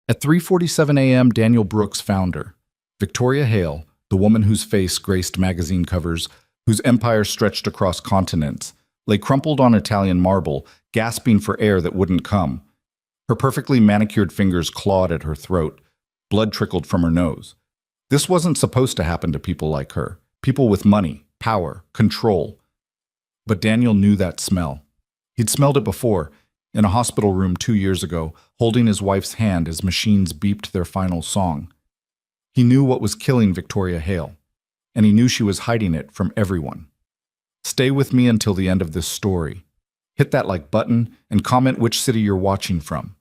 At 3:47 a.m., Daniel Brooks found her. Victoria Hale, the woman whose face graced magazine covers, whose empire stretched across continents, lay crumpled on Italian marble, gasping for air that wouldn't come. Her perfectly manicured fingers clawed at her throat. Blood trickled from her nose. This wasn't supposed to happen to people like her, people with money, power, control. But Daniel knew that smell. He'd smelled it before, in a hospital room 2 years ago, holding his wife's hand as machines beeped their final song. He knew what was killing Victoria Hale, and he knew she was hiding it from everyone. Stay with me until the end of this story. Hit that like button and comment which city you're watching from.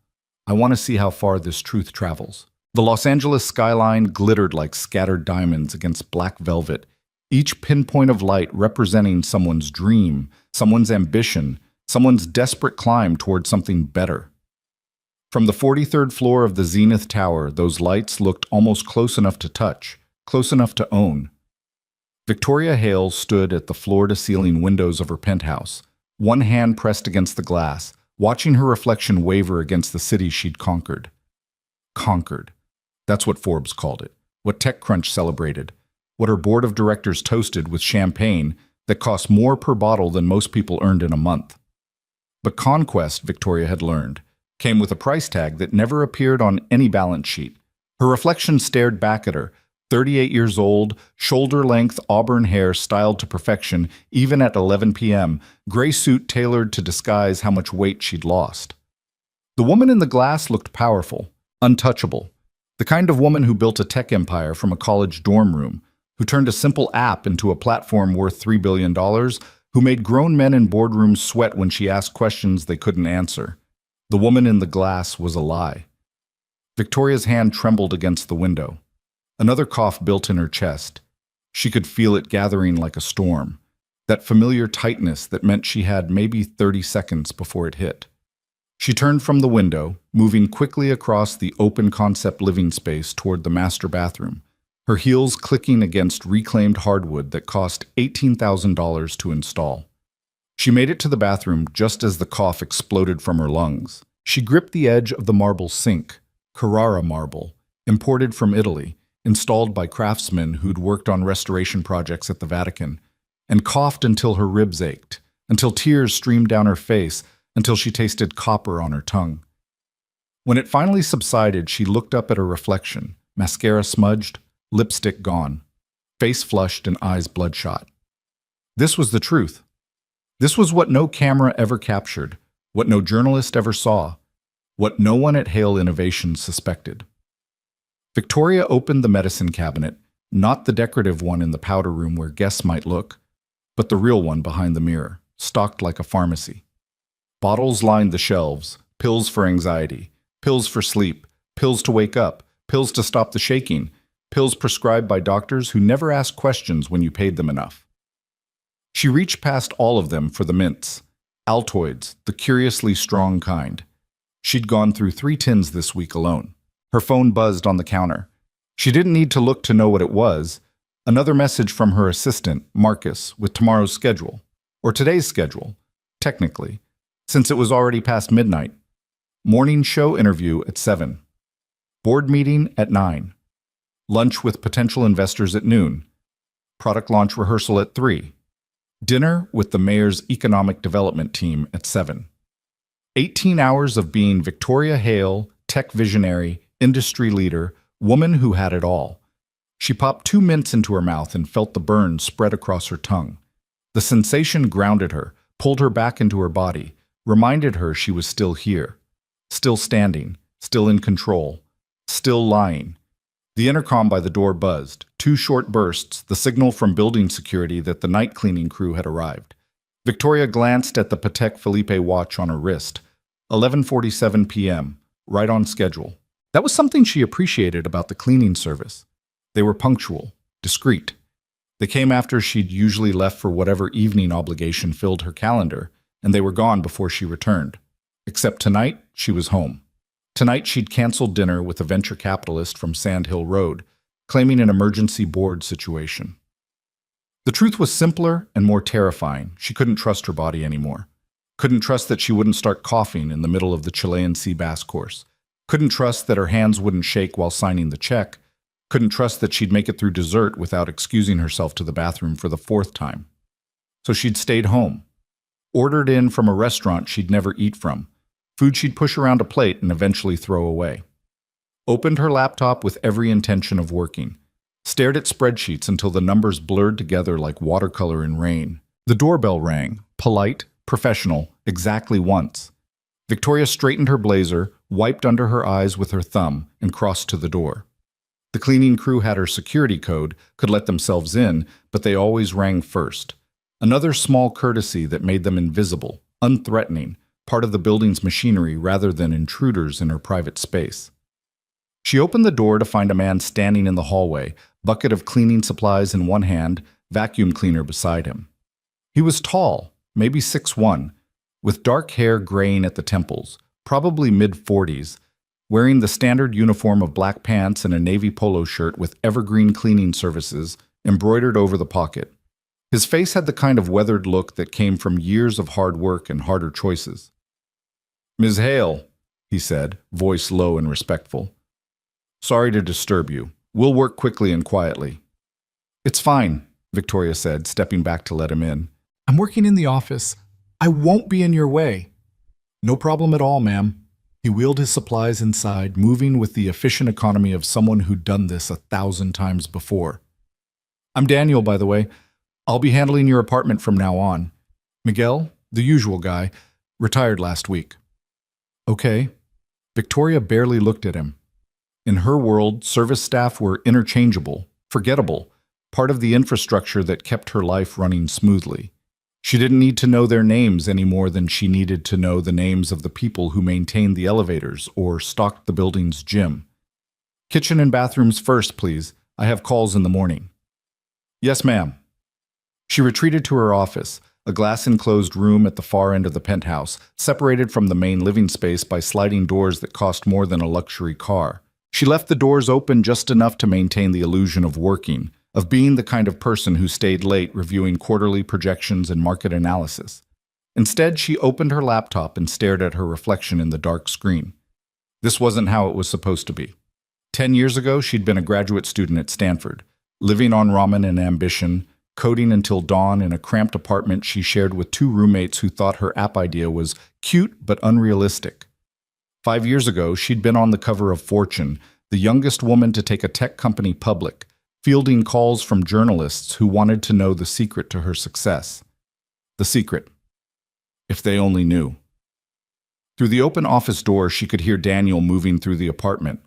I want to see how far this truth travels. The Los Angeles skyline glittered like scattered diamonds against black velvet, each pinpoint of light representing someone's dream, someone's ambition, someone's desperate climb toward something better. From the 43rd floor of the Zenith Tower, those lights looked almost close enough to touch, close enough to own. Victoria Hale stood at the floor-to-ceiling windows of her penthouse, one hand pressed against the glass, watching her reflection waver against the city she'd conquered. Conquered. That's what Forbes called it, what TechCrunch celebrated, what her board of directors toasted with champagne that cost more per bottle than most people earned in a month. But conquest, Victoria had learned, came with a price tag that never appeared on any balance sheet. Her reflection stared back at her, 38 years old, shoulder-length auburn hair styled to perfection, even at 11 p.m., gray suit tailored to disguise how much weight she'd lost. The woman in the glass looked powerful, untouchable, the kind of woman who built a tech empire from a college dorm room, who turned a simple app into a platform worth $3 billion, who made grown men in boardrooms sweat when she asked questions they couldn't answer. The woman in the glass was a lie. Victoria's hand trembled against the window. Another cough built in her chest. She could feel it gathering like a storm, that familiar tightness that meant she had maybe 30 seconds before it hit. She turned from the window, moving quickly across the open-concept living space toward the master bathroom, her heels clicking against reclaimed hardwood that cost $18,000 to install. She made it to the bathroom just as the cough exploded from her lungs. She gripped the edge of the marble sink, Carrara marble, imported from Italy, installed by craftsmen who'd worked on restoration projects at the Vatican, and coughed until her ribs ached, until tears streamed down her face, until she tasted copper on her tongue. When it finally subsided, she looked up at her reflection, mascara smudged, lipstick gone, face flushed and eyes bloodshot. This was the truth. This was what no camera ever captured, what no journalist ever saw, what no one at Hale Innovations suspected. Victoria opened the medicine cabinet, not the decorative one in the powder room where guests might look, but the real one behind the mirror, stocked like a pharmacy. Bottles lined the shelves, pills for anxiety, pills for sleep, pills to wake up, pills to stop the shaking, pills prescribed by doctors who never asked questions when you paid them enough. She reached past all of them for the mints, Altoids, the curiously strong kind. She'd gone through 3 tins this week alone. Her phone buzzed on the counter. She didn't need to look to know what it was. Another message from her assistant, Marcus, with tomorrow's schedule, or today's schedule, technically, since it was already past midnight. Morning show interview at 7. Board meeting at 9. Lunch with potential investors at noon. Product launch rehearsal at 3. Dinner with the mayor's economic development team at 7. 18 hours of being Victoria Hale, tech visionary, industry leader, woman who had it all. She popped 2 mints into her mouth and felt the burn spread across her tongue. The sensation grounded her, pulled her back into her body, reminded her she was still here, still standing, still in control, still lying. The intercom by the door buzzed. 2 short bursts, the signal from building security that the night cleaning crew had arrived. Victoria glanced at the Patek Philippe watch on her wrist. 11:47 p.m., right on schedule. That was something she appreciated about the cleaning service. They were punctual, discreet. They came after she'd usually left for whatever evening obligation filled her calendar, and they were gone before she returned. Except tonight, she was home. Tonight, she'd canceled dinner with a venture capitalist from Sand Hill Road, claiming an emergency board situation. The truth was simpler and more terrifying. She couldn't trust her body anymore. Couldn't trust that she wouldn't start coughing in the middle of the Chilean sea bass course. Couldn't trust that her hands wouldn't shake while signing the check. Couldn't trust that she'd make it through dessert without excusing herself to the bathroom for the fourth time. So she'd stayed home. Ordered in from a restaurant she'd never eat from. Food she'd push around a plate and eventually throw away. Opened her laptop with every intention of working. Stared at spreadsheets until the numbers blurred together like watercolor in rain. The doorbell rang, polite, professional, exactly once. Victoria straightened her blazer, wiped under her eyes with her thumb, and crossed to the door. The cleaning crew had her security code, could let themselves in, but they always rang first. Another small courtesy that made them invisible, unthreatening, part of the building's machinery rather than intruders in her private space. She opened the door to find a man standing in the hallway, bucket of cleaning supplies in one hand, vacuum cleaner beside him. He was tall, maybe 6'1", with dark hair graying at the temples, probably mid-40s, wearing the standard uniform of black pants and a navy polo shirt with evergreen cleaning services embroidered over the pocket. His face had the kind of weathered look that came from years of hard work and harder choices. "Ms. Hale," he said, voice low and respectful. "Sorry to disturb you. We'll work quickly and quietly." "It's fine," Victoria said, stepping back to let him in. "I'm working in the office. I won't be in your way." "No problem at all, ma'am." He wheeled his supplies inside, moving with the efficient economy of someone who'd done this 1,000 times before. "I'm Daniel, by the way. I'll be handling your apartment from now on. Miguel, the usual guy, retired last week." "Okay." Victoria barely looked at him. In her world, service staff were interchangeable, forgettable, part of the infrastructure that kept her life running smoothly. She didn't need to know their names any more than she needed to know the names of the people who maintained the elevators or stocked the building's gym. "Kitchen and bathrooms first, please. I have calls in the morning." "Yes, ma'am." She retreated to her office, a glass-enclosed room at the far end of the penthouse, separated from the main living space by sliding doors that cost more than a luxury car. She left the doors open just enough to maintain the illusion of working, of being the kind of person who stayed late reviewing quarterly projections and market analysis. Instead, she opened her laptop and stared at her reflection in the dark screen. This wasn't how it was supposed to be. 10 years ago, she'd been a graduate student at Stanford, living on ramen and ambition, coding until dawn in a cramped apartment she shared with 2 roommates who thought her app idea was cute but unrealistic. 5 years ago, she'd been on the cover of Fortune, the youngest woman to take a tech company public, fielding calls from journalists who wanted to know the secret to her success. The secret. If they only knew. Through the open office door, she could hear Daniel moving through the apartment,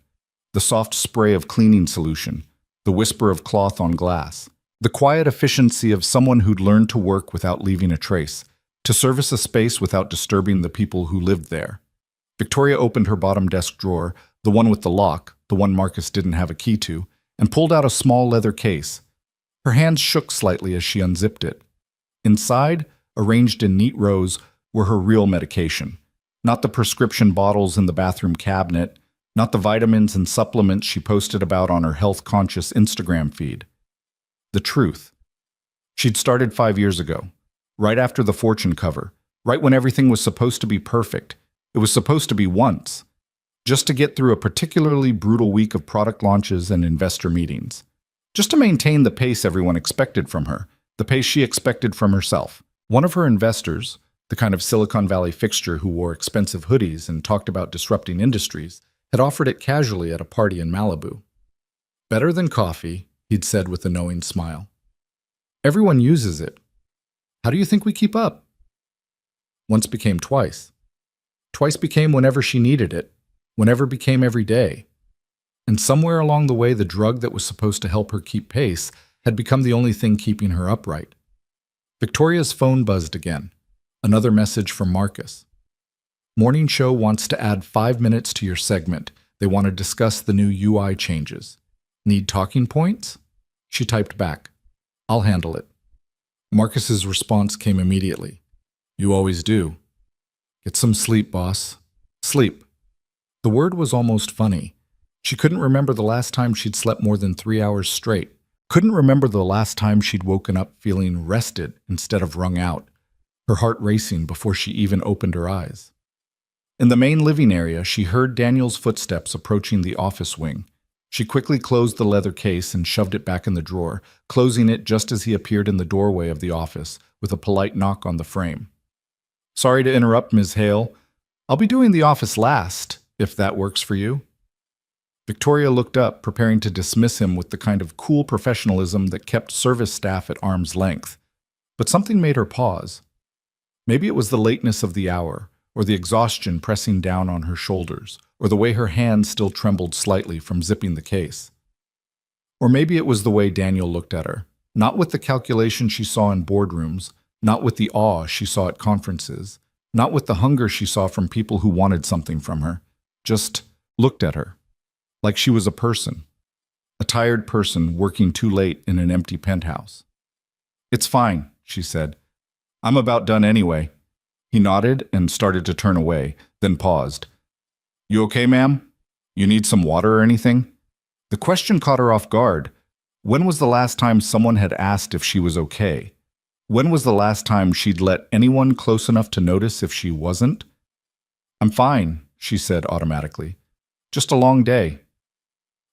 the soft spray of cleaning solution, the whisper of cloth on glass. The quiet efficiency of someone who'd learned to work without leaving a trace, to service a space without disturbing the people who lived there. Victoria opened her bottom desk drawer, the one with the lock, the one Marcus didn't have a key to, and pulled out a small leather case. Her hands shook slightly as she unzipped it. Inside, arranged in neat rows, were her real medication. Not the prescription bottles in the bathroom cabinet, not the vitamins and supplements she posted about on her health-conscious Instagram feed. The truth. She'd started 5 years ago, right after the Fortune cover, right when everything was supposed to be perfect. It was supposed to be once, just to get through a particularly brutal week of product launches and investor meetings. Just to maintain the pace everyone expected from her, the pace she expected from herself. One of her investors, the kind of Silicon Valley fixture who wore expensive hoodies and talked about disrupting industries, had offered it casually at a party in Malibu. "Better than coffee," he'd said with a knowing smile. "Everyone uses it. How do you think we keep up?" Once became twice. Twice became whenever she needed it, whenever became every day. And somewhere along the way, the drug that was supposed to help her keep pace had become the only thing keeping her upright. Victoria's phone buzzed again. Another message from Marcus. "Morning Show wants to add 5 minutes to your segment. They want to discuss the new UI changes. Need talking points?" She typed back, "I'll handle it." Marcus's response came immediately. "You always do. Get some sleep, boss. Sleep." The word was almost funny. She couldn't remember the last time she'd slept more than 3 hours straight. Couldn't remember the last time she'd woken up feeling rested instead of wrung out, her heart racing before she even opened her eyes. In the main living area, she heard Daniel's footsteps approaching the office wing. She quickly closed the leather case and shoved it back in the drawer, closing it just as he appeared in the doorway of the office, with a polite knock on the frame. "Sorry to interrupt, Ms. Hale. I'll be doing the office last, if that works for you." Victoria looked up, preparing to dismiss him with the kind of cool professionalism that kept service staff at arm's length. But something made her pause. Maybe it was the lateness of the hour, or the exhaustion pressing down on her shoulders, or the way her hand still trembled slightly from zipping the case. Or maybe it was the way Daniel looked at her, not with the calculation she saw in boardrooms, not with the awe she saw at conferences, not with the hunger she saw from people who wanted something from her, just looked at her, like she was a person, a tired person working too late in an empty penthouse. "It's fine," she said. "I'm about done anyway." He nodded and started to turn away, then paused. "You okay, ma'am? You need some water or anything?" The question caught her off guard. When was the last time someone had asked if she was okay? When was the last time she'd let anyone close enough to notice if she wasn't? "I'm fine," she said automatically. "Just a long day."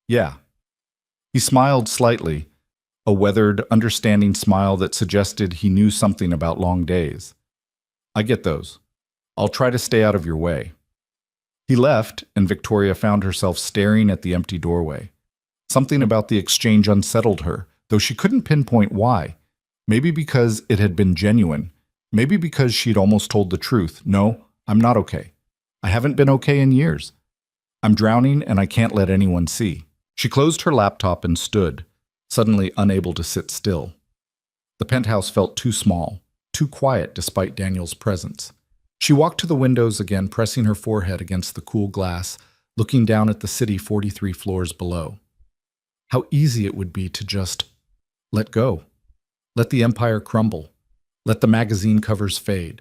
"Yeah." He smiled slightly, a weathered, understanding smile that suggested he knew something about long days. "I get those. I'll try to stay out of your way." He left, and Victoria found herself staring at the empty doorway. Something about the exchange unsettled her, though she couldn't pinpoint why. Maybe because it had been genuine. Maybe because she'd almost told the truth. "No, I'm not okay. I haven't been okay in years. I'm drowning and I can't let anyone see." She closed her laptop and stood, suddenly unable to sit still. The penthouse felt too small, too quiet despite Daniel's presence. She walked to the windows again, pressing her forehead against the cool glass, looking down at the city 43 floors below. How easy it would be to just let go. Let the empire crumble. Let the magazine covers fade.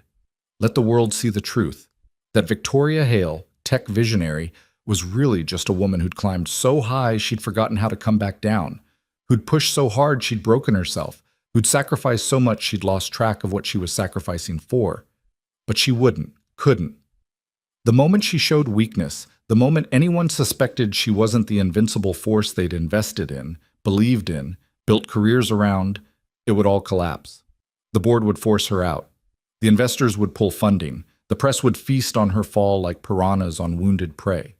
Let the world see the truth, that Victoria Hale, tech visionary, was really just a woman who'd climbed so high she'd forgotten how to come back down, who'd pushed so hard she'd broken herself, who'd sacrificed so much she'd lost track of what she was sacrificing for. But she couldn't. The moment she showed weakness, the moment anyone suspected she wasn't the invincible force they'd invested in, believed in, built careers around, it would all collapse. The board would force her out. The investors would pull funding. The press would feast on her fall like piranhas on wounded prey.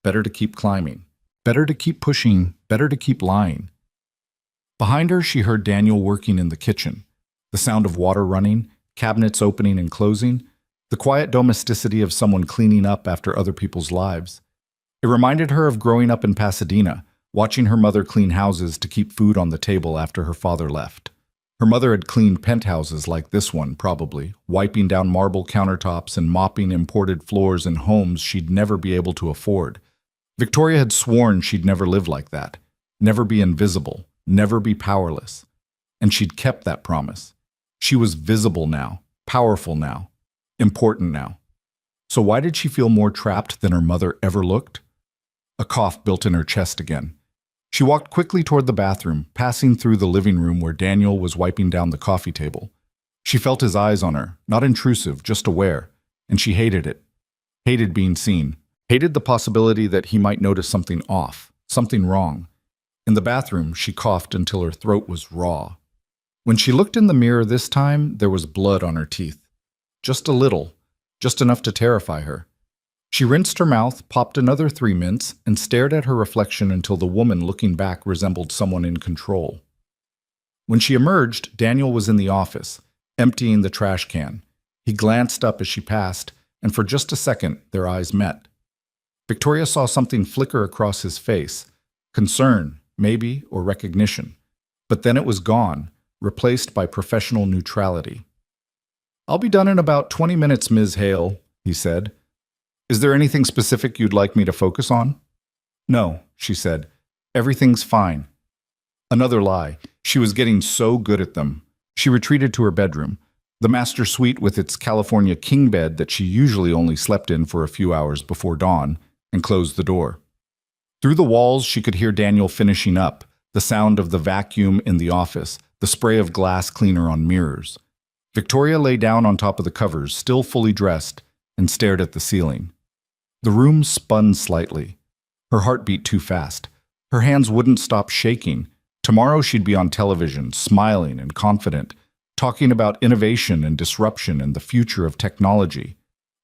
Better to keep climbing. Better to keep pushing. Better to keep lying. Behind her, she heard Daniel working in the kitchen. The sound of water running, cabinets opening and closing, the quiet domesticity of someone cleaning up after other people's lives. It reminded her of growing up in Pasadena, watching her mother clean houses to keep food on the table after her father left. Her mother had cleaned penthouses like this one, probably, wiping down marble countertops and mopping imported floors in homes she'd never be able to afford. Victoria had sworn she'd never live like that, never be invisible, never be powerless. And she'd kept that promise. She was visible now, powerful now, important now. So why did she feel more trapped than her mother ever looked? A cough built in her chest again. She walked quickly toward the bathroom, passing through the living room where Daniel was wiping down the coffee table. She felt his eyes on her, not intrusive, just aware, and she hated it. Hated being seen. Hated the possibility that he might notice something off, something wrong. In the bathroom, she coughed until her throat was raw. When she looked in the mirror this time, there was blood on her teeth. Just a little, just enough to terrify her. She rinsed her mouth, popped another 3 mints, and stared at her reflection until the woman looking back resembled someone in control. When she emerged, Daniel was in the office, emptying the trash can. He glanced up as she passed, and for just a second, their eyes met. Victoria saw something flicker across his face. Concern, maybe, or recognition. But then it was gone, replaced by professional neutrality. "I'll be done in about 20 minutes, Ms. Hale," he said. "Is there anything specific you'd like me to focus on?" "No," she said. "Everything's fine." Another lie. She was getting so good at them. She retreated to her bedroom, the master suite with its California king bed that she usually only slept in for a few hours before dawn, and closed the door. Through the walls, she could hear Daniel finishing up, the sound of the vacuum in the office, the spray of glass cleaner on mirrors. Victoria lay down on top of the covers, still fully dressed, and stared at the ceiling. The room spun slightly. Her heart beat too fast. Her hands wouldn't stop shaking. Tomorrow she'd be on television, smiling and confident, talking about innovation and disruption and the future of technology.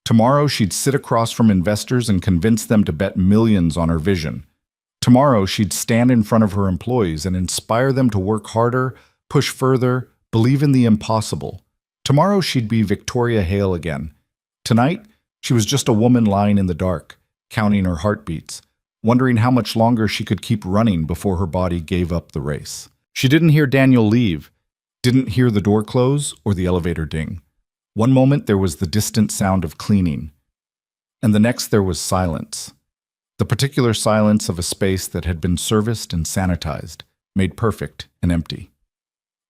Tomorrow she'd sit across from investors and convince them to bet millions on her vision. Tomorrow she'd stand in front of her employees and inspire them to work harder, push further, believe in the impossible. Tomorrow she'd be Victoria Hale again. Tonight, she was just a woman lying in the dark, counting her heartbeats, wondering how much longer she could keep running before her body gave up the race. She didn't hear Daniel leave, didn't hear the door close or the elevator ding. One moment there was the distant sound of cleaning, and the next there was silence. The particular silence of a space that had been serviced and sanitized, made perfect and empty.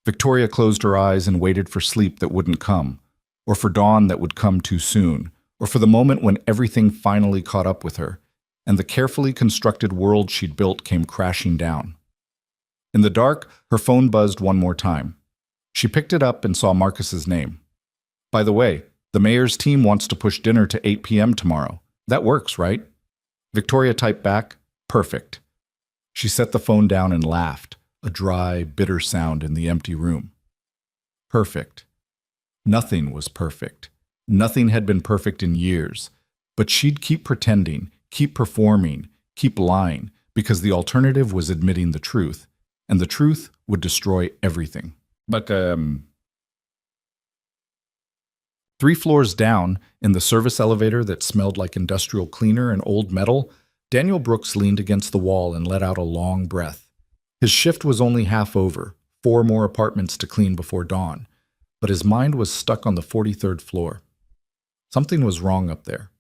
Victoria closed her eyes and waited for sleep that wouldn't come, or for dawn that would come too soon, or for the moment when everything finally caught up with her, and the carefully constructed world she'd built came crashing down. In the dark, her phone buzzed one more time. She picked it up and saw Marcus's name. By the way, the mayor's team wants to push dinner to 8 p.m. tomorrow. That works, right? Victoria typed back, perfect. She set the phone down and laughed, a dry, bitter sound in the empty room. Perfect. Nothing was perfect. Nothing had been perfect in years. But she'd keep pretending, keep performing, keep lying, because the alternative was admitting the truth, and the truth would destroy everything. But, 3 floors down, in the service elevator that smelled like industrial cleaner and old metal, Daniel Brooks leaned against the wall and let out a long breath. His shift was only half over, 4 more apartments to clean before dawn, but his mind was stuck on the 43rd floor. Something was wrong up there.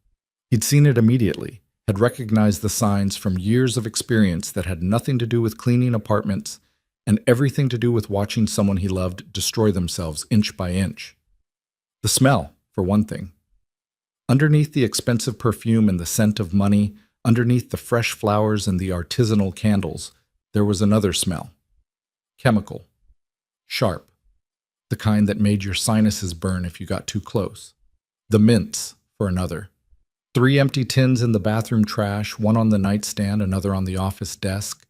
He'd seen it immediately, had recognized the signs from years of experience that had nothing to do with cleaning apartments and everything to do with watching someone he loved destroy themselves inch by inch. The smell, for one thing. Underneath the expensive perfume and the scent of money, underneath the fresh flowers and the artisanal candles, there was another smell. Chemical. Sharp. The kind that made your sinuses burn if you got too close. The mints, for another. 3 empty tins in the bathroom trash, 1 on the nightstand, another on the office desk.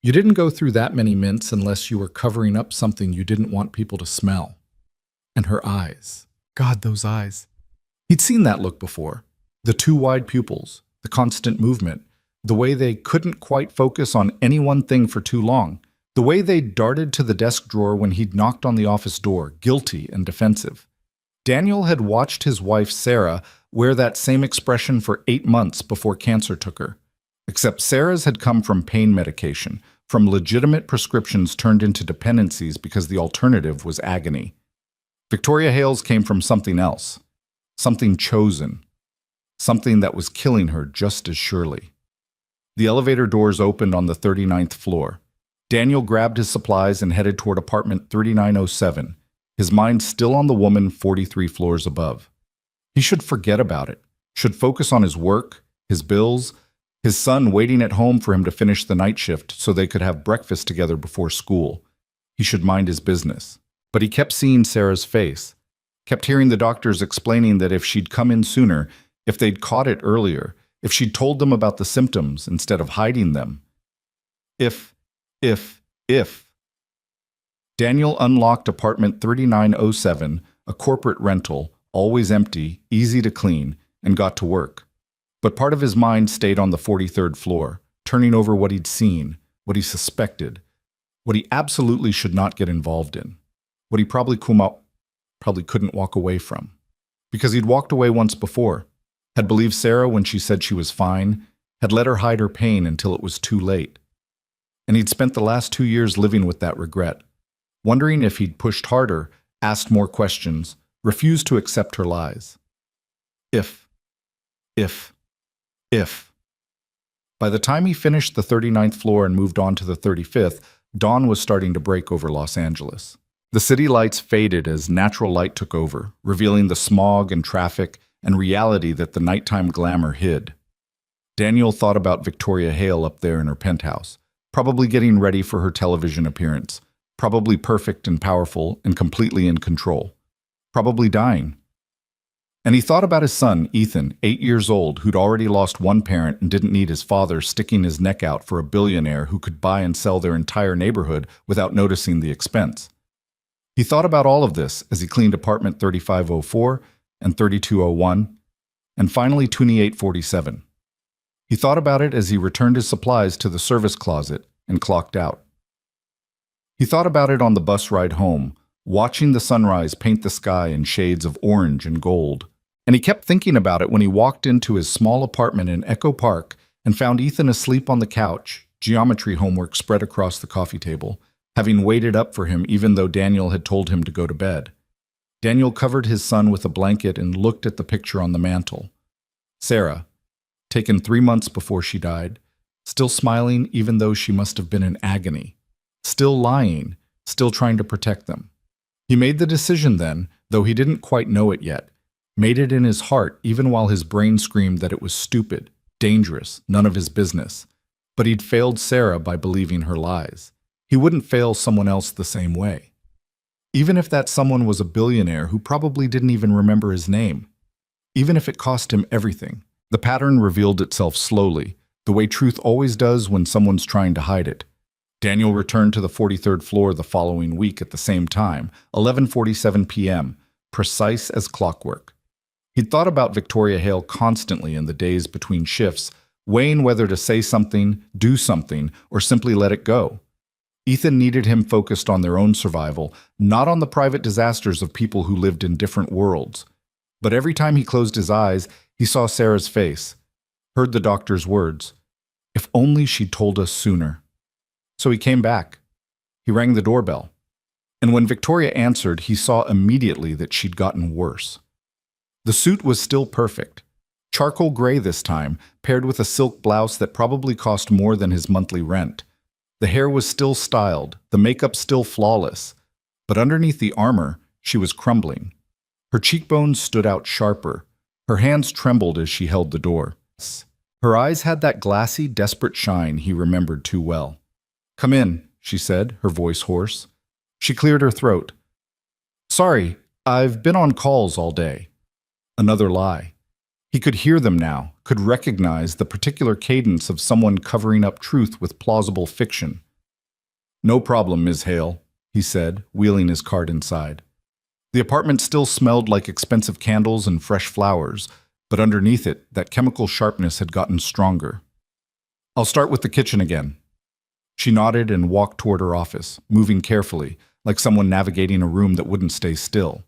You didn't go through that many mints unless you were covering up something you didn't want people to smell. And her eyes. God, those eyes. He'd seen that look before. The 2 wide pupils, the constant movement, the way they couldn't quite focus on any one thing for too long, the way they darted to the desk drawer when he'd knocked on the office door, guilty and defensive. Daniel had watched his wife, Sarah, wear that same expression for 8 months before cancer took her. Except Sarah's had come from pain medication, from legitimate prescriptions turned into dependencies because the alternative was agony. Victoria Hale's came from something else, something chosen, something that was killing her just as surely. The elevator doors opened on the 39th floor. Daniel grabbed his supplies and headed toward apartment 3907, his mind still on the woman 43 floors above. He should forget about it, should focus on his work, his bills, his son waiting at home for him to finish the night shift so they could have breakfast together before school. He should mind his business. But he kept seeing Sarah's face, kept hearing the doctors explaining that if she'd come in sooner, if they'd caught it earlier, if she'd told them about the symptoms instead of hiding them. If. Daniel unlocked apartment 3907, a corporate rental, always empty, easy to clean, and got to work. But part of his mind stayed on the 43rd floor, turning over what he'd seen, what he suspected, what he absolutely should not get involved in, what he probably couldn't walk away from. Because he'd walked away once before, had believed Sarah when she said she was fine, had let her hide her pain until it was too late. And he'd spent the last 2 years living with that regret, wondering if he'd pushed harder, asked more questions, refused to accept her lies. If. By the time he finished the 39th floor and moved on to the 35th, dawn was starting to break over Los Angeles. The city lights faded as natural light took over, revealing the smog and traffic and reality that the nighttime glamour hid. Daniel thought about Victoria Hale up there in her penthouse, probably getting ready for her television appearance, probably perfect and powerful and completely in control, probably dying. And he thought about his son, Ethan, 8 years old, who'd already lost one parent and didn't need his father sticking his neck out for a billionaire who could buy and sell their entire neighborhood without noticing the expense. He thought about all of this as he cleaned apartment 3504 and 3201, and finally 2847. He thought about it as he returned his supplies to the service closet and clocked out. He thought about it on the bus ride home, watching the sunrise paint the sky in shades of orange and gold. And he kept thinking about it when he walked into his small apartment in Echo Park and found Ethan asleep on the couch, geometry homework spread across the coffee table, having waited up for him even though Daniel had told him to go to bed. Daniel covered his son with a blanket and looked at the picture on the mantel. Sarah, taken 3 months before she died, still smiling even though she must have been in agony, still lying, still trying to protect them. He made the decision then, though he didn't quite know it yet, made it in his heart even while his brain screamed that it was stupid, dangerous, none of his business. But he'd failed Sarah by believing her lies. He wouldn't fail someone else the same way. Even if that someone was a billionaire who probably didn't even remember his name. Even if it cost him everything. The pattern revealed itself slowly, the way truth always does when someone's trying to hide it. Daniel returned to the 43rd floor the following week at the same time, 11:47 p.m., precise as clockwork. He'd thought about Victoria Hale constantly in the days between shifts, weighing whether to say something, do something, or simply let it go. Ethan needed him focused on their own survival, not on the private disasters of people who lived in different worlds. But every time he closed his eyes, he saw Sarah's face, heard the doctor's words. If only she'd told us sooner. So he came back. He rang the doorbell. And when Victoria answered, he saw immediately that she'd gotten worse. The suit was still perfect. Charcoal gray this time, paired with a silk blouse that probably cost more than his monthly rent. The hair was still styled, the makeup still flawless. But underneath the armor, she was crumbling. Her cheekbones stood out sharper. Her hands trembled as she held the door. Her eyes had that glassy, desperate shine he remembered too well. "Come in," she said, her voice hoarse. She cleared her throat. "Sorry, I've been on calls all day." Another lie. He could hear them now, could recognize the particular cadence of someone covering up truth with plausible fiction. "No problem, Ms. Hale," he said, wheeling his cart inside. The apartment still smelled like expensive candles and fresh flowers, but underneath it, that chemical sharpness had gotten stronger. "I'll start with the kitchen again." She nodded and walked toward her office, moving carefully, like someone navigating a room that wouldn't stay still.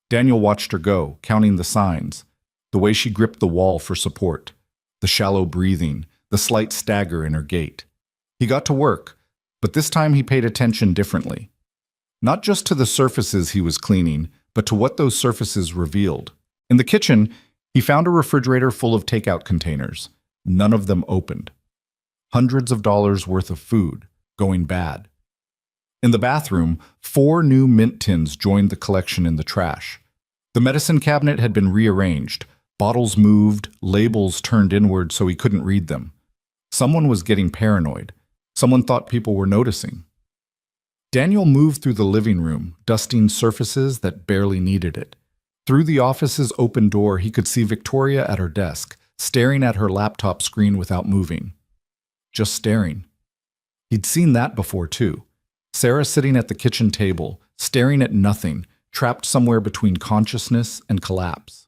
Daniel watched her go, counting the signs, the way she gripped the wall for support, the shallow breathing, the slight stagger in her gait. He got to work, but this time he paid attention differently. Not just to the surfaces he was cleaning, but to what those surfaces revealed. In the kitchen, he found a refrigerator full of takeout containers, none of them opened. Hundreds of dollars worth of food, going bad. In the bathroom, 4 new mint tins joined the collection in the trash. The medicine cabinet had been rearranged, bottles moved, labels turned inward so he couldn't read them. Someone was getting paranoid. Someone thought people were noticing. Daniel moved through the living room, dusting surfaces that barely needed it. Through the office's open door, he could see Victoria at her desk, staring at her laptop screen without moving. Just staring. He'd seen that before, too. Sarah sitting at the kitchen table, staring at nothing, trapped somewhere between consciousness and collapse.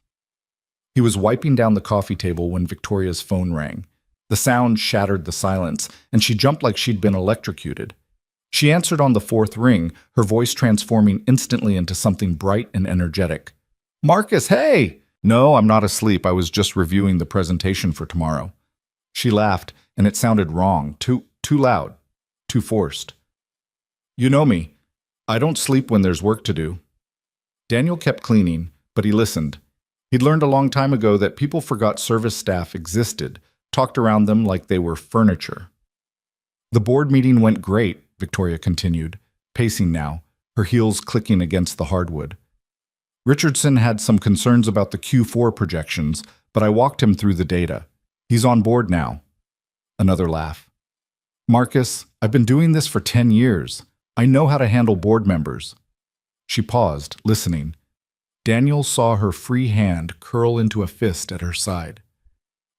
He was wiping down the coffee table when Victoria's phone rang. The sound shattered the silence, and she jumped like she'd been electrocuted. She answered on the 4th ring, her voice transforming instantly into something bright and energetic. "Marcus, hey!" "No, I'm not asleep. I was just reviewing the presentation for tomorrow." She laughed, and it sounded wrong, too loud, too forced. "You know me. I don't sleep when there's work to do." Daniel kept cleaning, but he listened. He'd learned a long time ago that people forgot service staff existed, talked around them like they were furniture. "The board meeting went great," Victoria continued, pacing now, her heels clicking against the hardwood. "Richardson had some concerns about the Q4 projections, but I walked him through the data. He's on board now." Another laugh. "Marcus, I've been doing this for 10 years. I know how to handle board members." She paused, listening. Daniel saw her free hand curl into a fist at her side.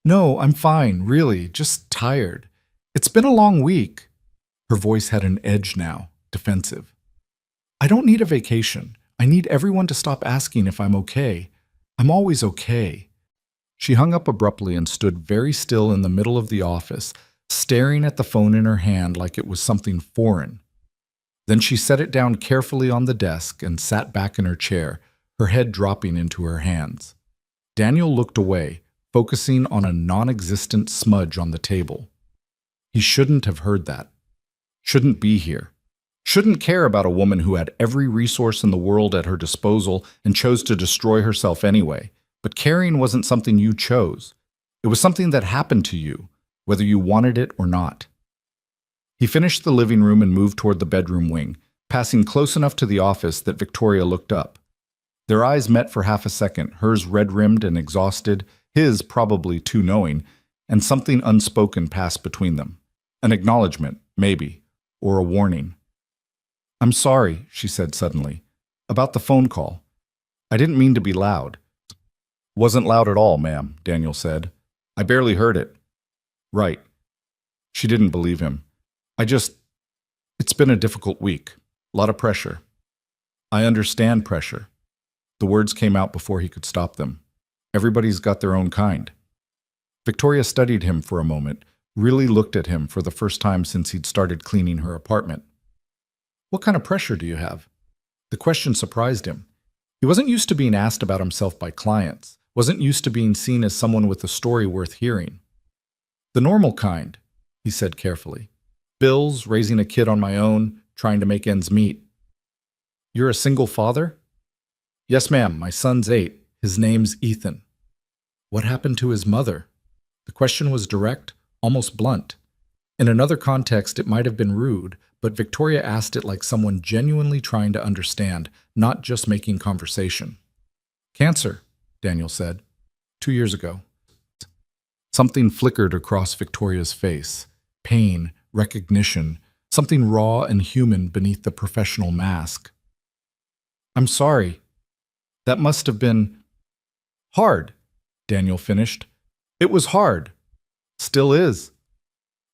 "No, I'm fine, really, just tired. It's been a long week." Her voice had an edge now, defensive. "I don't need a vacation. I need everyone to stop asking if I'm okay. I'm always okay." She hung up abruptly and stood very still in the middle of the office, staring at the phone in her hand like it was something foreign. Then she set it down carefully on the desk and sat back in her chair, her head dropping into her hands. Daniel looked away, focusing on a non-existent smudge on the table. He shouldn't have heard that. Shouldn't be here. Shouldn't care about a woman who had every resource in the world at her disposal and chose to destroy herself anyway. But caring wasn't something you chose. It was something that happened to you, whether you wanted it or not. He finished the living room and moved toward the bedroom wing, passing close enough to the office that Victoria looked up. Their eyes met for half a second, hers red-rimmed and exhausted, his probably too knowing, and something unspoken passed between them. An acknowledgement, maybe, or a warning. "I'm sorry," she said suddenly, "about the phone call. I didn't mean to be loud." "Wasn't loud at all, ma'am," Daniel said. "I barely heard it." "Right." She didn't believe him. It's been a difficult week. A lot of pressure." "I understand pressure." The words came out before he could stop them. Everybody's got their own kind. Victoria studied him for a moment, really looked at him for the first time since he'd started cleaning her apartment. "What kind of pressure do you have?" The question surprised him. He wasn't used to being asked about himself by clients, wasn't used to being seen as someone with a story worth hearing. "The normal kind," he said carefully. "Bills, raising a kid on my own, trying to make ends meet." "You're a single father?" "Yes, ma'am. My son's 8. His name's Ethan." "What happened to his mother?" The question was direct, almost blunt. In another context, it might have been rude, but Victoria asked it like someone genuinely trying to understand, not just making conversation. "Cancer," Daniel said. 2 years ago." Something flickered across Victoria's face. Pain, recognition, something raw and human beneath the professional mask. "I'm sorry. That must have been hard," Daniel finished. "It was hard. Still is."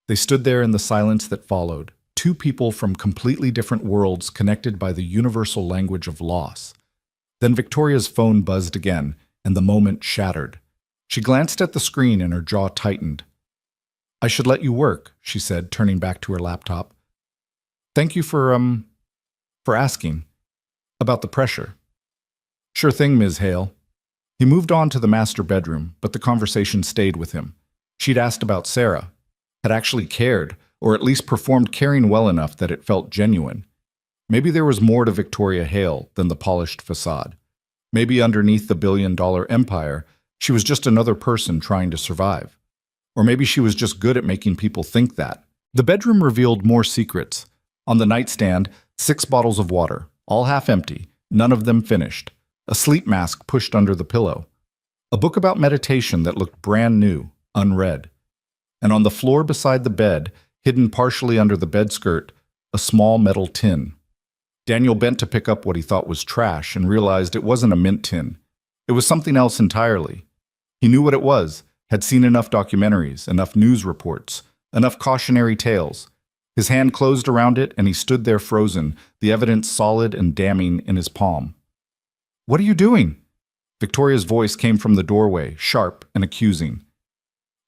They stood there in the silence that followed, two people from completely different worlds connected by the universal language of loss. Then Victoria's phone buzzed again, and the moment shattered. She glanced at the screen and her jaw tightened. "I should let you work," she said, turning back to her laptop. "Thank you for asking. About the pressure." "Sure thing, Ms. Hale." He moved on to the master bedroom, but the conversation stayed with him. She'd asked about Sarah, had actually cared, or at least performed caring well enough that it felt genuine. Maybe there was more to Victoria Hale than the polished facade. Maybe underneath the billion-dollar empire, she was just another person trying to survive. Or maybe she was just good at making people think that. The bedroom revealed more secrets. On the nightstand, 6 bottles of water, all half empty, none of them finished. A sleep mask pushed under the pillow. A book about meditation that looked brand new, unread. And on the floor beside the bed, hidden partially under the bed skirt, a small metal tin. Daniel bent to pick up what he thought was trash and realized it wasn't a mint tin. It was something else entirely. He knew what it was, had seen enough documentaries, enough news reports, enough cautionary tales. His hand closed around it and he stood there frozen, the evidence solid and damning in his palm. "What are you doing?" Victoria's voice came from the doorway, sharp and accusing.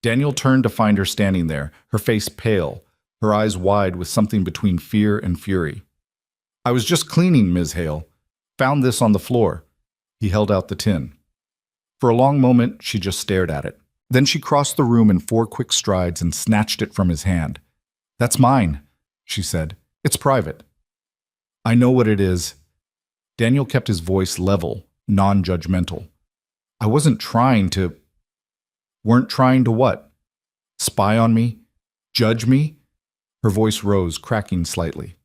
Daniel turned to find her standing there, her face pale, her eyes wide with something between fear and fury. "I was just cleaning, Ms. Hale. Found this on the floor." He held out the tin. For a long moment, she just stared at it. Then she crossed the room in 4 quick strides and snatched it from his hand. "That's mine," she said. "It's private." "I know what it is." Daniel kept his voice level, non-judgmental. "I wasn't trying to..." "Weren't trying to what? Spy on me? Judge me?" Her voice rose, cracking slightly.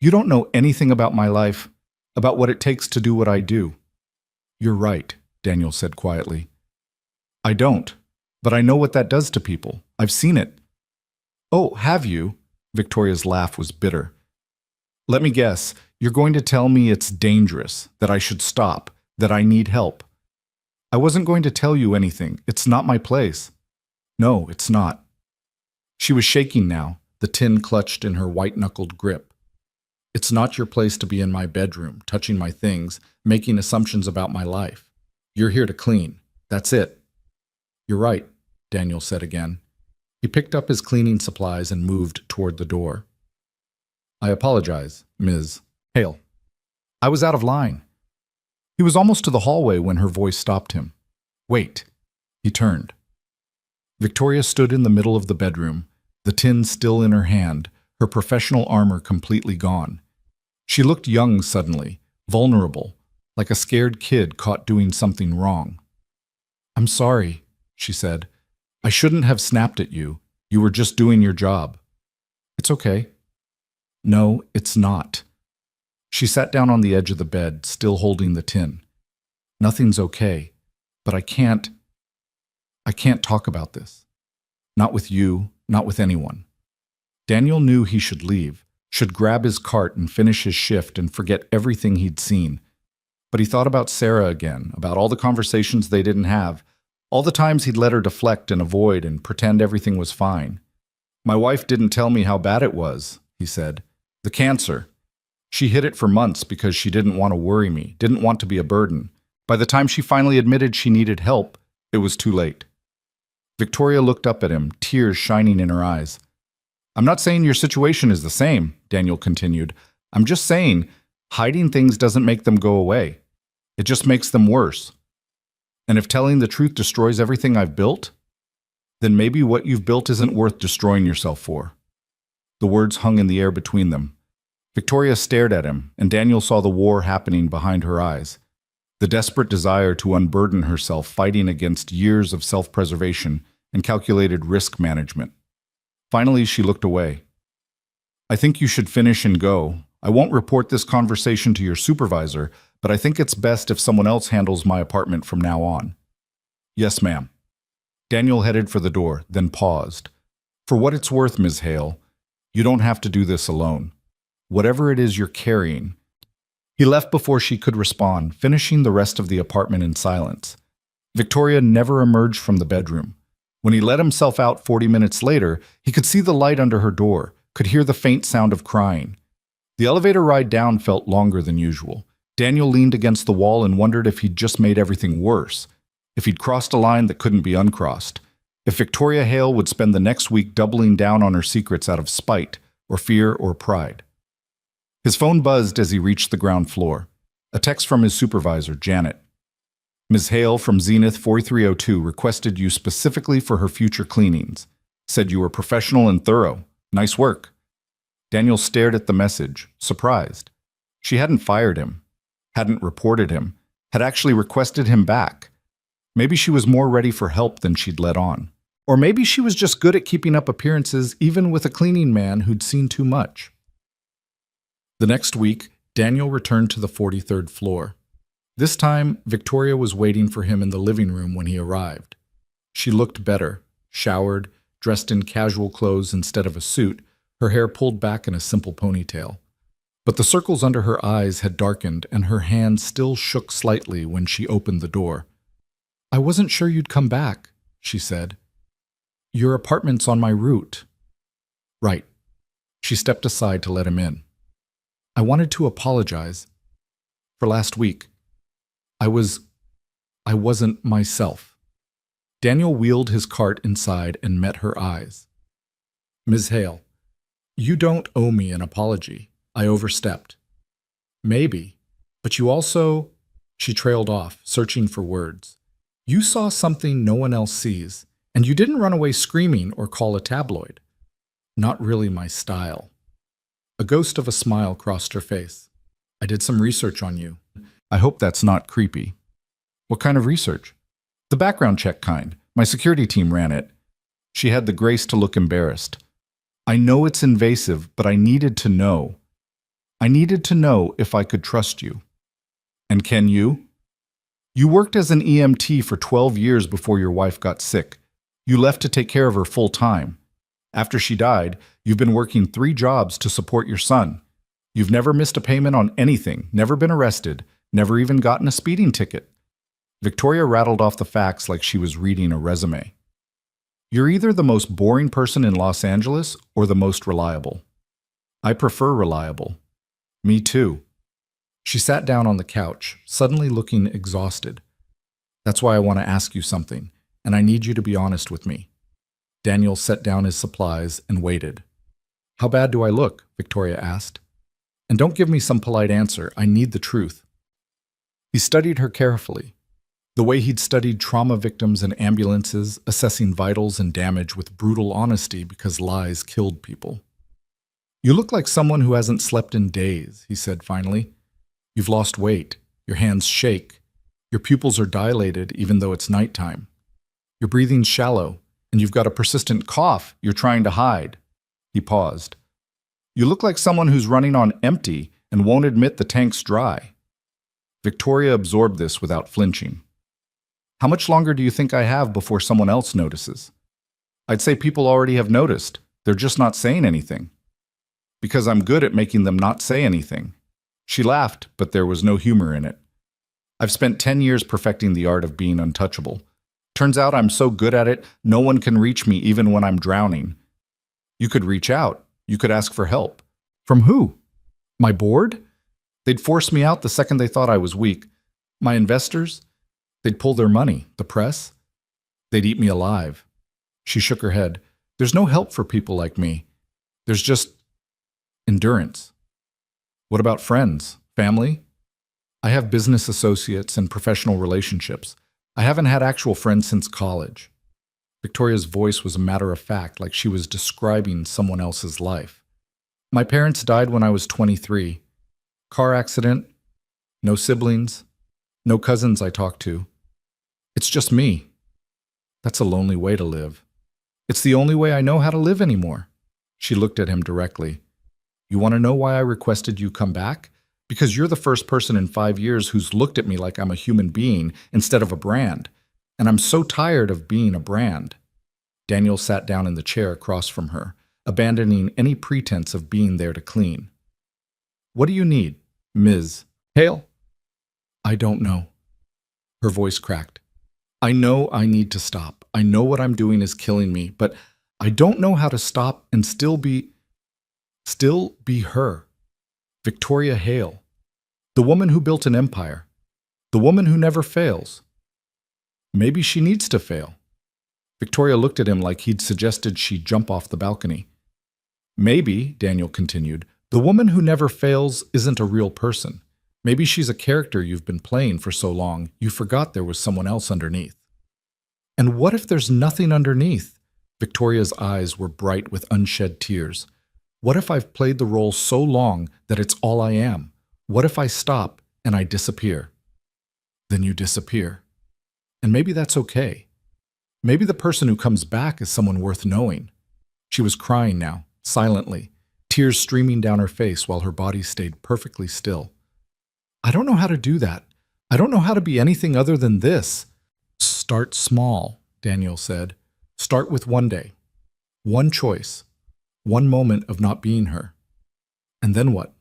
"You don't know anything about my life, about what it takes to do what I do." "You're right," Daniel said quietly. "I don't, but I know what that does to people. I've seen it." "Oh, have you?" Victoria's laugh was bitter. Let me guess, you're going to tell me it's dangerous, that I should stop, that I need help. I wasn't going to tell you anything. It's not my place. No, it's not. She was shaking now, the tin clutched in her white-knuckled grip. It's not your place to be in my bedroom, touching my things, making assumptions about my life. You're here to clean. That's it. You're right, Daniel said again. He picked up his cleaning supplies and moved toward the door. I apologize, Ms. Hale. I was out of line. He was almost to the hallway when her voice stopped him. Wait. He turned. Victoria stood in the middle of the bedroom, the tin still in her hand, her professional armor completely gone. She looked young suddenly, vulnerable, like a scared kid caught doing something wrong. I'm sorry, she said. I shouldn't have snapped at you. You were just doing your job. It's okay. No, it's not. She sat down on the edge of the bed, still holding the tin. Nothing's okay, but I can't talk about this. Not with you, not with anyone. Daniel knew he should leave, should grab his cart and finish his shift and forget everything he'd seen. But he thought about Sarah again, about all the conversations they didn't have, all the times he'd let her deflect and avoid and pretend everything was fine. My wife didn't tell me how bad it was, he said. The cancer. She hid it for months because she didn't want to worry me, didn't want to be a burden. By the time she finally admitted she needed help, it was too late. Victoria looked up at him, tears shining in her eyes. I'm not saying your situation is the same, Daniel continued. I'm just saying, hiding things doesn't make them go away. It just makes them worse. And if telling the truth destroys everything I've built, then maybe what you've built isn't worth destroying yourself for. The words hung in the air between them. Victoria stared at him, and Daniel saw the war happening behind her eyes. The desperate desire to unburden herself fighting against years of self-preservation and calculated risk management. Finally, she looked away. I think you should finish and go. I won't report this conversation to your supervisor, but I think it's best if someone else handles my apartment from now on. Yes, ma'am. Daniel headed for the door, then paused. For what it's worth, Ms. Hale, you don't have to do this alone. Whatever it is you're carrying. He left before she could respond, finishing the rest of the apartment in silence. Victoria never emerged from the bedroom. When he let himself out 40 minutes later, he could see the light under her door, could hear the faint sound of crying. The elevator ride down felt longer than usual. Daniel leaned against the wall and wondered if he'd just made everything worse, if he'd crossed a line that couldn't be uncrossed, if Victoria Hale would spend the next week doubling down on her secrets out of spite, or fear, or pride. His phone buzzed as he reached the ground floor. A text from his supervisor, Janet. Ms. Hale from Zenith 4302 requested you specifically for her future cleanings. Said you were professional and thorough. Nice work. Daniel stared at the message, surprised. She hadn't fired him, hadn't reported him, had actually requested him back. Maybe she was more ready for help than she'd let on. Or maybe she was just good at keeping up appearances even with a cleaning man who'd seen too much. The next week, Daniel returned to the 43rd floor. This time, Victoria was waiting for him in the living room when he arrived. She looked better, showered, dressed in casual clothes instead of a suit, her hair pulled back in a simple ponytail. But the circles under her eyes had darkened, and her hand still shook slightly when she opened the door. I wasn't sure you'd come back, she said. Your apartment's on my route. Right. She stepped aside to let him in. I wanted to apologize. For last week. I wasn't myself. Daniel wheeled his cart inside and met her eyes. Ms. Hale, you don't owe me an apology. I overstepped. Maybe, but you also... She trailed off, searching for words. You saw something no one else sees, and you didn't run away screaming or call a tabloid. Not really my style. A ghost of a smile crossed her face. I did some research on you. I hope that's not creepy. What kind of research? The background check kind. My security team ran it. She had the grace to look embarrassed. I know it's invasive, but I needed to know. I needed to know if I could trust you. And can you? You worked as an EMT for 12 years before your wife got sick. You left to take care of her full time. After she died, you've been working 3 jobs to support your son. You've never missed a payment on anything, never been arrested, never even gotten a speeding ticket. Victoria rattled off the facts like she was reading a resume. You're either the most boring person in Los Angeles or the most reliable. I prefer reliable. Me too. She sat down on the couch, suddenly looking exhausted. That's why I want to ask you something, and I need you to be honest with me. Daniel set down his supplies and waited. How bad do I look? Victoria asked. And don't give me some polite answer. I need the truth. He studied her carefully, the way he'd studied trauma victims in ambulances, assessing vitals and damage with brutal honesty because lies killed people. You look like someone who hasn't slept in days, he said finally. You've lost weight. Your hands shake. Your pupils are dilated even though it's nighttime. You're breathing shallow, and you've got a persistent cough you're trying to hide. He paused. You look like someone who's running on empty and won't admit the tank's dry. Victoria absorbed this without flinching. How much longer do you think I have before someone else notices? I'd say people already have noticed. They're just not saying anything. Because I'm good at making them not say anything. She laughed, but there was no humor in it. I've spent 10 years perfecting the art of being untouchable. Turns out I'm so good at it, no one can reach me even when I'm drowning. You could reach out. You could ask for help. From who? My board? They'd force me out the second they thought I was weak. My investors? They'd pull their money. The press? They'd eat me alive. She shook her head. There's no help for people like me. There's just endurance. What about friends? Family? I have business associates and professional relationships. I haven't had actual friends since college. Victoria's voice was a matter of fact, like she was describing someone else's life. My parents died when I was 23. Car accident. No siblings. No cousins I talk to. It's just me. That's a lonely way to live. It's the only way I know how to live anymore. She looked at him directly. You want to know why I requested you come back? Because you're the first person in 5 years who's looked at me like I'm a human being instead of a brand. And I'm so tired of being a brand. Daniel sat down in the chair across from her, abandoning any pretense of being there to clean. What do you need, Ms. Hale? I don't know. Her voice cracked. I know I need to stop. I know what I'm doing is killing me, but I don't know how to stop and still be her. Victoria Hale. The woman who built an empire. The woman who never fails. Maybe she needs to fail. Victoria looked at him like he'd suggested she jump off the balcony. Maybe, Daniel continued, the woman who never fails isn't a real person. Maybe she's a character you've been playing for so long you forgot there was someone else underneath. And what if there's nothing underneath? Victoria's eyes were bright with unshed tears. What if I've played the role so long that it's all I am? What if I stop and I disappear? Then you disappear. And maybe that's okay. Maybe the person who comes back is someone worth knowing. She was crying now, silently, tears streaming down her face while her body stayed perfectly still. I don't know how to do that. I don't know how to be anything other than this. Start small, Daniel said. Start with one day. One choice. One moment of not being her. And then what?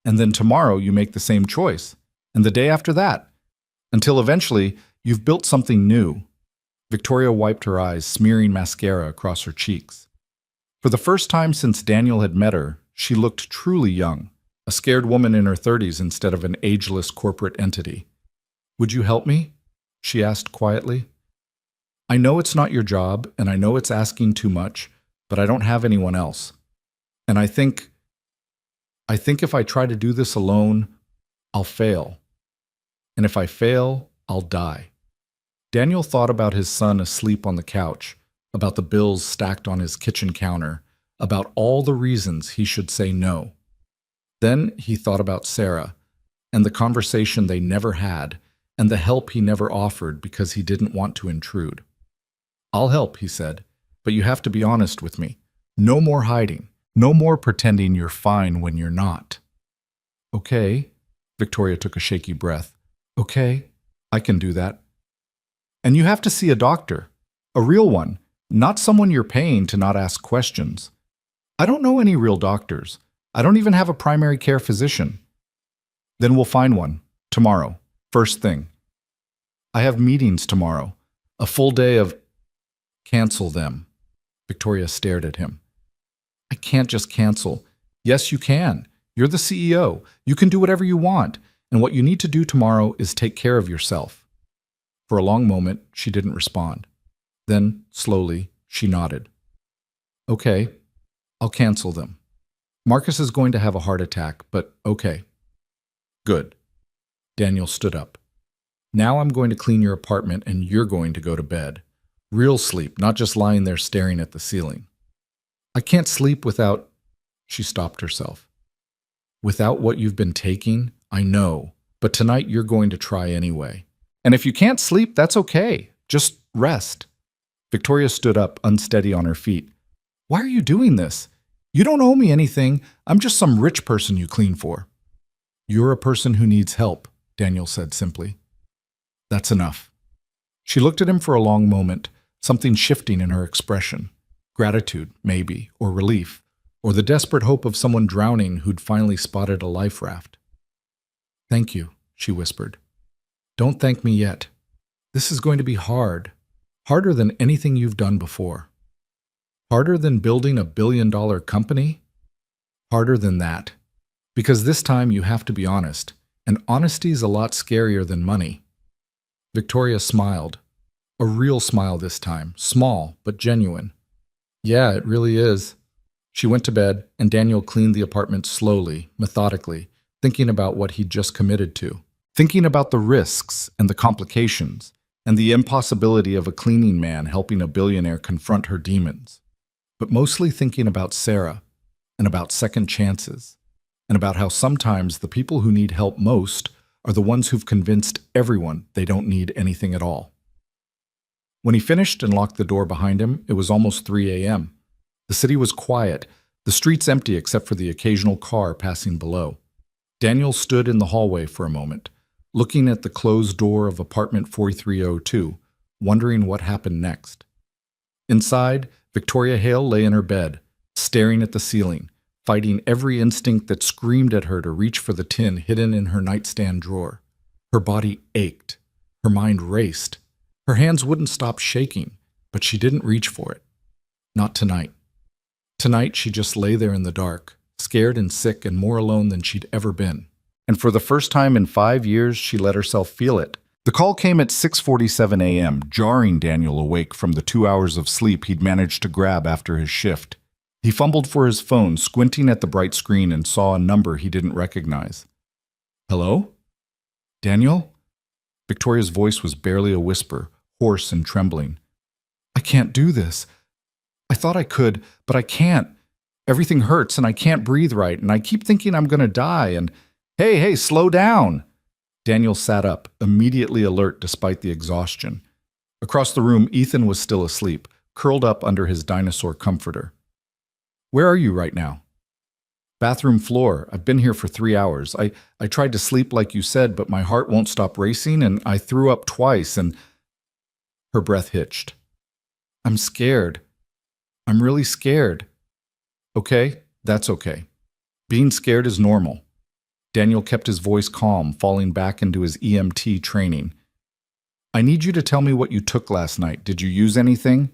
And then tomorrow you make the same choice. And the day after that. Until eventually you've built something new. Victoria wiped her eyes, smearing mascara across her cheeks. For the first time since Daniel had met her, she looked truly young. A scared woman in her 30s instead of an ageless corporate entity. Would you help me? She asked quietly. I know it's not your job, and I know it's asking too much, but I don't have anyone else. And I think if I try to do this alone, I'll fail. And if I fail, I'll die. Daniel thought about his son asleep on the couch, about the bills stacked on his kitchen counter, about all the reasons he should say no. Then he thought about Sarah, and the conversation they never had, and the help he never offered because he didn't want to intrude. I'll help, he said, but you have to be honest with me. No more hiding. No more pretending you're fine when you're not. Okay, Victoria took a shaky breath. Okay, I can do that. And you have to see a doctor, a real one, not someone you're paying to not ask questions. I don't know any real doctors. I don't even have a primary care physician. Then we'll find one. Tomorrow. First thing. I have meetings tomorrow. A full day of... Cancel them. Victoria stared at him. I can't just cancel. Yes, you can. You're the CEO. You can do whatever you want. And what you need to do tomorrow is take care of yourself. For a long moment, she didn't respond. Then, slowly, she nodded. Okay, I'll cancel them. Marcus is going to have a heart attack, but okay. Good. Daniel stood up. Now I'm going to clean your apartment and you're going to go to bed. Real sleep, not just lying there staring at the ceiling. I can't sleep without... She stopped herself. Without what you've been taking, I know, but tonight you're going to try anyway. And if you can't sleep, that's okay. Just rest. Victoria stood up, unsteady on her feet. Why are you doing this? You don't owe me anything. I'm just some rich person you clean for. You're a person who needs help, Daniel said simply. That's enough. She looked at him for a long moment, something shifting in her expression. Gratitude, maybe, or relief, or the desperate hope of someone drowning who'd finally spotted a life raft. Thank you, she whispered. Don't thank me yet. This is going to be hard. Harder than anything you've done before. Harder than building a billion-dollar company? Harder than that. Because this time you have to be honest, and honesty's a lot scarier than money. Victoria smiled. A real smile this time, small but genuine. Yeah, it really is. She went to bed, and Daniel cleaned the apartment slowly, methodically, thinking about what he'd just committed to. Thinking about the risks and the complications, and the impossibility of a cleaning man helping a billionaire confront her demons. But mostly thinking about Sarah, and about second chances, and about how sometimes the people who need help most are the ones who've convinced everyone they don't need anything at all. When he finished and locked the door behind him, it was almost 3 a.m. The city was quiet, the streets empty except for the occasional car passing below. Daniel stood in the hallway for a moment, looking at the closed door of apartment 4302, wondering what happened next. Inside, Victoria Hale lay in her bed, staring at the ceiling, fighting every instinct that screamed at her to reach for the tin hidden in her nightstand drawer. Her body ached. Her mind raced. Her hands wouldn't stop shaking, but she didn't reach for it. Not tonight. Tonight, she just lay there in the dark, scared and sick and more alone than she'd ever been. And for the first time in 5 years, she let herself feel it. The call came at 6:47 a.m., jarring Daniel awake from the 2 hours of sleep he'd managed to grab after his shift. He fumbled for his phone, squinting at the bright screen, and saw a number he didn't recognize. Hello? Daniel? Victoria's voice was barely a whisper, hoarse and trembling. I can't do this. I thought I could, but I can't. Everything hurts and I can't breathe right, and I keep thinking I'm going to die, and hey, slow down. Daniel sat up, immediately alert despite the exhaustion. Across the room, Ethan was still asleep, curled up under his dinosaur comforter. Where are you right now? Bathroom floor. I've been here for 3 hours. I tried to sleep like you said, but my heart won't stop racing, and I threw up twice, and... Her breath hitched. I'm scared. I'm really scared. Okay, that's okay. Being scared is normal. Daniel kept his voice calm, falling back into his EMT training. I need you to tell me what you took last night. Did you use anything?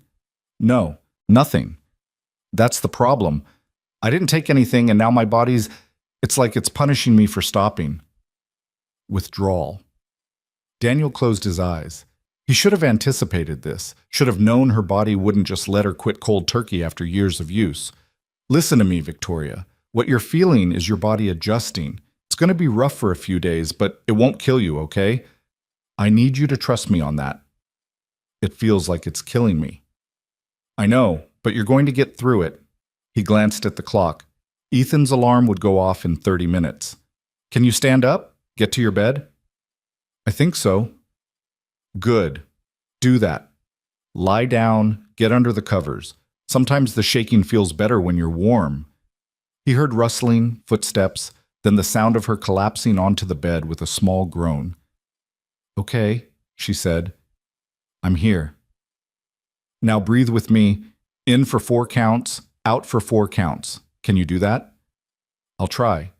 No, nothing. That's the problem. I didn't take anything, and now my body's... It's like it's punishing me for stopping. Withdrawal. Daniel closed his eyes. He should have anticipated this, should have known her body wouldn't just let her quit cold turkey after years of use. Listen to me, Victoria. What you're feeling is your body adjusting. It's going to be rough for a few days, but it won't kill you, okay? I need you to trust me on that. It feels like it's killing me. I know, but you're going to get through it. He glanced at the clock. Ethan's alarm would go off in 30 minutes. Can you stand up? Get to your bed? I think so. Good. Do that. Lie down, get under the covers. Sometimes the shaking feels better when you're warm. He heard rustling, footsteps, then the sound of her collapsing onto the bed with a small groan. Okay, she said. I'm here. Now breathe with me. In for 4 counts, out for 4 counts. Can you do that? I'll try.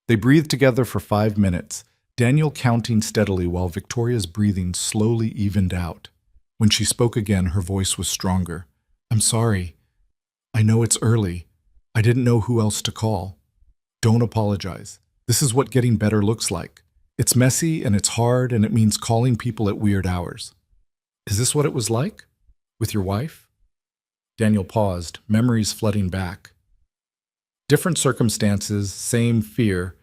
They breathed together for 5 minutes, Daniel counting steadily while Victoria's breathing slowly evened out. When she spoke again, her voice was stronger. I'm sorry. I know it's early. I didn't know who else to call. Don't apologize. This is what getting better looks like. It's messy and it's hard and it means calling people at weird hours. Is this what it was like? With your wife? Daniel paused, memories flooding back. Different circumstances, same fear.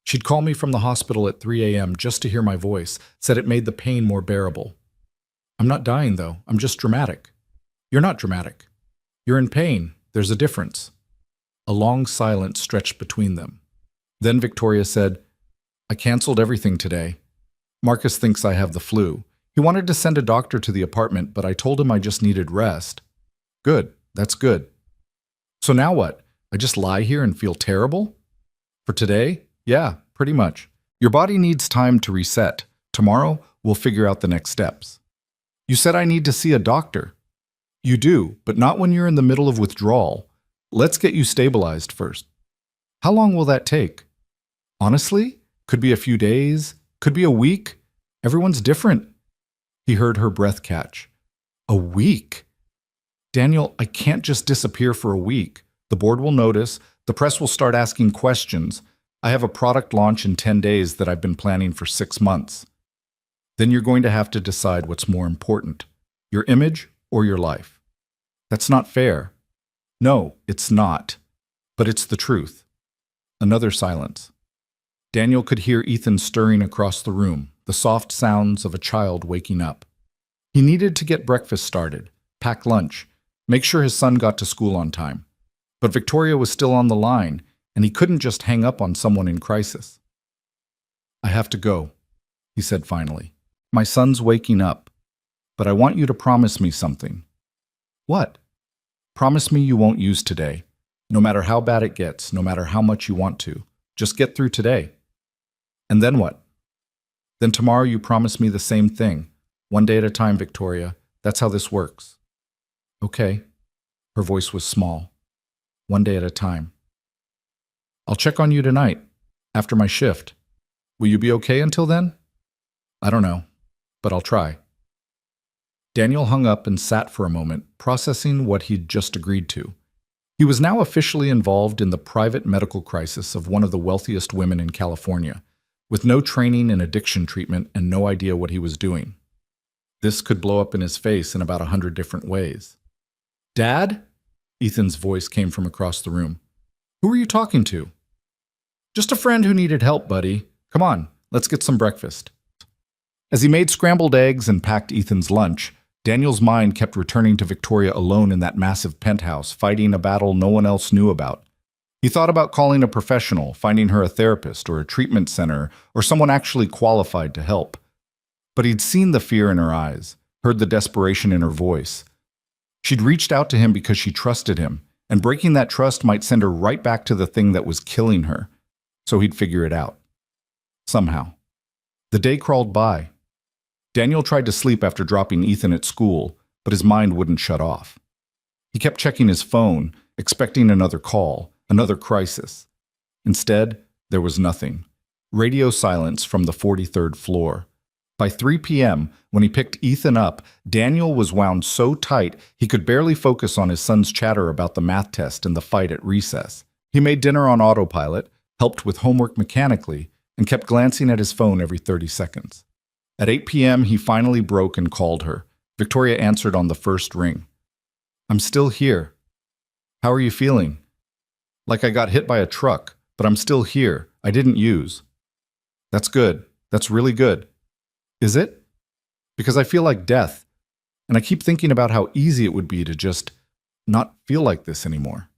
She'd call me from the hospital at 3 a.m. just to hear my voice, said it made the pain more bearable. I'm not dying, though. I'm just dramatic. You're not dramatic. You're in pain. There's a difference. A long silence stretched between them. Then Victoria said, I canceled everything today. Marcus thinks I have the flu. He wanted to send a doctor to the apartment, but I told him I just needed rest. Good. That's good. So now what? I just lie here and feel terrible? For today? Yeah, pretty much. Your body needs time to reset. Tomorrow, we'll figure out the next steps. You said I need to see a doctor. You do, but not when you're in the middle of withdrawal. Let's get you stabilized first. How long will that take? Honestly, could be a few days, could be a week. Everyone's different. He heard her breath catch. A week? Daniel, I can't just disappear for a week. The board will notice. The press will start asking questions. I have a product launch in 10 days that I've been planning for 6 months. Then you're going to have to decide what's more important, your image or your life. That's not fair. No, it's not. But it's the truth. Another silence. Daniel could hear Ethan stirring across the room, the soft sounds of a child waking up. He needed to get breakfast started, pack lunch, make sure his son got to school on time. But Victoria was still on the line, and he couldn't just hang up on someone in crisis. I have to go, he said finally. My son's waking up, but I want you to promise me something. What? Promise me you won't use today, no matter how bad it gets, no matter how much you want to. Just get through today. And then what? Then tomorrow you promise me the same thing. One day at a time, Victoria. That's how this works. Okay. Her voice was small. One day at a time. I'll check on you tonight, after my shift. Will you be okay until then? I don't know, but I'll try. Daniel hung up and sat for a moment, processing what he'd just agreed to. He was now officially involved in the private medical crisis of one of the wealthiest women in California, with no training in addiction treatment and no idea what he was doing. This could blow up in his face in about 100 different ways. Dad? Ethan's voice came from across the room. Who are you talking to? Just a friend who needed help, buddy. Come on, let's get some breakfast. As he made scrambled eggs and packed Ethan's lunch, Daniel's mind kept returning to Victoria alone in that massive penthouse, fighting a battle no one else knew about. He thought about calling a professional, finding her a therapist or a treatment center, or someone actually qualified to help. But he'd seen the fear in her eyes, heard the desperation in her voice. She'd reached out to him because she trusted him, and breaking that trust might send her right back to the thing that was killing her. So he'd figure it out. Somehow. The day crawled by. Daniel tried to sleep after dropping Ethan at school, but his mind wouldn't shut off. He kept checking his phone, expecting another call, another crisis. Instead, there was nothing. Radio silence from the 43rd floor. By 3 p.m., when he picked Ethan up, Daniel was wound so tight he could barely focus on his son's chatter about the math test and the fight at recess. He made dinner on autopilot, helped with homework mechanically, and kept glancing at his phone every 30 seconds. At 8 p.m., he finally broke and called her. Victoria answered on the first ring. I'm still here. How are you feeling? Like I got hit by a truck, but I'm still here. I didn't use. That's good. That's really good. Is it? Because I feel like death, and I keep thinking about how easy it would be to just not feel like this anymore.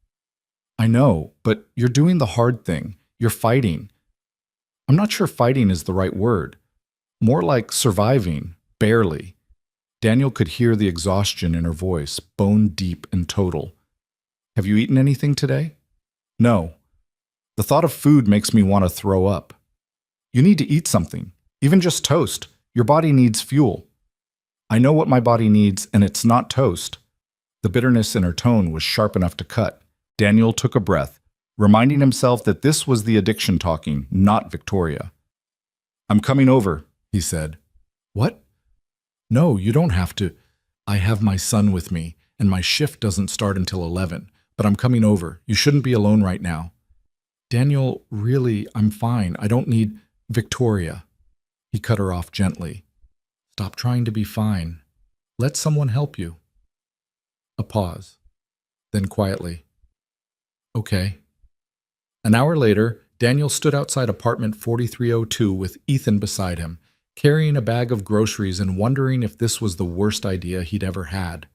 I know, but you're doing the hard thing. You're fighting. I'm not sure fighting is the right word. More like surviving, barely. Daniel could hear the exhaustion in her voice, bone deep and total. Have you eaten anything today? No. The thought of food makes me want to throw up. You need to eat something, even just toast. Your body needs fuel. I know what my body needs, and it's not toast. The bitterness in her tone was sharp enough to cut. Daniel took a breath, reminding himself that this was the addiction talking, not Victoria. "I'm coming over," he said. "What? No, you don't have to. I have my son with me, and my shift doesn't start until 11, but I'm coming over. You shouldn't be alone right now." "Daniel, really, I'm fine. I don't need Victoria." He cut her off gently. "Stop trying to be fine. Let someone help you." A pause. Then quietly, "Okay." An hour later, Daniel stood outside apartment 4302 with Ethan beside him, carrying a bag of groceries and wondering if this was the worst idea he'd ever had.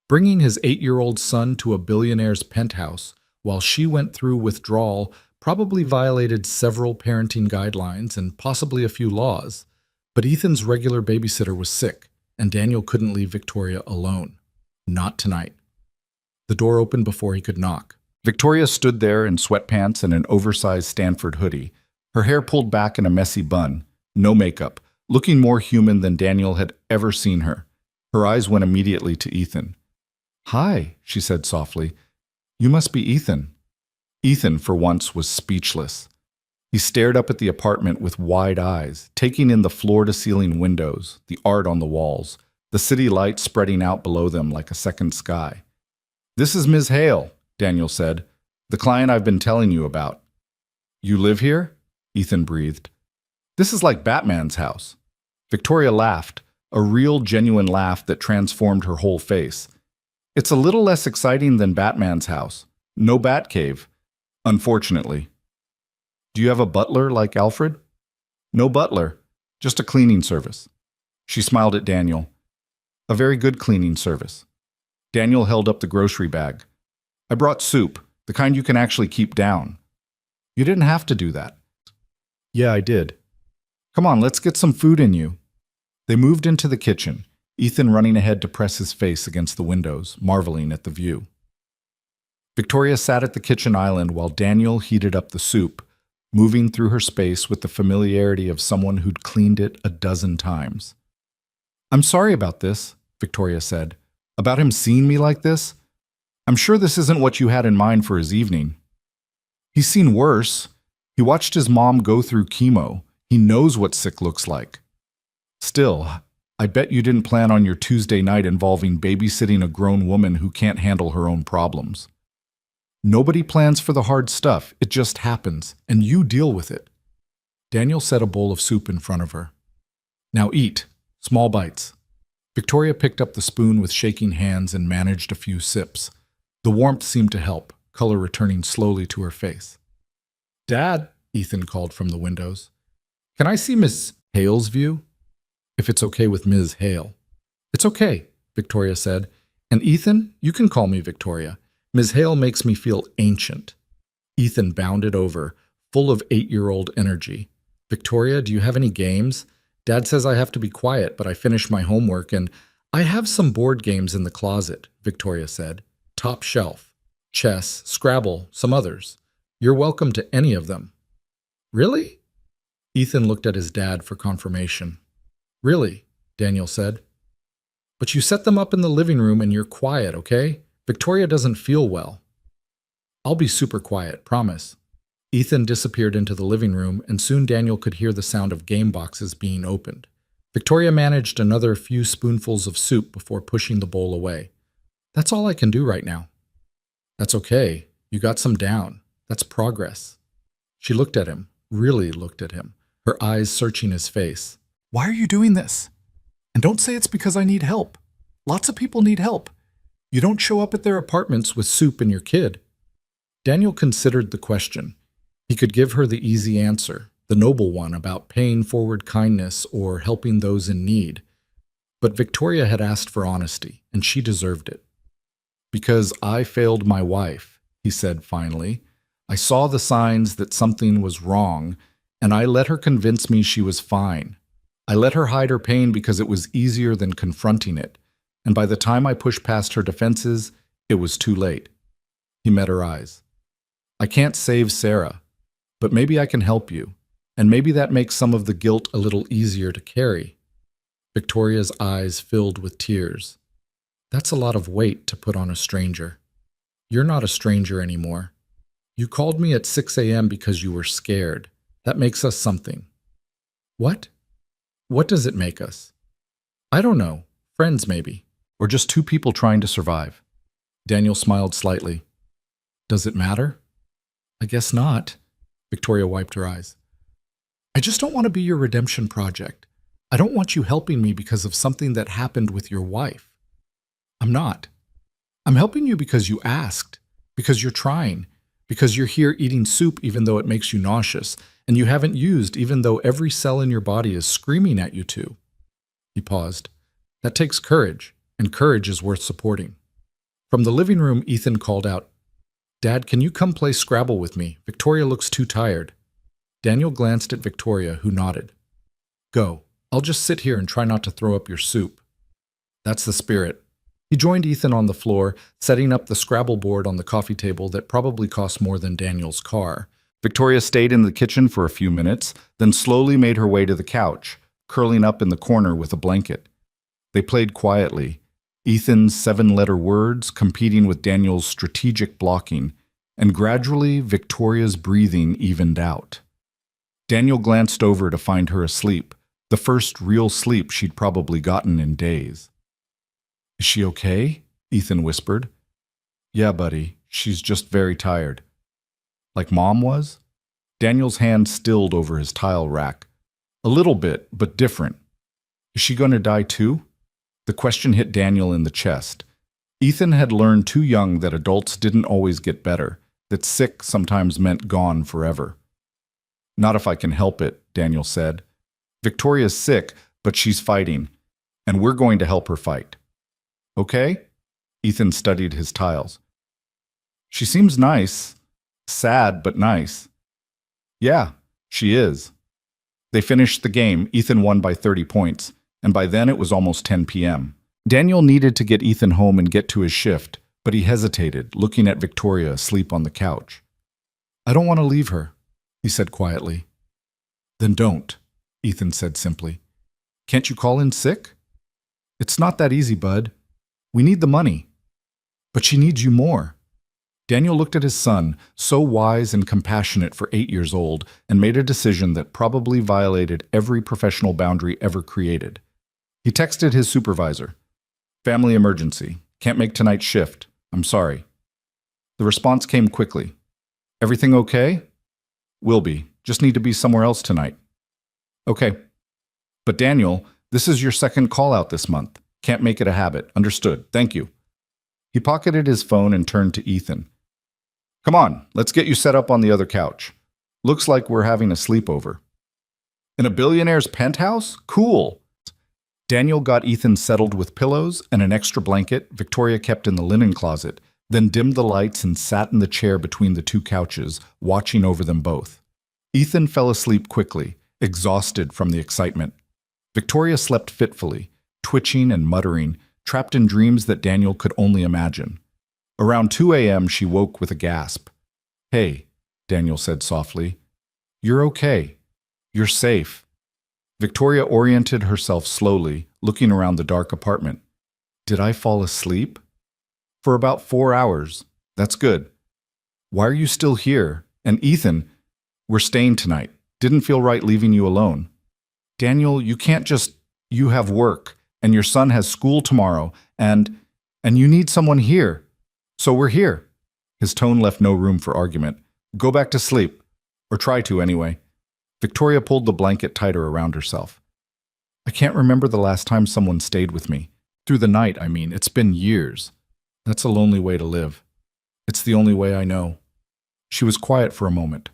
Bringing his 8-year-old son to a billionaire's penthouse while she went through withdrawal probably violated several parenting guidelines and possibly a few laws, but Ethan's regular babysitter was sick, and Daniel couldn't leave Victoria alone. Not tonight. The door opened before he could knock. Victoria stood there in sweatpants and an oversized Stanford hoodie, her hair pulled back in a messy bun, no makeup, looking more human than Daniel had ever seen her. Her eyes went immediately to Ethan. "Hi," she said softly. "You must be Ethan." Ethan, for once, was speechless. He stared up at the apartment with wide eyes, taking in the floor-to-ceiling windows, the art on the walls, the city lights spreading out below them like a second sky. "This is Ms. Hale," Daniel said, "the client I've been telling you about." "You live here?" Ethan breathed. "This is like Batman's house." Victoria laughed, a real, genuine laugh that transformed her whole face. "It's a little less exciting than Batman's house. No Batcave, unfortunately." "Do you have a butler like Alfred?" "No butler, just a cleaning service." She smiled at Daniel. "A very good cleaning service." Daniel held up the grocery bag. "I brought soup, the kind you can actually keep down." "You didn't have to do that." "Yeah, I did." "Come on, let's get some food in you." They moved into the kitchen, Ethan running ahead to press his face against the windows, marveling at the view. Victoria sat at the kitchen island while Daniel heated up the soup, moving through her space with the familiarity of someone who'd cleaned it a dozen times. "I'm sorry about this," Victoria said. "About him seeing me like this. I'm sure this isn't what you had in mind for his evening." "He's seen worse. He watched his mom go through chemo. He knows what sick looks like." "Still, I bet you didn't plan on your Tuesday night involving babysitting a grown woman who can't handle her own problems." "Nobody plans for the hard stuff. It just happens, and you deal with it." Daniel set a bowl of soup in front of her. "Now eat. Small bites." Victoria picked up the spoon with shaking hands and managed a few sips. The warmth seemed to help, color returning slowly to her face. "Dad," Ethan called from the windows. "Can I see Miss Hale's view?" "If it's okay with Ms. Hale." "It's okay," Victoria said. "And Ethan, you can call me Victoria. Ms. Hale makes me feel ancient." Ethan bounded over, full of 8-year-old energy. "Victoria, do you have any games? Dad says I have to be quiet, but I finish my homework, and I have some board games in the closet," Victoria said. "Top shelf. Chess, Scrabble, some others. You're welcome to any of them." "Really?" Ethan looked at his dad for confirmation. "Really," Daniel said. "But you set them up in the living room and you're quiet, okay? Victoria doesn't feel well." "I'll be super quiet, promise." Ethan disappeared into the living room, and soon Daniel could hear the sound of game boxes being opened. Victoria managed another few spoonfuls of soup before pushing the bowl away. "That's all I can do right now." "That's okay. You got some down. That's progress." She looked at him, really looked at him, her eyes searching his face. "Why are you doing this? And don't say it's because I need help. Lots of people need help. You don't show up at their apartments with soup and your kid." Daniel considered the question. He could give her the easy answer, the noble one about paying forward kindness or helping those in need. But Victoria had asked for honesty, and she deserved it. "Because I failed my wife," he said finally. "I saw the signs that something was wrong, and I let her convince me she was fine. I let her hide her pain because it was easier than confronting it, and by the time I pushed past her defenses, it was too late." He met her eyes. "I can't save Sarah, but maybe I can help you, and maybe that makes some of the guilt a little easier to carry." Victoria's eyes filled with tears. "That's a lot of weight to put on a stranger. You're not a stranger anymore. You called me at 6 a.m. because you were scared. That makes us something. What? What does it make us? I don't know. Friends, maybe. Or just two people trying to survive. Daniel smiled slightly. Does it matter? I guess not. Victoria wiped her eyes. I just don't want to be your redemption project. I don't want you helping me because of something that happened with your wife. I'm not. I'm helping you because you asked, because you're trying, because you're here eating soup even though it makes you nauseous, and you haven't used even though every cell in your body is screaming at you to. He paused. That takes courage, and courage is worth supporting. From the living room, Ethan called out, Dad, can you come play Scrabble with me? Victoria looks too tired. Daniel glanced at Victoria, who nodded. Go. I'll just sit here and try not to throw up your soup. That's the spirit. He joined Ethan on the floor, setting up the Scrabble board on the coffee table that probably cost more than Daniel's car. Victoria stayed in the kitchen for a few minutes, then slowly made her way to the couch, curling up in the corner with a blanket. They played quietly, Ethan's 7-letter words competing with Daniel's strategic blocking, and gradually Victoria's breathing evened out. Daniel glanced over to find her asleep, the first real sleep she'd probably gotten in days. Is she okay? Ethan whispered. Yeah, buddy, she's just very tired. Like Mom was? Daniel's hand stilled over his tile rack. A little bit, but different. Is she going to die too? The question hit Daniel in the chest. Ethan had learned too young that adults didn't always get better, that sick sometimes meant gone forever. Not if I can help it, Daniel said. Victoria's sick, but she's fighting, and we're going to help her fight. Okay? Ethan studied his tiles. She seems nice. Sad, but nice. Yeah, she is. They finished the game. Ethan won by 30 points, and by then it was almost 10 p.m. Daniel needed to get Ethan home and get to his shift, but he hesitated, looking at Victoria asleep on the couch. I don't want to leave her, he said quietly. Then don't, Ethan said simply. Can't you call in sick? It's not that easy, bud. We need the money. But she needs you more. Daniel looked at his son, so wise and compassionate for 8 years old, and made a decision that probably violated every professional boundary ever created. He texted his supervisor. Family emergency. Can't make tonight's shift. I'm sorry. The response came quickly. Everything okay? Will be. Just need to be somewhere else tonight. Okay. But Daniel, this is your second call out this month. Can't make it a habit. Understood. Thank you. He pocketed his phone and turned to Ethan. Come on, let's get you set up on the other couch. Looks like we're having a sleepover. In a billionaire's penthouse? Cool. Daniel got Ethan settled with pillows and an extra blanket Victoria kept in the linen closet, then dimmed the lights and sat in the chair between the two couches, watching over them both. Ethan fell asleep quickly, exhausted from the excitement. Victoria slept fitfully, twitching and muttering, trapped in dreams that Daniel could only imagine. Around 2 a.m., she woke with a gasp. Hey, Daniel said softly. You're okay. You're safe. Victoria oriented herself slowly, looking around the dark apartment. Did I fall asleep? For about 4 hours. That's good. Why are you still here? And Ethan, we're staying tonight. Didn't feel right leaving you alone. Daniel, you can't just... You have work, and your son has school tomorrow, and you need someone here. So we're here. His tone left no room for argument. Go back to sleep. Or try to, anyway. Victoria pulled the blanket tighter around herself. I can't remember the last time someone stayed with me. Through the night, I mean. It's been years. That's a lonely way to live. It's the only way I know. She was quiet for a moment.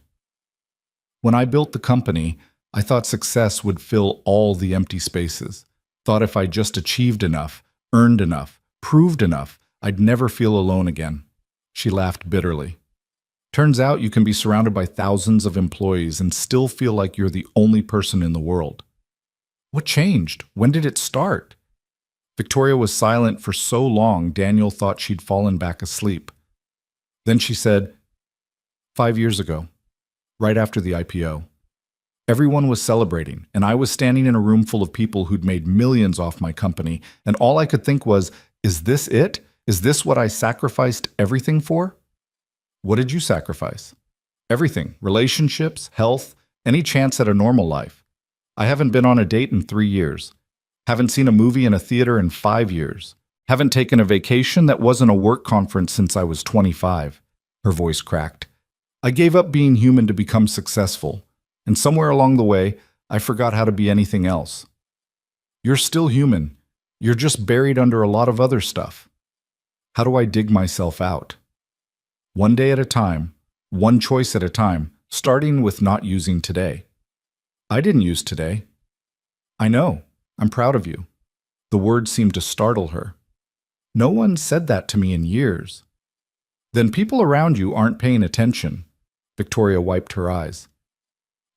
When I built the company, I thought success would fill all the empty spaces. Thought if I just achieved enough, earned enough, proved enough, I'd never feel alone again. She laughed bitterly. Turns out you can be surrounded by thousands of employees and still feel like you're the only person in the world. What changed? When did it start? Victoria was silent for so long Daniel thought she'd fallen back asleep. Then she said, 5 years ago, right after the IPO. Everyone was celebrating, and I was standing in a room full of people who'd made millions off my company, and all I could think was, is this it? Is this what I sacrificed everything for? What did you sacrifice? Everything. Relationships, health, any chance at a normal life. I haven't been on a date in 3 years. Haven't seen a movie in a theater in 5 years. Haven't taken a vacation that wasn't a work conference since I was 25. Her voice cracked. I gave up being human to become successful, and somewhere along the way, I forgot how to be anything else. You're still human. You're just buried under a lot of other stuff. How do I dig myself out? One day at a time, one choice at a time, starting with not using today. I didn't use today. I know. I'm proud of you. The word seemed to startle her. No one said that to me in years. Then people around you aren't paying attention. Victoria wiped her eyes.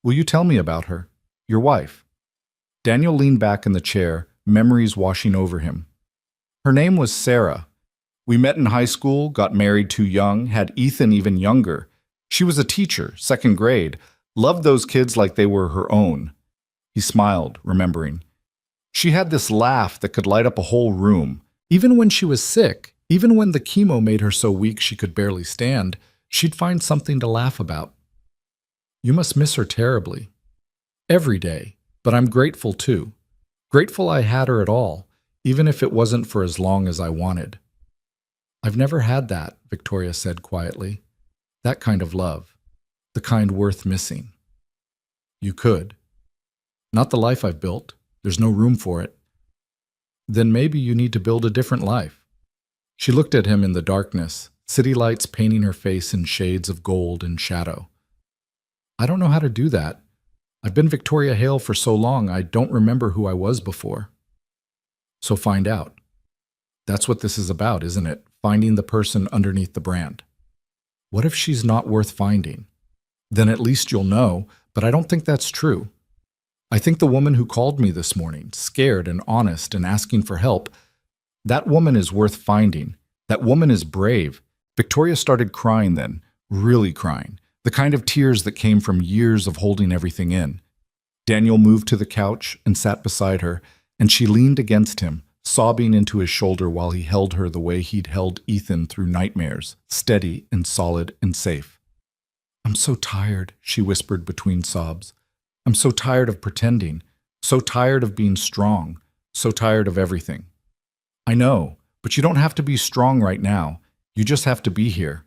Will you tell me about her? Your wife? Daniel leaned back in the chair, memories washing over him. Her name was Sarah. We met in high school, got married too young, had Ethan even younger. She was a teacher, 2nd grade, loved those kids like they were her own. He smiled, remembering. She had this laugh that could light up a whole room. Even when she was sick, even when the chemo made her so weak she could barely stand, she'd find something to laugh about. You must miss her terribly. Every day, but I'm grateful too. Grateful I had her at all, even if it wasn't for as long as I wanted. I've never had that, Victoria said quietly. That kind of love. The kind worth missing. You could. Not the life I've built. There's no room for it. Then maybe you need to build a different life. She looked at him in the darkness, city lights painting her face in shades of gold and shadow. I don't know how to do that. I've been Victoria Hale for so long, I don't remember who I was before. So find out. That's what this is about, isn't it? Finding the person underneath the brand. What if she's not worth finding? Then at least you'll know, but I don't think that's true. I think the woman who called me this morning, scared and honest and asking for help, that woman is worth finding. That woman is brave. Victoria started crying then, really crying, the kind of tears that came from years of holding everything in. Daniel moved to the couch and sat beside her, and she leaned against him, sobbing into his shoulder while he held her the way he'd held Ethan through nightmares, steady and solid and safe. I'm so tired, she whispered between sobs. I'm so tired of pretending, so tired of being strong, so tired of everything. I know, but you don't have to be strong right now. You just have to be here.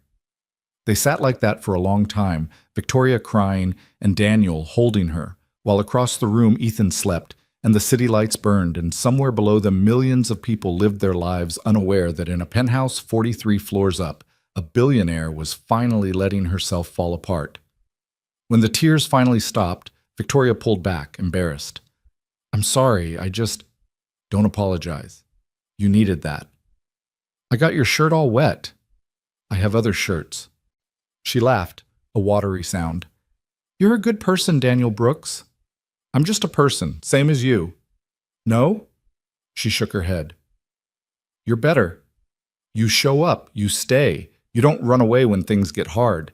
They sat like that for a long time, Victoria crying and Daniel holding her, while across the room Ethan slept, and the city lights burned, and somewhere below them millions of people lived their lives unaware that in a penthouse 43 floors up, a billionaire was finally letting herself fall apart. When the tears finally stopped, Victoria pulled back, embarrassed. I'm sorry, Don't apologize. You needed that. I got your shirt all wet. I have other shirts. She laughed, a watery sound. You're a good person, Daniel Brooks. I'm just a person, same as you. No? She shook her head. You're better. You show up, you stay. You don't run away when things get hard.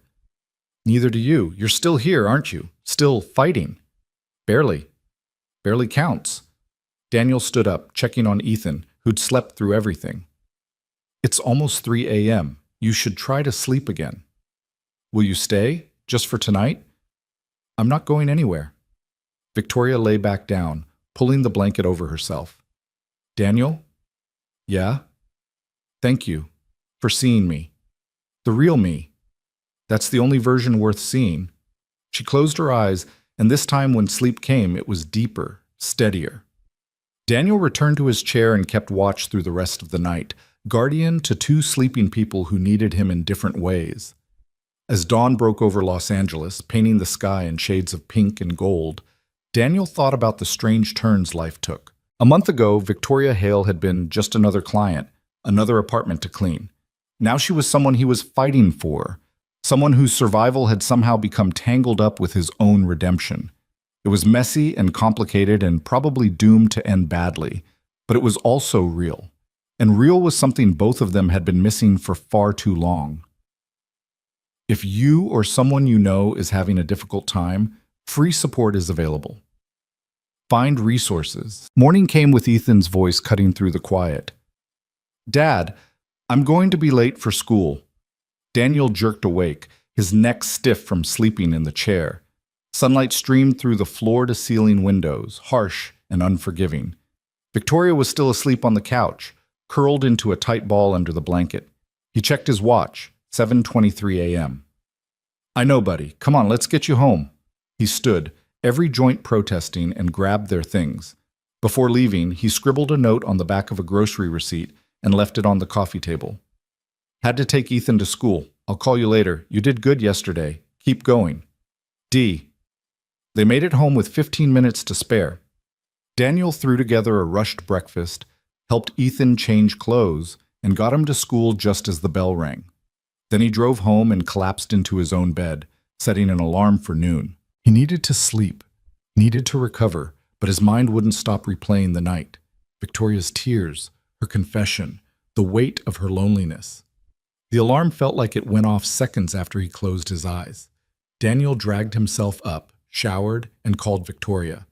Neither do you. You're still here, aren't you? Still fighting. Barely. Barely counts. Daniel stood up, checking on Ethan, who'd slept through everything. It's almost 3 a.m. You should try to sleep again. Will you stay, just for tonight? I'm not going anywhere. Victoria lay back down, pulling the blanket over herself. Daniel? Yeah? Thank you for seeing me. The real me. That's the only version worth seeing. She closed her eyes, and this time when sleep came, it was deeper, steadier. Daniel returned to his chair and kept watch through the rest of the night, guardian to 2 sleeping people who needed him in different ways. As dawn broke over Los Angeles, painting the sky in shades of pink and gold, Daniel thought about the strange turns life took. A month ago, Victoria Hale had been just another client, another apartment to clean. Now she was someone he was fighting for, someone whose survival had somehow become tangled up with his own redemption. It was messy and complicated and probably doomed to end badly, but it was also real. And real was something both of them had been missing for far too long. If you or someone you know is having a difficult time, free support is available. Find resources. Morning came with Ethan's voice cutting through the quiet. Dad, I'm going to be late for school. Daniel jerked awake, his neck stiff from sleeping in the chair. Sunlight streamed through the floor-to-ceiling windows, harsh and unforgiving. Victoria was still asleep on the couch, curled into a tight ball under the blanket. He checked his watch, 7:23 a.m. "I know, buddy. Come on, let's get you home." He stood, every joint protesting, and grabbed their things. Before leaving, he scribbled a note on the back of a grocery receipt and left it on the coffee table. "Had to take Ethan to school. I'll call you later. You did good yesterday. Keep going. D." They made it home with 15 minutes to spare. Daniel threw together a rushed breakfast, helped Ethan change clothes, and got him to school just as the bell rang. Then he drove home and collapsed into his own bed, setting an alarm for noon. He needed to sleep, needed to recover, but his mind wouldn't stop replaying the night. Victoria's tears, her confession, the weight of her loneliness. The alarm felt like it went off seconds after he closed his eyes. Daniel dragged himself up, showered, and called Victoria.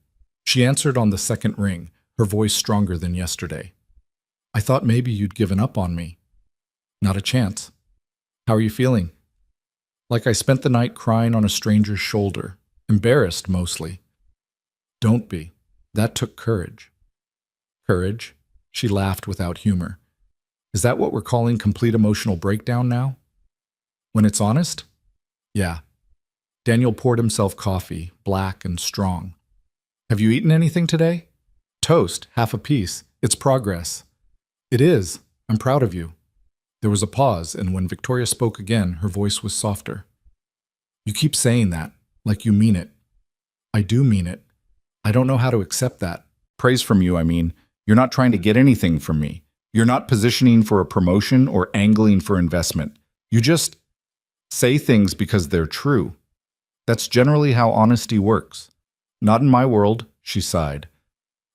She answered on the second ring, her voice stronger than yesterday. "I thought maybe you'd given up on me." "Not a chance." "How are you feeling?" "Like I spent the night crying on a stranger's shoulder, embarrassed mostly." "Don't be. That took courage." "Courage?" She laughed without humor. "Is that what we're calling complete emotional breakdown now? When it's honest?" "Yeah." Daniel poured himself coffee, black and strong. "Have you eaten anything today?" "Toast, half a piece. It's progress." "It is. I'm proud of you." There was a pause, and when Victoria spoke again, her voice was softer. "You keep saying that, like you mean it." "I do mean it. I don't know how to accept that." "Praise from you, I mean. You're not trying to get anything from me. You're not positioning for a promotion or angling for investment. You just say things because they're true. That's generally how honesty works." "Not in my world," she sighed.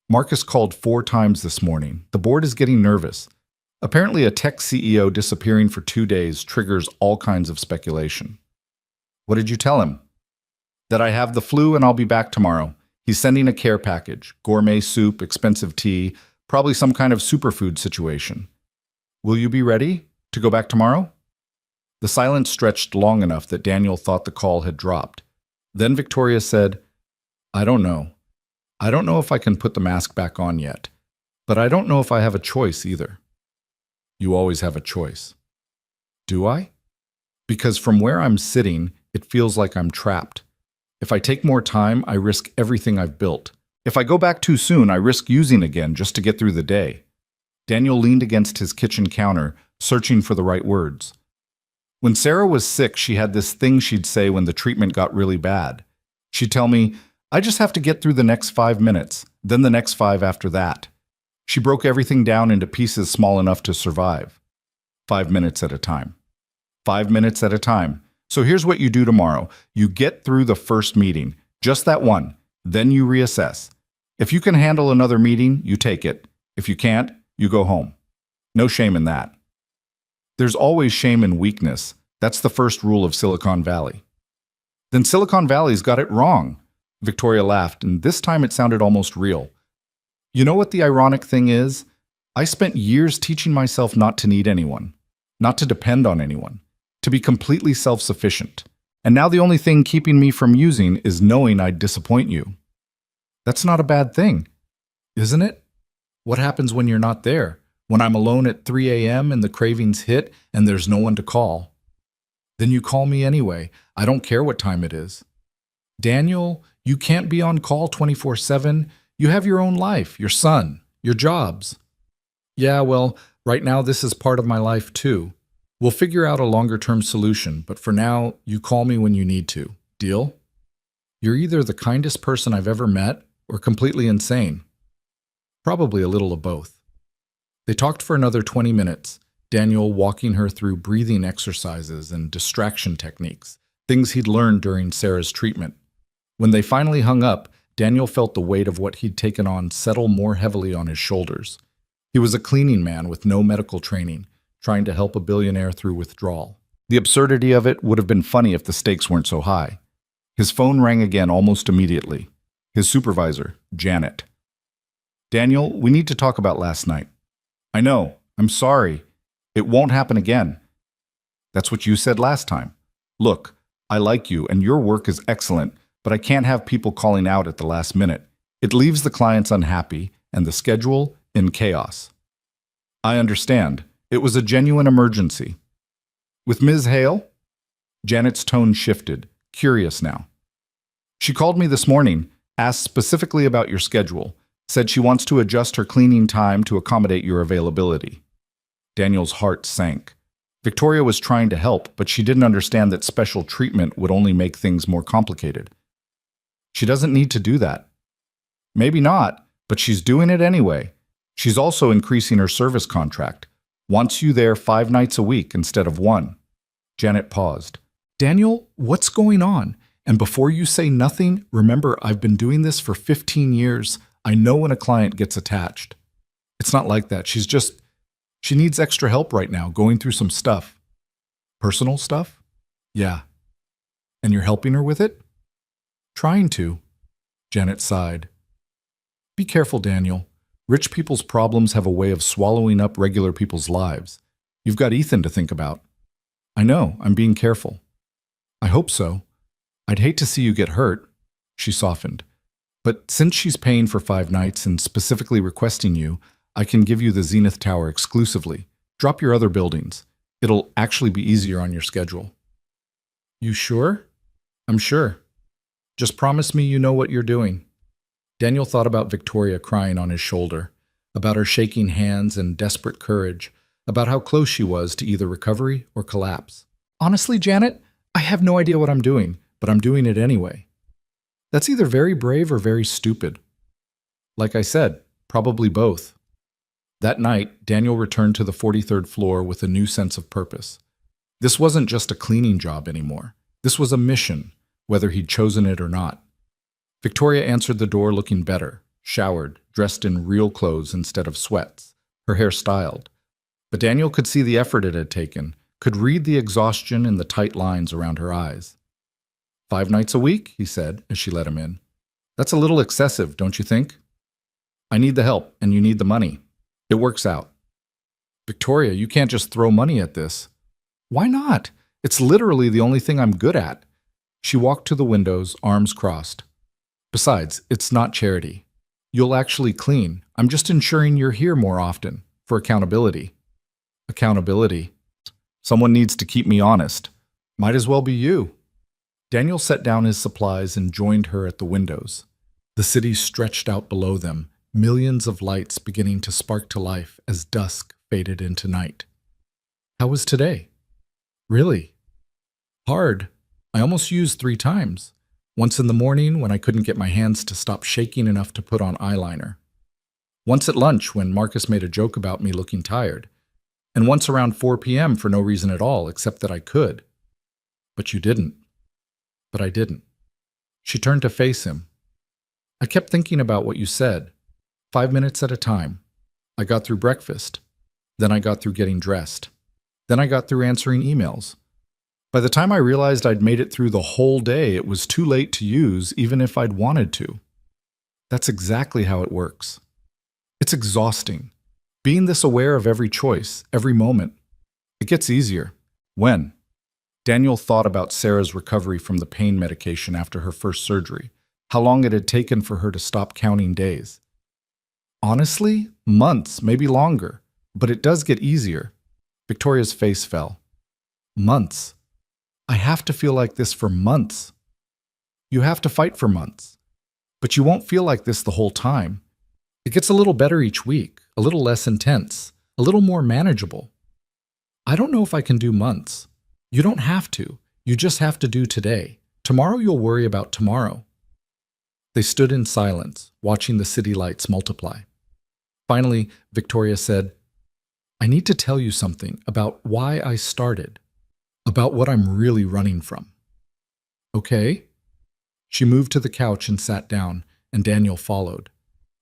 "Marcus called 4 times this morning. The board is getting nervous. Apparently a tech CEO disappearing for 2 days triggers all kinds of speculation." "What did you tell him?" "That I have the flu and I'll be back tomorrow. He's sending a care package, gourmet soup, expensive tea, probably some kind of superfood situation." "Will you be ready to go back tomorrow?" The silence stretched long enough that Daniel thought the call had dropped. Then Victoria said, "I don't know. I don't know if I can put the mask back on yet, but I don't know if I have a choice either." "You always have a choice." "Do I?" "Because from where I'm sitting, it feels like I'm trapped. If I take more time, I risk everything I've built. If I go back too soon, I risk using again just to get through the day." Daniel leaned against his kitchen counter, searching for the right words. "When Sarah was sick, she had this thing she'd say when the treatment got really bad. She'd tell me, 'I just have to get through the next 5 minutes, then the next 5 after that.' She broke everything down into pieces small enough to survive. 5 minutes at a time. 5 minutes at a time. So here's what you do tomorrow. You get through the first meeting, just that one, then you reassess. If you can handle another meeting, you take it. If you can't, you go home. No shame in that. There's always shame in weakness. That's the first rule of Silicon Valley." "Then Silicon Valley's got it wrong." Victoria laughed, and this time it sounded almost real. "You know what the ironic thing is? I spent years teaching myself not to need anyone, not to depend on anyone, to be completely self-sufficient. And now the only thing keeping me from using is knowing I'd disappoint you." "That's not a bad thing, isn't it? What happens when you're not there? When I'm alone at 3 a.m. and the cravings hit and there's no one to call?" "Then you call me anyway. I don't care what time it is." "Daniel, you can't be on call 24/7. You have your own life, your son, your jobs." "Yeah, well, right now this is part of my life too. We'll figure out a longer-term solution, but for now, you call me when you need to. Deal?" "You're either the kindest person I've ever met or completely insane." "Probably a little of both." They talked for another 20 minutes, Daniel walking her through breathing exercises and distraction techniques, things he'd learned during Sarah's treatment. When they finally hung up, Daniel felt the weight of what he'd taken on settle more heavily on his shoulders. He was a cleaning man with no medical training, trying to help a billionaire through withdrawal. The absurdity of it would have been funny if the stakes weren't so high. His phone rang again almost immediately. His supervisor, Janet. "Daniel, we need to talk about last night." "I know. I'm sorry. It won't happen again." That's what you said last time. Look, I like you and your work is excellent, but I can't have people calling out at the last minute. It leaves the clients unhappy and the schedule in chaos. I understand. It was a genuine emergency. With Ms. Hale? Janet's tone shifted, curious now. She called me this morning, asked specifically about your schedule, said she wants to adjust her cleaning time to accommodate your availability. Daniel's heart sank. Victoria was trying to help, but she didn't understand that special treatment would only make things more complicated. She doesn't need to do that. Maybe not, but she's doing it anyway. She's also increasing her service contract. Wants you there 5 nights a week instead of 1. Janet paused. Daniel, what's going on? And before you say nothing, remember I've been doing this for 15 years. I know when a client gets attached. It's not like that. She needs extra help right now, going through some stuff. Personal stuff? Yeah. And you're helping her with it? Trying to. Janet sighed. Be careful, Daniel. Rich people's problems have a way of swallowing up regular people's lives. You've got Ethan to think about. I know, I'm being careful. I hope so. I'd hate to see you get hurt. She softened. But since she's paying for 5 nights and specifically requesting you, I can give you the Zenith Tower exclusively. Drop your other buildings. It'll actually be easier on your schedule. You sure? I'm sure. Just promise me you know what you're doing. Daniel thought about Victoria crying on his shoulder, about her shaking hands and desperate courage, about how close she was to either recovery or collapse. Honestly, Janet, I have no idea what I'm doing, but I'm doing it anyway. That's either very brave or very stupid. Like I said, probably both. That night, Daniel returned to the 43rd floor with a new sense of purpose. This wasn't just a cleaning job anymore. This was a mission, whether he'd chosen it or not. Victoria answered the door looking better, showered, dressed in real clothes instead of sweats, her hair styled. But Daniel could see the effort it had taken, could read the exhaustion in the tight lines around her eyes. 5 nights a week, he said as she let him in. That's a little excessive, don't you think? I need the help, and you need the money. It works out. Victoria, you can't just throw money at this. Why not? It's literally the only thing I'm good at. She walked to the windows, arms crossed. Besides, it's not charity. You'll actually clean. I'm just ensuring you're here more often, for accountability. Accountability. Someone needs to keep me honest. Might as well be you. Daniel set down his supplies and joined her at the windows. The city stretched out below them, millions of lights beginning to spark to life as dusk faded into night. How was today? Really? Hard. I almost used 3 times. Once in the morning when I couldn't get my hands to stop shaking enough to put on eyeliner. Once at lunch when Marcus made a joke about me looking tired. And once around 4 p.m. for no reason at all except that I could. But you didn't. But I didn't. She turned to face him. I kept thinking about what you said. 5 minutes at a time. I got through breakfast. Then I got through getting dressed. Then I got through answering emails. By the time I realized I'd made it through the whole day, it was too late to use, even if I'd wanted to. That's exactly how it works. It's exhausting. Being this aware of every choice, every moment. It gets easier. When? Daniel thought about Sarah's recovery from the pain medication after her first surgery, how long it had taken for her to stop counting days. Honestly, months, maybe longer, but it does get easier. Victoria's face fell. Months. I have to feel like this for months. You have to fight for months. But you won't feel like this the whole time. It gets a little better each week, a little less intense, a little more manageable. I don't know if I can do months. You don't have to. You just have to do today. Tomorrow you'll worry about tomorrow. They stood in silence, watching the city lights multiply. Finally, Victoria said, I need to tell you something about why I started. About what I'm really running from. Okay? She moved to the couch and sat down, and Daniel followed.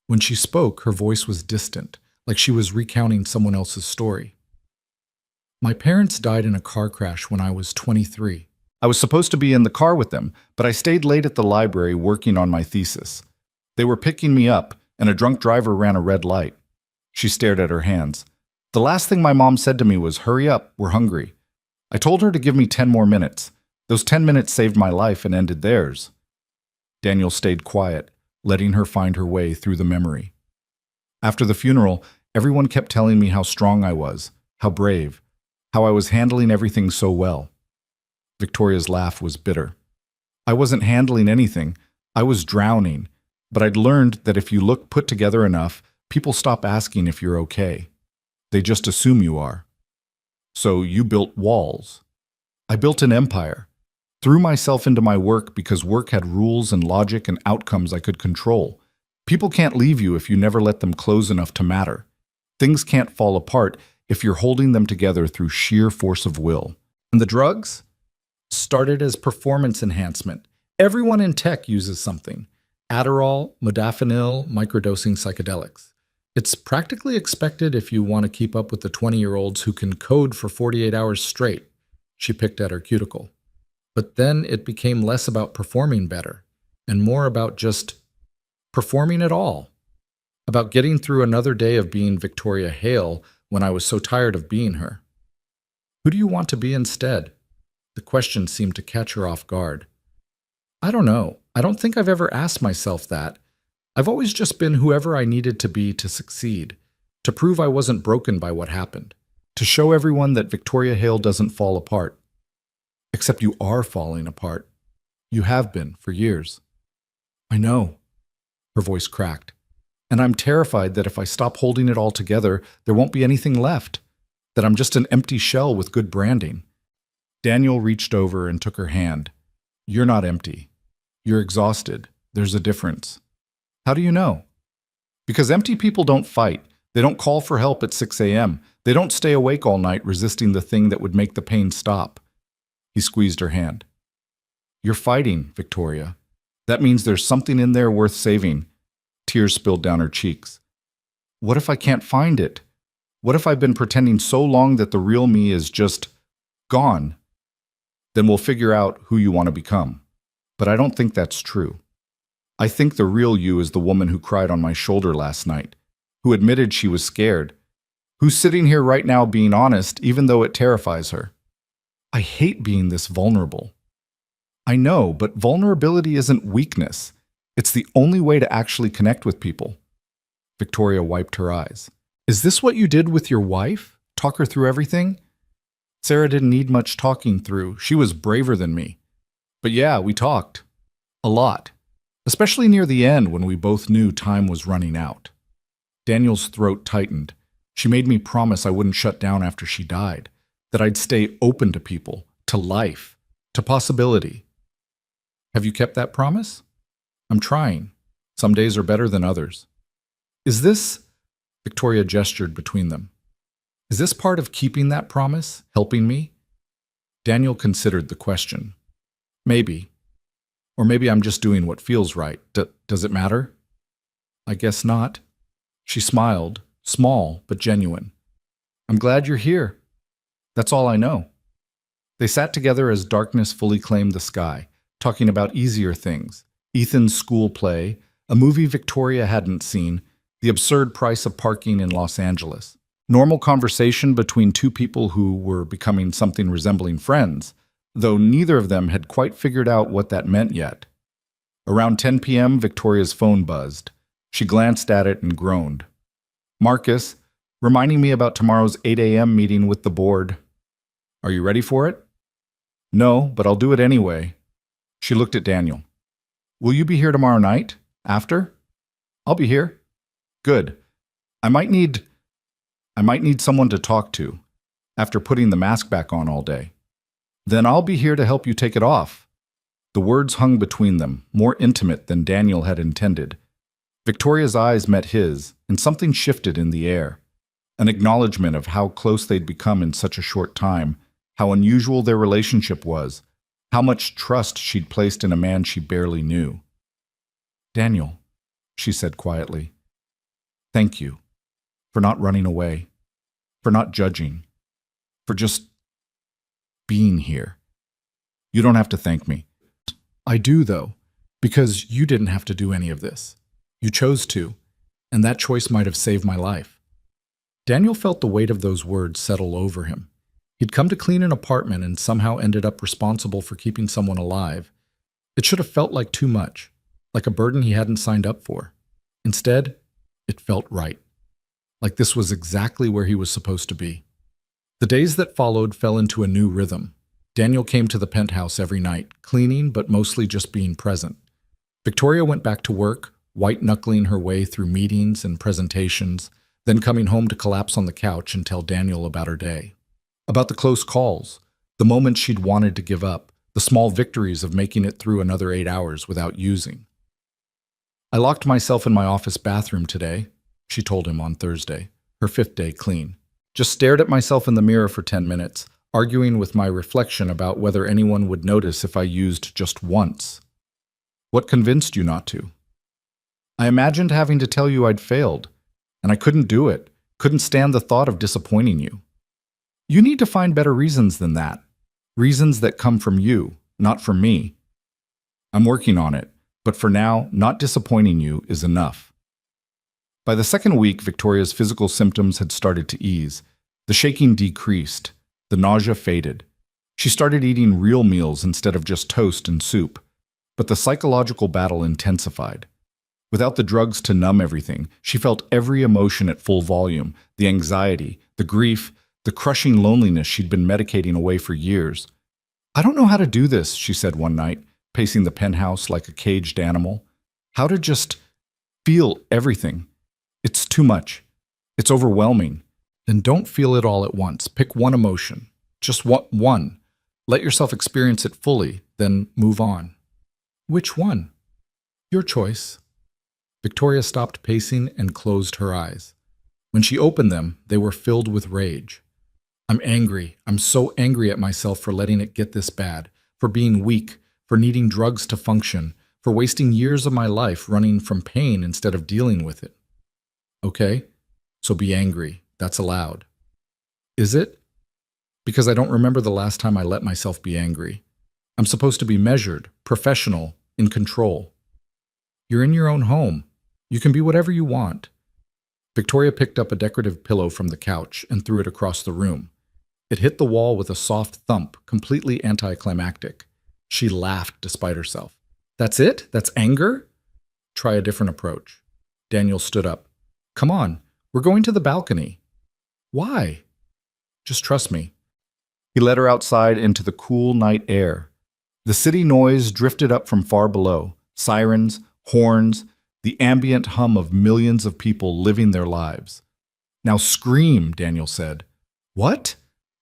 When she spoke, her voice was distant, like she was recounting someone else's story. My parents died in a car crash when I was 23. I was supposed to be in the car with them, but I stayed late at the library working on my thesis. They were picking me up, and a drunk driver ran a red light. She stared at her hands. The last thing my mom said to me was, hurry up, we're hungry. I told her to give me 10 more minutes. Those 10 minutes saved my life and ended theirs. Daniel stayed quiet, letting her find her way through the memory. After the funeral, everyone kept telling me how strong I was, how brave, how I was handling everything so well. Victoria's laugh was bitter. I wasn't handling anything. I was drowning, but I'd learned that if you look put together enough, people stop asking if you're okay. They just assume you are. So you built walls. I built an empire. Threw myself into my work because work had rules and logic and outcomes I could control. People can't leave you if you never let them close enough to matter. Things can't fall apart if you're holding them together through sheer force of will. And the drugs? Started as performance enhancement. Everyone in tech uses something. Adderall, modafinil, microdosing psychedelics. It's practically expected if you want to keep up with the 20-year-olds who can code for 48 hours straight. She picked at her cuticle. But then it became less about performing better and more about just performing at all. About getting through another day of being Victoria Hale when I was so tired of being her. Who do you want to be instead? The question seemed to catch her off guard. I don't know. I don't think I've ever asked myself that. I've always just been whoever I needed to be to succeed, to prove I wasn't broken by what happened, to show everyone that Victoria Hale doesn't fall apart. Except you are falling apart. You have been for years. I know. Her voice cracked. And I'm terrified that if I stop holding it all together, there won't be anything left, that I'm just an empty shell with good branding. Daniel reached over and took her hand. You're not empty. You're exhausted. There's a difference. How do you know? Because empty people don't fight. They don't call for help at 6 a.m. They don't stay awake all night resisting the thing that would make the pain stop. He squeezed her hand. You're fighting, Victoria. That means there's something in there worth saving. Tears spilled down her cheeks. What if I can't find it? What if I've been pretending so long that the real me is just gone? Then we'll figure out who you want to become. But I don't think that's true. I think the real you is the woman who cried on my shoulder last night, who admitted she was scared, who's sitting here right now being honest even though it terrifies her. I hate being this vulnerable. I know, but vulnerability isn't weakness. It's the only way to actually connect with people. Victoria wiped her eyes. Is this what you did with your wife? Talk her through everything? Sarah didn't need much talking through. She was braver than me. But yeah, we talked. A lot. Especially near the end when we both knew time was running out. Daniel's throat tightened. She made me promise I wouldn't shut down after she died, that I'd stay open to people, to life, to possibility. Have you kept that promise? I'm trying. Some days are better than others. Is this, Victoria gestured between them, is this part of keeping that promise, helping me? Daniel considered the question. Maybe. Or maybe I'm just doing what feels right. Does it matter? I guess not. She smiled, small but genuine. I'm glad you're here. That's all I know. They sat together as darkness fully claimed the sky, talking about easier things. Ethan's school play, a movie Victoria hadn't seen, the absurd price of parking in Los Angeles. Normal conversation between two people who were becoming something resembling friends, though neither of them had quite figured out what that meant yet. Around 10 p.m., Victoria's phone buzzed. She glanced at it and groaned. Marcus, reminding me about tomorrow's 8 a.m. meeting with the board. Are you ready for it? No, but I'll do it anyway. She looked at Daniel. Will you be here tomorrow night? After? I'll be here. Good. I might need someone to talk to after putting the mask back on all day. Then I'll be here to help you take it off. The words hung between them, more intimate than Daniel had intended. Victoria's eyes met his, and something shifted in the air. An acknowledgement of how close they'd become in such a short time, how unusual their relationship was, how much trust she'd placed in a man she barely knew. Daniel, she said quietly, thank you for not running away, for not judging, for just being here. You don't have to thank me. I do, though, because you didn't have to do any of this. You chose to, and that choice might have saved my life. Daniel felt the weight of those words settle over him. He'd come to clean an apartment and somehow ended up responsible for keeping someone alive. It should have felt like too much, like a burden he hadn't signed up for. Instead, it felt right, like this was exactly where he was supposed to be. The days that followed fell into a new rhythm. Daniel came to the penthouse every night, cleaning but mostly just being present. Victoria went back to work, white-knuckling her way through meetings and presentations, then coming home to collapse on the couch and tell Daniel about her day. About the close calls, the moments she'd wanted to give up, the small victories of making it through another 8 hours without using. "I locked myself in my office bathroom today," she told him on Thursday, her 5th day clean. "Just stared at myself in the mirror for 10 minutes, arguing with my reflection about whether anyone would notice if I used just once." "What convinced you not to?" "I imagined having to tell you I'd failed, and I couldn't do it, couldn't stand the thought of disappointing you." "You need to find better reasons than that. Reasons that come from you, not from me." "I'm working on it, but for now, not disappointing you is enough." By the second week, Victoria's physical symptoms had started to ease. The shaking decreased. The nausea faded. She started eating real meals instead of just toast and soup. But the psychological battle intensified. Without the drugs to numb everything, she felt every emotion at full volume, the anxiety, the grief, the crushing loneliness she'd been medicating away for years. "I don't know how to do this," she said one night, pacing the penthouse like a caged animal. "How to just feel everything. It's too much. It's overwhelming." "Then don't feel it all at once. Pick one emotion. Just one. Let yourself experience it fully, then move on." "Which one?" "Your choice." Victoria stopped pacing and closed her eyes. When she opened them, they were filled with rage. "I'm angry. I'm so angry at myself for letting it get this bad, for being weak, for needing drugs to function, for wasting years of my life running from pain instead of dealing with it." "Okay, so be angry. That's allowed." "Is it?" "Because I don't remember the last time I let myself be angry. I'm supposed to be measured, professional, in control." "You're in your own home. You can be whatever you want." Victoria picked up a decorative pillow from the couch and threw it across the room. It hit the wall with a soft thump, completely anticlimactic. She laughed despite herself. "That's it? That's anger?" "Try a different approach." Daniel stood up. "Come on, we're going to the balcony." "Why?" "Just trust me." He led her outside into the cool night air. The city noise drifted up from far below. Sirens, horns, the ambient hum of millions of people living their lives. "Now scream," Daniel said. "What?"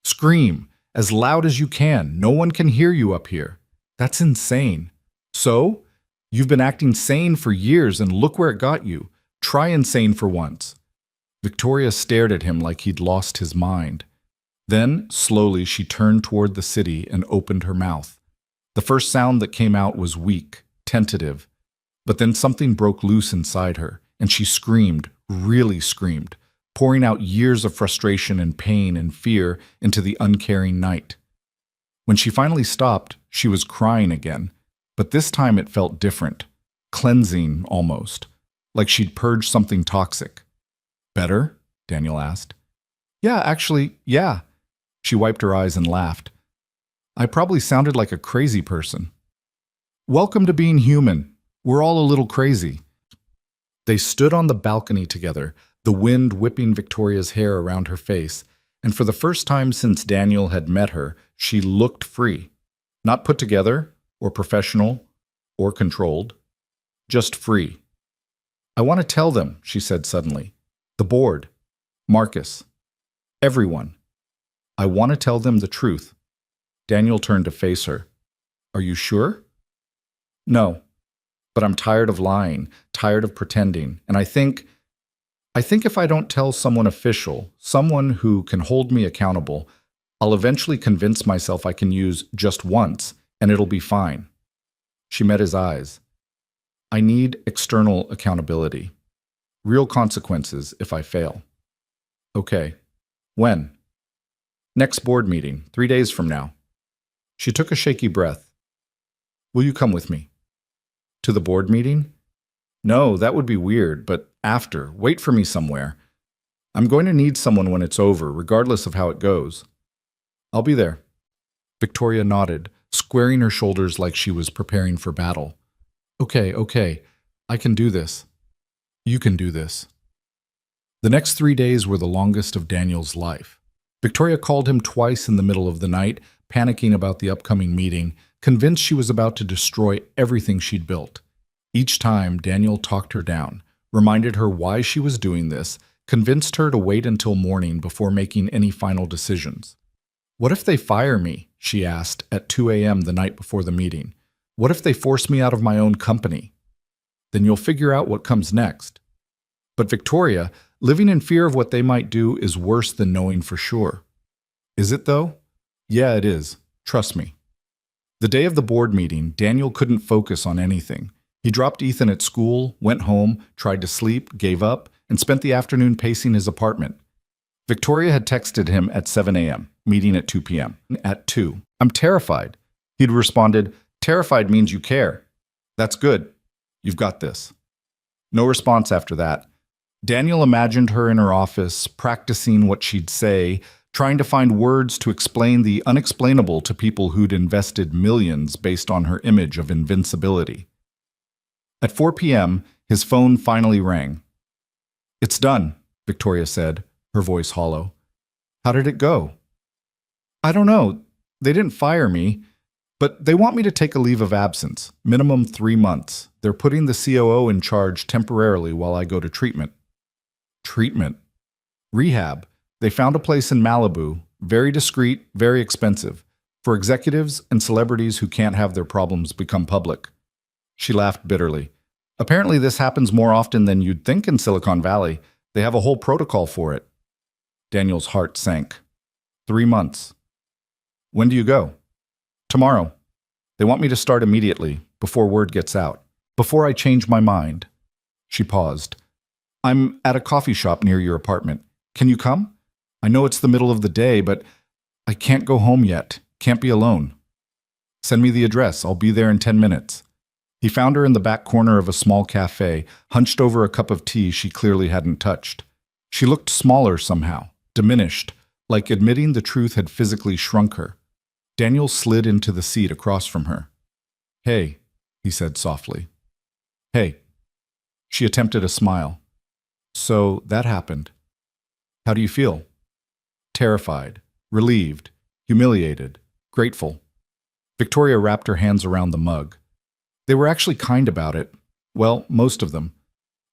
"Scream, as loud as you can. No one can hear you up here." "That's insane." "So? You've been acting sane for years and look where it got you. Try insane for once." Victoria stared at him like he'd lost his mind. Then, slowly, she turned toward the city and opened her mouth. The first sound that came out was weak, tentative. But then something broke loose inside her, and she screamed, really screamed, pouring out years of frustration and pain and fear into the uncaring night. When she finally stopped, she was crying again, but this time it felt different, cleansing almost, like she'd purged something toxic. "Better?" Daniel asked. "Yeah, actually, yeah." She wiped her eyes and laughed. "I probably sounded like a crazy person." "Welcome to being human. We're all a little crazy." They stood on the balcony together, the wind whipping Victoria's hair around her face, and for the first time since Daniel had met her, she looked free. Not put together, or professional, or controlled. Just free. "I want to tell them," she said suddenly. "The board. Marcus. Everyone. I want to tell them the truth." Daniel turned to face her. "Are you sure?" "No. But I'm tired of lying, tired of pretending, and I think if I don't tell someone official, someone who can hold me accountable, I'll eventually convince myself I can use just once, and it'll be fine." She met his eyes. "I need external accountability. Real consequences if I fail." "Okay. When?" "Next board meeting, 3 days from now." She took a shaky breath. "Will you come with me?" "To the board meeting?" "No, that would be weird, but after. Wait for me somewhere. I'm going to need someone when it's over, regardless of how it goes." I'll be there. Victoria nodded, squaring her shoulders like she was preparing for battle. Okay. I can do this. You can do this. The next 3 days were the longest of Daniel's life. Victoria called him twice in the middle of the night, panicking about the upcoming meeting, convinced she was about to destroy everything she'd built. Each time, Daniel talked her down, reminded her why she was doing this, convinced her to wait until morning before making any final decisions. What if they fire me? She asked at 2 a.m. the night before the meeting. What if they force me out of my own company? Then you'll figure out what comes next. But Victoria, living in fear of what they might do is worse than knowing for sure. Is it though? Yeah, it is. Trust me. The day of the board meeting, Daniel couldn't focus on anything. He dropped Ethan at school, went home, tried to sleep, gave up, and spent the afternoon pacing his apartment. Victoria had texted him at 7 a.m., meeting at 2 p.m. At 2, I'm terrified. He'd responded, terrified means you care. That's good. You've got this. No response after that. Daniel imagined her in her office, practicing what she'd say, trying to find words to explain the unexplainable to people who'd invested millions based on her image of invincibility. At 4 p.m., his phone finally rang. It's done, Victoria said, her voice hollow. How did it go? I don't know. They didn't fire me, but they want me to take a leave of absence, minimum 3 months. They're putting the COO in charge temporarily while I go to treatment. Treatment. Rehab. They found a place in Malibu, very discreet, very expensive, for executives and celebrities who can't have their problems become public. She laughed bitterly. Apparently this happens more often than you'd think in Silicon Valley. They have a whole protocol for it. Daniel's heart sank. 3 months. When do you go? Tomorrow. They want me to start immediately, before word gets out. Before I change my mind. She paused. I'm at a coffee shop near your apartment. Can you come? I know it's the middle of the day, but I can't go home yet. Can't be alone. Send me the address. I'll be there in 10 minutes. He found her in the back corner of a small cafe, hunched over a cup of tea she clearly hadn't touched. She looked smaller somehow, diminished, like admitting the truth had physically shrunk her. Daniel slid into the seat across from her. Hey, he said softly. Hey. She attempted a smile. So that happened. How do you feel? Terrified, relieved, humiliated, grateful. Victoria wrapped her hands around the mug. They were actually kind about it. Well, most of them.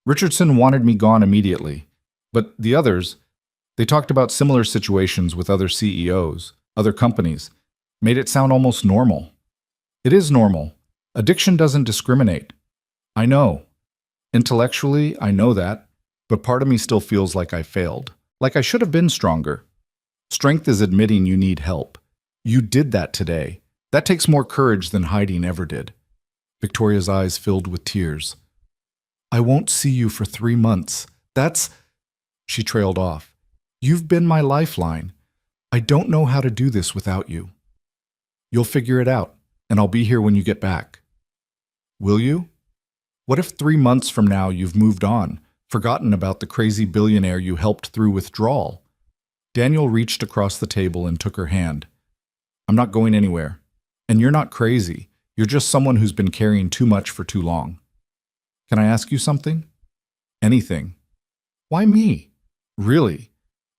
Richardson wanted me gone immediately. But the others, they talked about similar situations with other CEOs, other companies. Made it sound almost normal. It is normal. Addiction doesn't discriminate. I know. Intellectually, I know that. But part of me still feels like I failed. Like I should have been stronger. Strength is admitting you need help. You did that today. That takes more courage than hiding ever did. Victoria's eyes filled with tears. I won't see you for 3 months. That's... She trailed off. You've been my lifeline. I don't know how to do this without you. You'll figure it out, and I'll be here when you get back. Will you? What if 3 months from now you've moved on, forgotten about the crazy billionaire you helped through withdrawal? Daniel reached across the table and took her hand. I'm not going anywhere. And you're not crazy. You're just someone who's been carrying too much for too long. Can I ask you something? Anything. Why me? Really?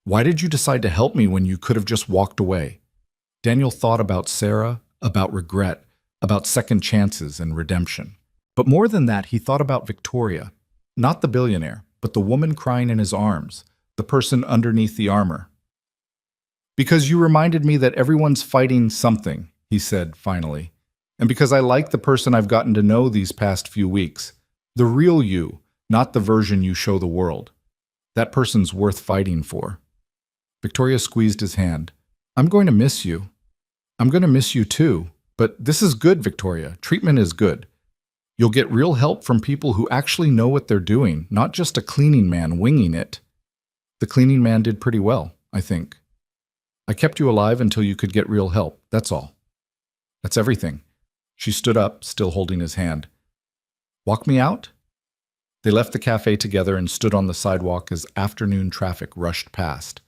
Why did you decide to help me when you could have just walked away? Daniel thought about Sarah, about regret, about second chances and redemption. But more than that, he thought about Victoria. Not the billionaire, but the woman crying in his arms, the person underneath the armor. Because you reminded me that everyone's fighting something, he said finally. And because I like the person I've gotten to know these past few weeks. The real you, not the version you show the world. That person's worth fighting for. Victoria squeezed his hand. I'm going to miss you. I'm going to miss you too. But this is good, Victoria. Treatment is good. You'll get real help from people who actually know what they're doing, not just a cleaning man winging it. The cleaning man did pretty well, I think. I kept you alive until you could get real help, that's all. That's everything. She stood up, still holding his hand. Walk me out? They left the cafe together and stood on the sidewalk as afternoon traffic rushed past.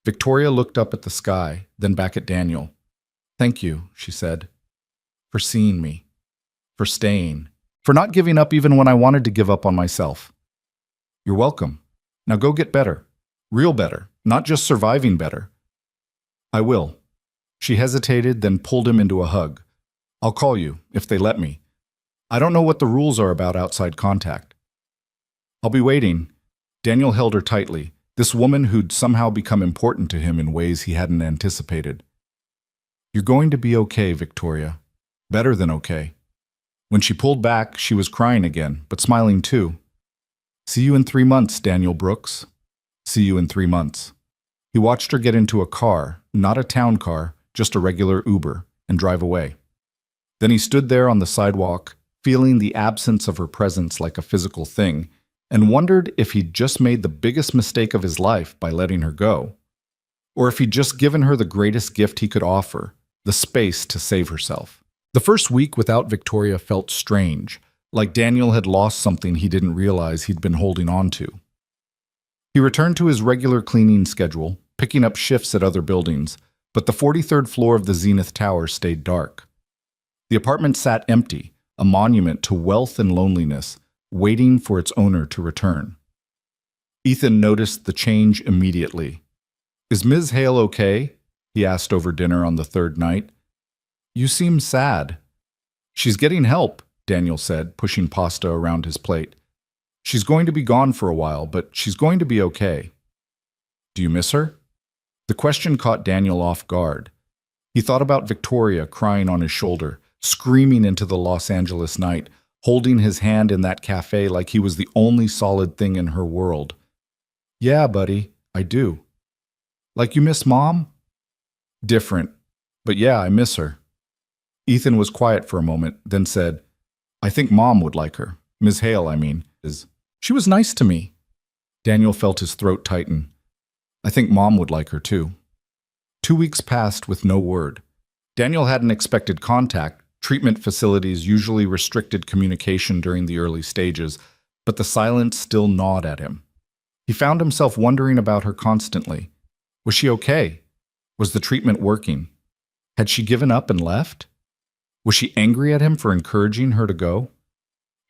Victoria looked up at the sky, then back at Daniel. "Thank you," she said, "for seeing me, for staying, for not giving up even when I wanted to give up on myself." "You're welcome. Now go get better. Real better, not just surviving better." "I will." She hesitated, then pulled him into a hug. "I'll call you, if they let me. I don't know what the rules are about outside contact." "I'll be waiting." Daniel held her tightly, this woman who'd somehow become important to him in ways he hadn't anticipated. "You're going to be okay, Victoria. Better than okay." When she pulled back, she was crying again, but smiling too. "See you in 3 months, Daniel Brooks. See you in 3 months." He watched her get into a car, not a town car, just a regular Uber, and drive away. Then he stood there on the sidewalk, feeling the absence of her presence like a physical thing, and wondered if he'd just made the biggest mistake of his life by letting her go, or if he'd just given her the greatest gift he could offer, the space to save herself. The first week without Victoria felt strange, like Daniel had lost something he didn't realize he'd been holding on to. He returned to his regular cleaning schedule, picking up shifts at other buildings, but the 43rd floor of the Zenith Tower stayed dark. The apartment sat empty, a monument to wealth and loneliness, waiting for its owner to return. Ethan noticed the change immediately. "Is Ms. Hale okay?" he asked over dinner on the third night. "You seem sad." "She's getting help," Daniel said, pushing pasta around his plate. "She's going to be gone for a while, but she's going to be okay." "Do you miss her?" The question caught Daniel off guard. He thought about Victoria crying on his shoulder, screaming into the Los Angeles night, holding his hand in that cafe like he was the only solid thing in her world. "Yeah, buddy, I do." "Like you miss Mom?" "Different. But yeah, I miss her." Ethan was quiet for a moment, then said, "I think Mom would like her. Ms. Hale, I mean. She was nice to me." Daniel felt his throat tighten. "I think Mom would like her too." 2 weeks passed with no word. Daniel hadn't expected contact. Treatment facilities usually restricted communication during the early stages, but the silence still gnawed at him. He found himself wondering about her constantly. Was she okay? Was the treatment working? Had she given up and left? Was she angry at him for encouraging her to go?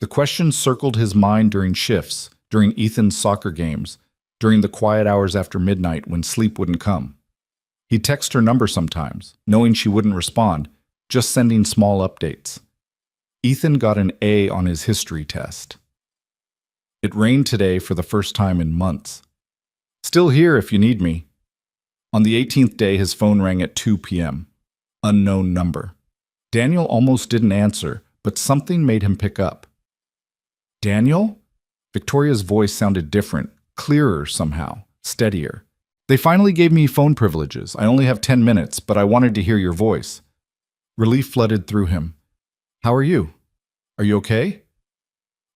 The questions circled his mind during shifts, during Ethan's soccer games, during the quiet hours after midnight when sleep wouldn't come. He'd text her number sometimes, knowing she wouldn't respond, just sending small updates. Ethan got an A on his history test. It rained today for the first time in months. "Still here if you need me." On the 18th day, his phone rang at 2 p.m. Unknown number. Daniel almost didn't answer, but something made him pick up. "Daniel?" Victoria's voice sounded different, clearer somehow, steadier. "They finally gave me phone privileges. I only have 10 minutes, but I wanted to hear your voice." Relief flooded through him. "How are you? Are you okay?"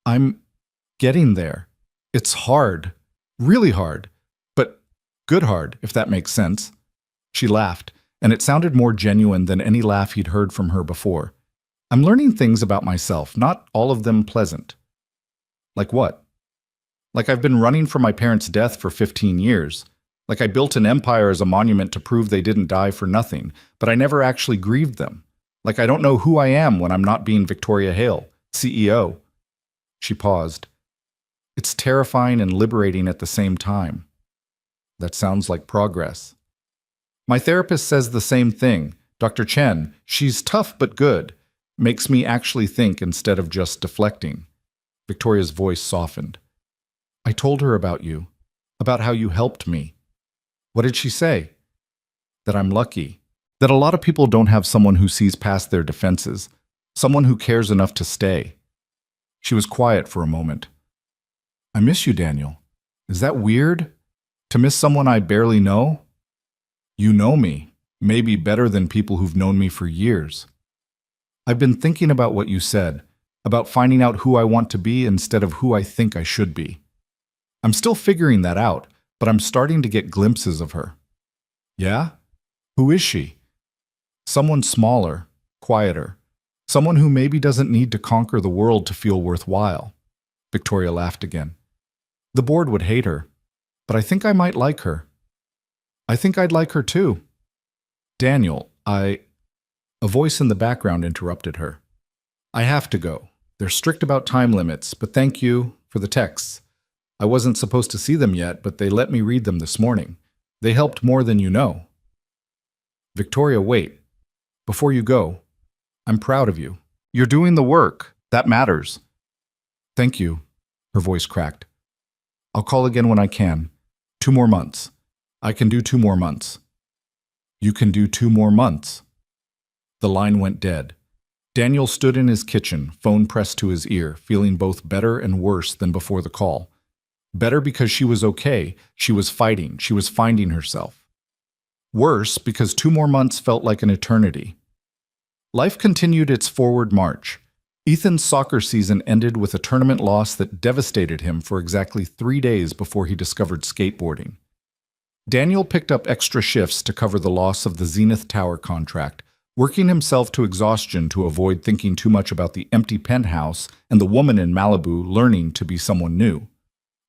"I'm getting there. It's hard. Really hard. But good hard, if that makes sense." She laughed, and it sounded more genuine than any laugh he'd heard from her before. "I'm learning things about myself, not all of them pleasant." "Like what?" "Like I've been running from my parents' death for 15 years. Like I built an empire as a monument to prove they didn't die for nothing, but I never actually grieved them. Like I don't know who I am when I'm not being Victoria Hale, CEO." She paused. "It's terrifying and liberating at the same time." "That sounds like progress." "My therapist says the same thing. Dr. Chen, she's tough but good. Makes me actually think instead of just deflecting." Victoria's voice softened. "I told her about you, about how you helped me." "What did she say?" "That I'm lucky. That a lot of people don't have someone who sees past their defenses, someone who cares enough to stay." She was quiet for a moment. "I miss you, Daniel. Is that weird? To miss someone I barely know?" "You know me, maybe better than people who've known me for years." "I've been thinking about what you said, about finding out who I want to be instead of who I think I should be. I'm still figuring that out, but I'm starting to get glimpses of her." "Yeah? Who is she?" "Someone smaller, quieter. Someone who maybe doesn't need to conquer the world to feel worthwhile." Victoria laughed again. "The board would hate her, but I think I might like her." I think I'd like her too. Daniel, I... A voice in the background interrupted her. I have to go. They're strict about time limits, but thank you for the texts. I wasn't supposed to see them yet, but they let me read them this morning. They helped more than you know. Victoria, wait. Before you go, I'm proud of you. You're doing the work. That matters. Thank you. Her voice cracked. I'll call again when I can. 2 more months. I can do 2 more months. You can do 2 more months. The line went dead. Daniel stood in his kitchen, phone pressed to his ear, feeling both better and worse than before the call. Better because she was okay, she was fighting, she was finding herself. Worse because 2 more months felt like an eternity. Life continued its forward march. Ethan's soccer season ended with a tournament loss that devastated him for exactly 3 days before he discovered skateboarding. Daniel picked up extra shifts to cover the loss of the Zenith Tower contract, working himself to exhaustion to avoid thinking too much about the empty penthouse and the woman in Malibu learning to be someone new.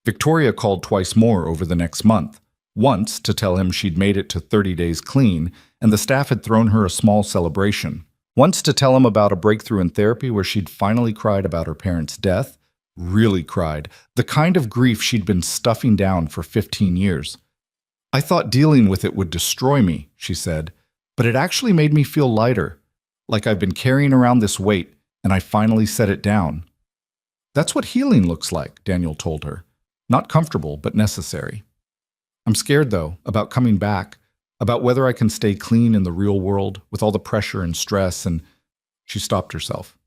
Victoria called twice more over the next month, once to tell him she'd made it to 30 days clean and the staff had thrown her a small celebration, once to tell him about a breakthrough in therapy where she'd finally cried about her parents' death, really cried, the kind of grief she'd been stuffing down for 15 years. I thought dealing with it would destroy me, she said, but it actually made me feel lighter, like I've been carrying around this weight and I finally set it down. That's what healing looks like, Daniel told her. Not comfortable, but necessary. I'm scared, though, about coming back, about whether I can stay clean in the real world with all the pressure and stress, and she stopped herself.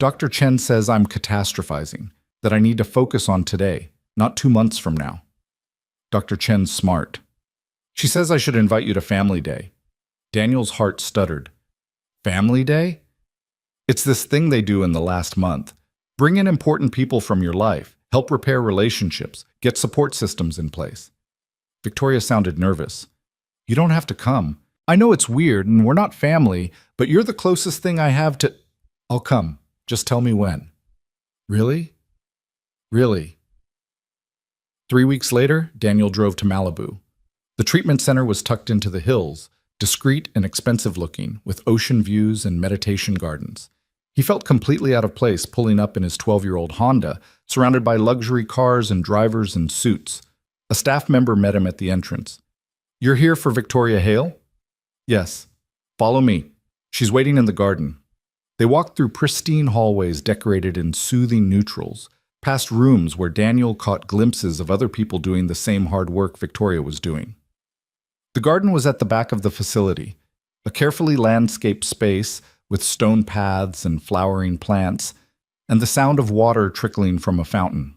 Dr. Chen says I'm catastrophizing, that I need to focus on today, not 2 months from now. Dr. Chen's smart. She says I should invite you to Family Day. Daniel's heart stuttered. Family Day? It's this thing they do in the last month. Bring in important people from your life, help repair relationships, get support systems in place. Victoria sounded nervous. You don't have to come. I know it's weird and we're not family, but you're the closest thing I have to... I'll come. Just tell me when. Really? Really? 3 weeks later, Daniel drove to Malibu. The treatment center was tucked into the hills, discreet and expensive looking, with ocean views and meditation gardens. He felt completely out of place pulling up in his 12-year-old Honda, surrounded by luxury cars and drivers in suits. A staff member met him at the entrance. You're here for Victoria Hale? Yes. Follow me. She's waiting in the garden. They walked through pristine hallways decorated in soothing neutrals, past rooms where Daniel caught glimpses of other people doing the same hard work Victoria was doing. The garden was at the back of the facility, a carefully landscaped space with stone paths and flowering plants, and the sound of water trickling from a fountain.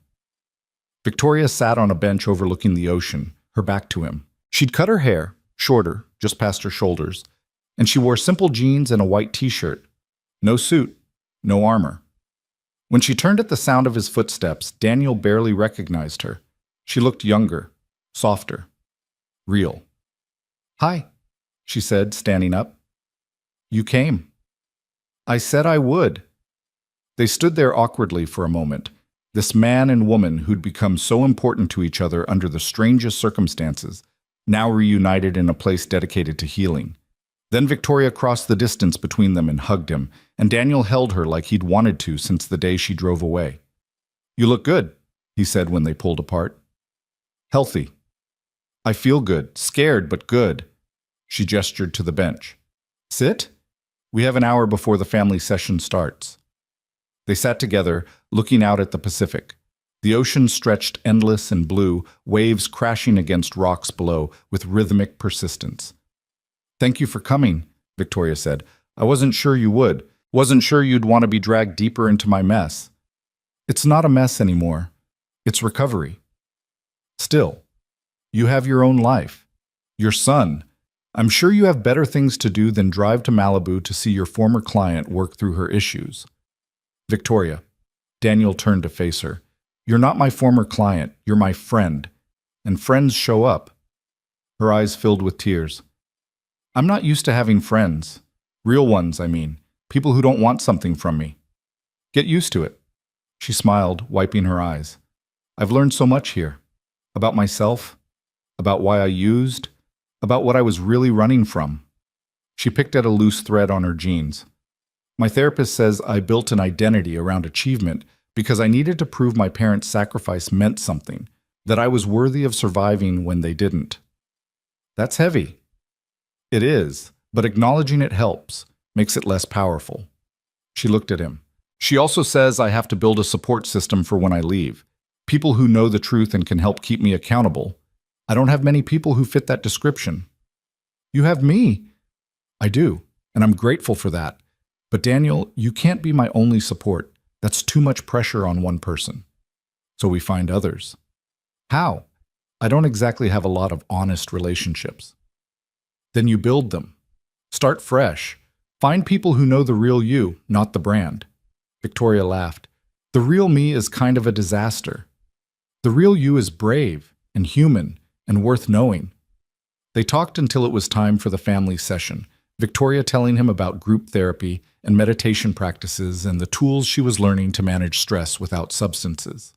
Victoria sat on a bench overlooking the ocean, her back to him. She'd cut her hair, shorter, just past her shoulders, and she wore simple jeans and a white t-shirt. No suit, no armor. When she turned at the sound of his footsteps, Daniel barely recognized her. She looked younger, softer, real. Hi, she said, standing up. You came. I said I would. They stood there awkwardly for a moment, this man and woman who'd become so important to each other under the strangest circumstances, now reunited in a place dedicated to healing. Then Victoria crossed the distance between them and hugged him, and Daniel held her like he'd wanted to since the day she drove away. You look good, he said when they pulled apart. Healthy. I feel good, scared but good. She gestured to the bench. Sit? We have an hour before the family session starts. They sat together, looking out at the Pacific. The ocean stretched endless and blue, waves crashing against rocks below with rhythmic persistence. Thank you for coming, Victoria said. I wasn't sure you would. Wasn't sure you'd want to be dragged deeper into my mess. It's not a mess anymore. It's recovery. Still, you have your own life. Your son. I'm sure you have better things to do than drive to Malibu to see your former client work through her issues. Victoria. Daniel turned to face her. You're not my former client. You're my friend. And friends show up. Her eyes filled with tears. I'm not used to having friends. Real ones, I mean. People who don't want something from me. Get used to it. She smiled, wiping her eyes. I've learned so much here. About myself. about why I used, about what I was really running from. She picked at a loose thread on her jeans. My therapist says I built an identity around achievement because I needed to prove my parents' sacrifice meant something, that I was worthy of surviving when they didn't. That's heavy. It is, but acknowledging it helps, makes it less powerful. She looked at him. She also says I have to build a support system for when I leave. People who know the truth and can help keep me accountable. I don't have many people who fit that description. You have me. I do, and I'm grateful for that. But Daniel, you can't be my only support. That's too much pressure on one person. So we find others. How? I don't exactly have a lot of honest relationships. Then you build them. Start fresh. Find people who know the real you, not the brand. Victoria laughed. The real me is kind of a disaster. The real you is brave and human and worth knowing. They talked until it was time for the family session, Victoria telling him about group therapy and meditation practices and the tools she was learning to manage stress without substances.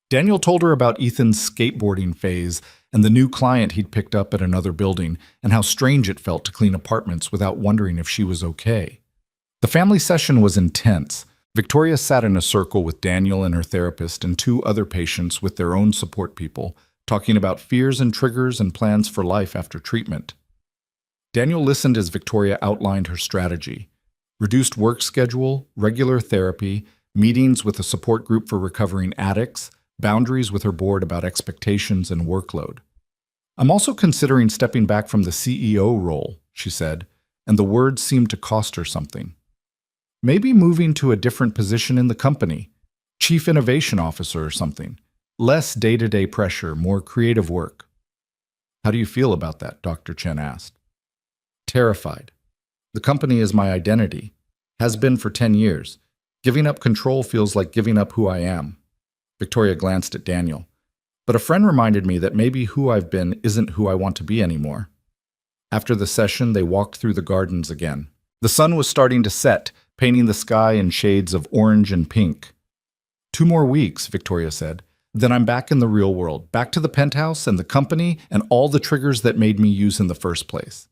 Daniel told her about Ethan's skateboarding phase and the new client he'd picked up at another building and how strange it felt to clean apartments without wondering if she was okay. The family session was intense. Victoria sat in a circle with Daniel and her therapist and two other patients with their own support people, talking about fears and triggers and plans for life after treatment. Daniel listened as Victoria outlined her strategy: reduced work schedule, regular therapy, meetings with a support group for recovering addicts, boundaries with her board about expectations and workload. I'm also considering stepping back from the CEO role, she said, and the words seemed to cost her something. Maybe moving to a different position in the company, chief innovation officer or something. Less day-to-day pressure, more creative work. How do you feel about that? Dr. Chen asked. Terrified. The company is my identity. Has been for 10 years. Giving up control feels like giving up who I am. Victoria glanced at Daniel. But a friend reminded me that maybe who I've been isn't who I want to be anymore. After the session, they walked through the gardens again. The sun was starting to set, painting the sky in shades of orange and pink. 2 more weeks, Victoria said. Then I'm back in the real world, back to the penthouse and the company and all the triggers that made me use in the first place.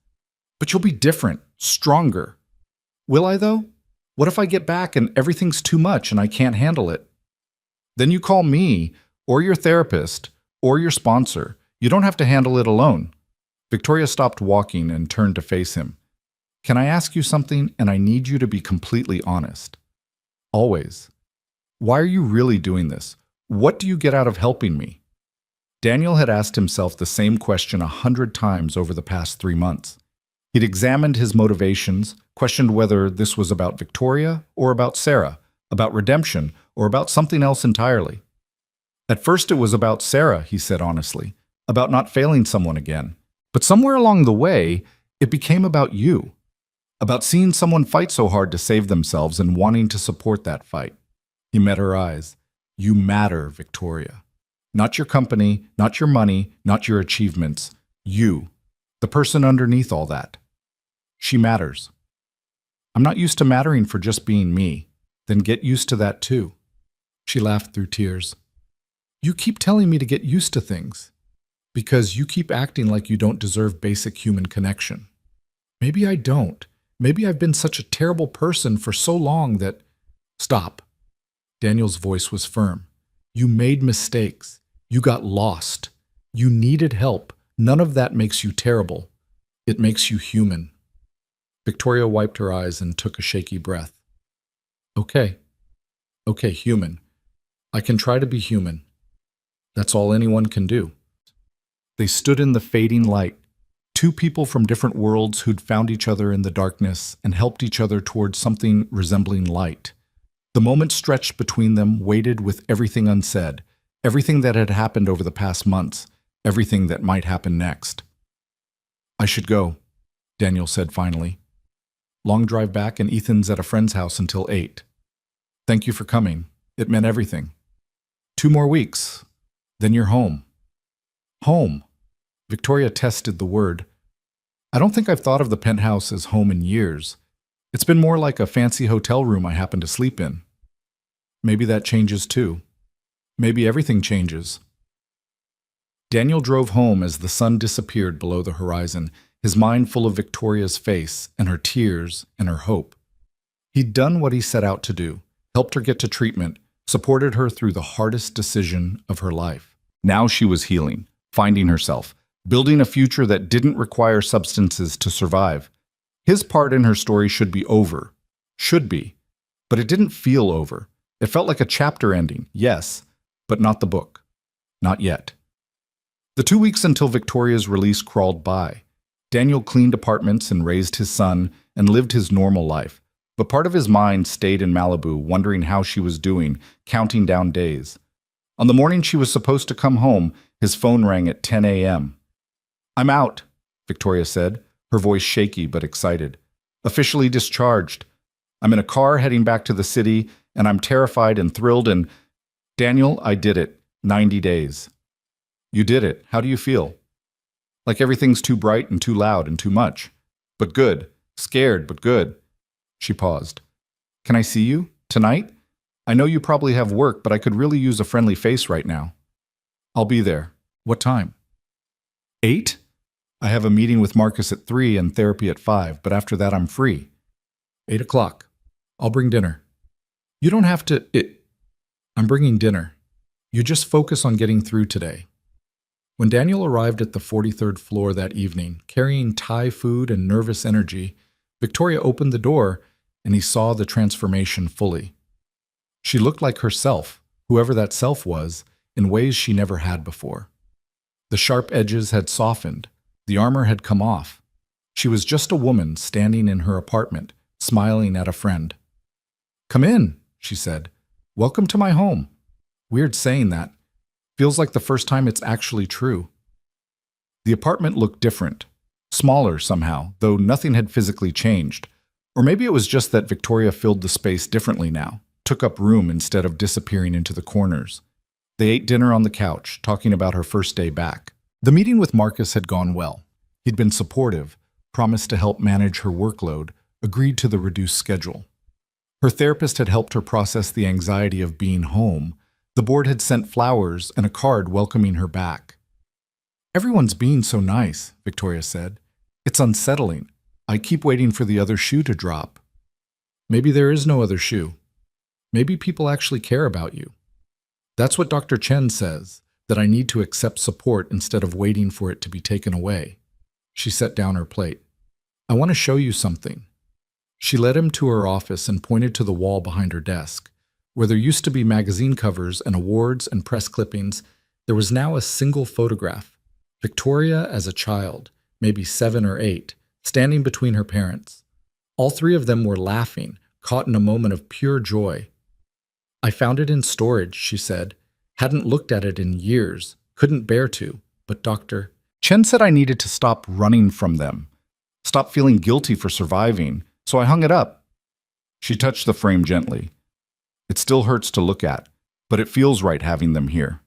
But you'll be different, stronger. Will I, though? What if I get back and everything's too much and I can't handle it? Then you call me, or your therapist, or your sponsor. You don't have to handle it alone. Victoria stopped walking and turned to face him. Can I ask you something, and I need you to be completely honest? Always. Why are you really doing this? What do you get out of helping me? Daniel had asked himself the same question 100 times over the past 3 months. He'd examined his motivations, questioned whether this was about Victoria or about Sarah, about redemption or about something else entirely. At first it was about Sarah, he said honestly, about not failing someone again. But somewhere along the way, it became about you, about seeing someone fight so hard to save themselves and wanting to support that fight. He met her eyes. You matter, Victoria. Not your company, not your money, not your achievements. You, the person underneath all that. She matters. I'm not used to mattering for just being me. Then get used to that too. She laughed through tears. You keep telling me to get used to things because you keep acting like you don't deserve basic human connection. Maybe I don't. Maybe I've been such a terrible person for so long that... Stop. Daniel's voice was firm. You made mistakes. You got lost. You needed help. None of that makes you terrible. It makes you human. Victoria wiped her eyes and took a shaky breath. Okay. Okay, human. I can try to be human. That's all anyone can do. They stood in the fading light, 2 people from different worlds who'd found each other in the darkness and helped each other towards something resembling light. The moment stretched between them waited with everything unsaid, everything that had happened over the past months, everything that might happen next. I should go, Daniel said finally. Long drive back and Ethan's at a friend's house until 8. Thank you for coming. It meant everything. 2 more weeks. Then you're home. Home. Victoria tested the word. I don't think I've thought of the penthouse as home in years. It's been more like a fancy hotel room I happen to sleep in. Maybe that changes too. Maybe everything changes. Daniel drove home as the sun disappeared below the horizon, his mind full of Victoria's face and her tears and her hope. He'd done what he set out to do, helped her get to treatment, supported her through the hardest decision of her life. Now she was healing, finding herself, building a future that didn't require substances to survive. His part in her story should be over. Should be. But it didn't feel over. It felt like a chapter ending, yes, but not the book. Not yet. The 2 weeks until Victoria's release crawled by. Daniel cleaned apartments and raised his son and lived his normal life. But part of his mind stayed in Malibu, wondering how she was doing, counting down days. On the morning she was supposed to come home, his phone rang at 10 a.m. "I'm out," Victoria said, her voice shaky but excited. "Officially discharged. I'm in a car heading back to the city, and I'm terrified and thrilled and... Daniel, I did it. 90 days. You did it. How do you feel?" "Like everything's too bright and too loud and too much. But good. Scared, but good." She paused. "Can I see you? Tonight? I know you probably have work, but I could really use a friendly face right now." "I'll be there. What time?" 8? "I have a meeting with Marcus at 3 and therapy at 5, but after that I'm free." 8 o'clock. "I'll bring dinner." "You don't have to... I'm bringing dinner. You just focus on getting through today." When Daniel arrived at the 43rd floor that evening, carrying Thai food and nervous energy, Victoria opened the door and he saw the transformation fully. She looked like herself, whoever that self was, in ways she never had before. The sharp edges had softened. The armor had come off. She was just a woman standing in her apartment, smiling at a friend. "Come in," she said. "Welcome to my home." Weird saying that. Feels like the first time it's actually true. The apartment looked different. Smaller somehow, though nothing had physically changed. Or maybe it was just that Victoria filled the space differently now, took up room instead of disappearing into the corners. They ate dinner on the couch, talking about her first day back. The meeting with Marcus had gone well. He'd been supportive, promised to help manage her workload, agreed to the reduced schedule. Her therapist had helped her process the anxiety of being home. The board had sent flowers and a card welcoming her back. "Everyone's being so nice," Victoria said. "It's unsettling. I keep waiting for the other shoe to drop." "Maybe there is no other shoe. Maybe people actually care about you. That's what Dr. Chen says, that I need to accept support instead of waiting for it to be taken away." She set down her plate. "I want to show you something." She led him to her office and pointed to the wall behind her desk. Where there used to be magazine covers and awards and press clippings, there was now a single photograph. Victoria as a child, maybe 7 or 8, standing between her parents. All 3 of them were laughing, caught in a moment of pure joy. "I found it in storage," she said. "Hadn't looked at it in years, couldn't bear to, but Dr. Chen said I needed to stop running from them, stop feeling guilty for surviving, so I hung it up." She touched the frame gently. "It still hurts to look at, but it feels right having them here."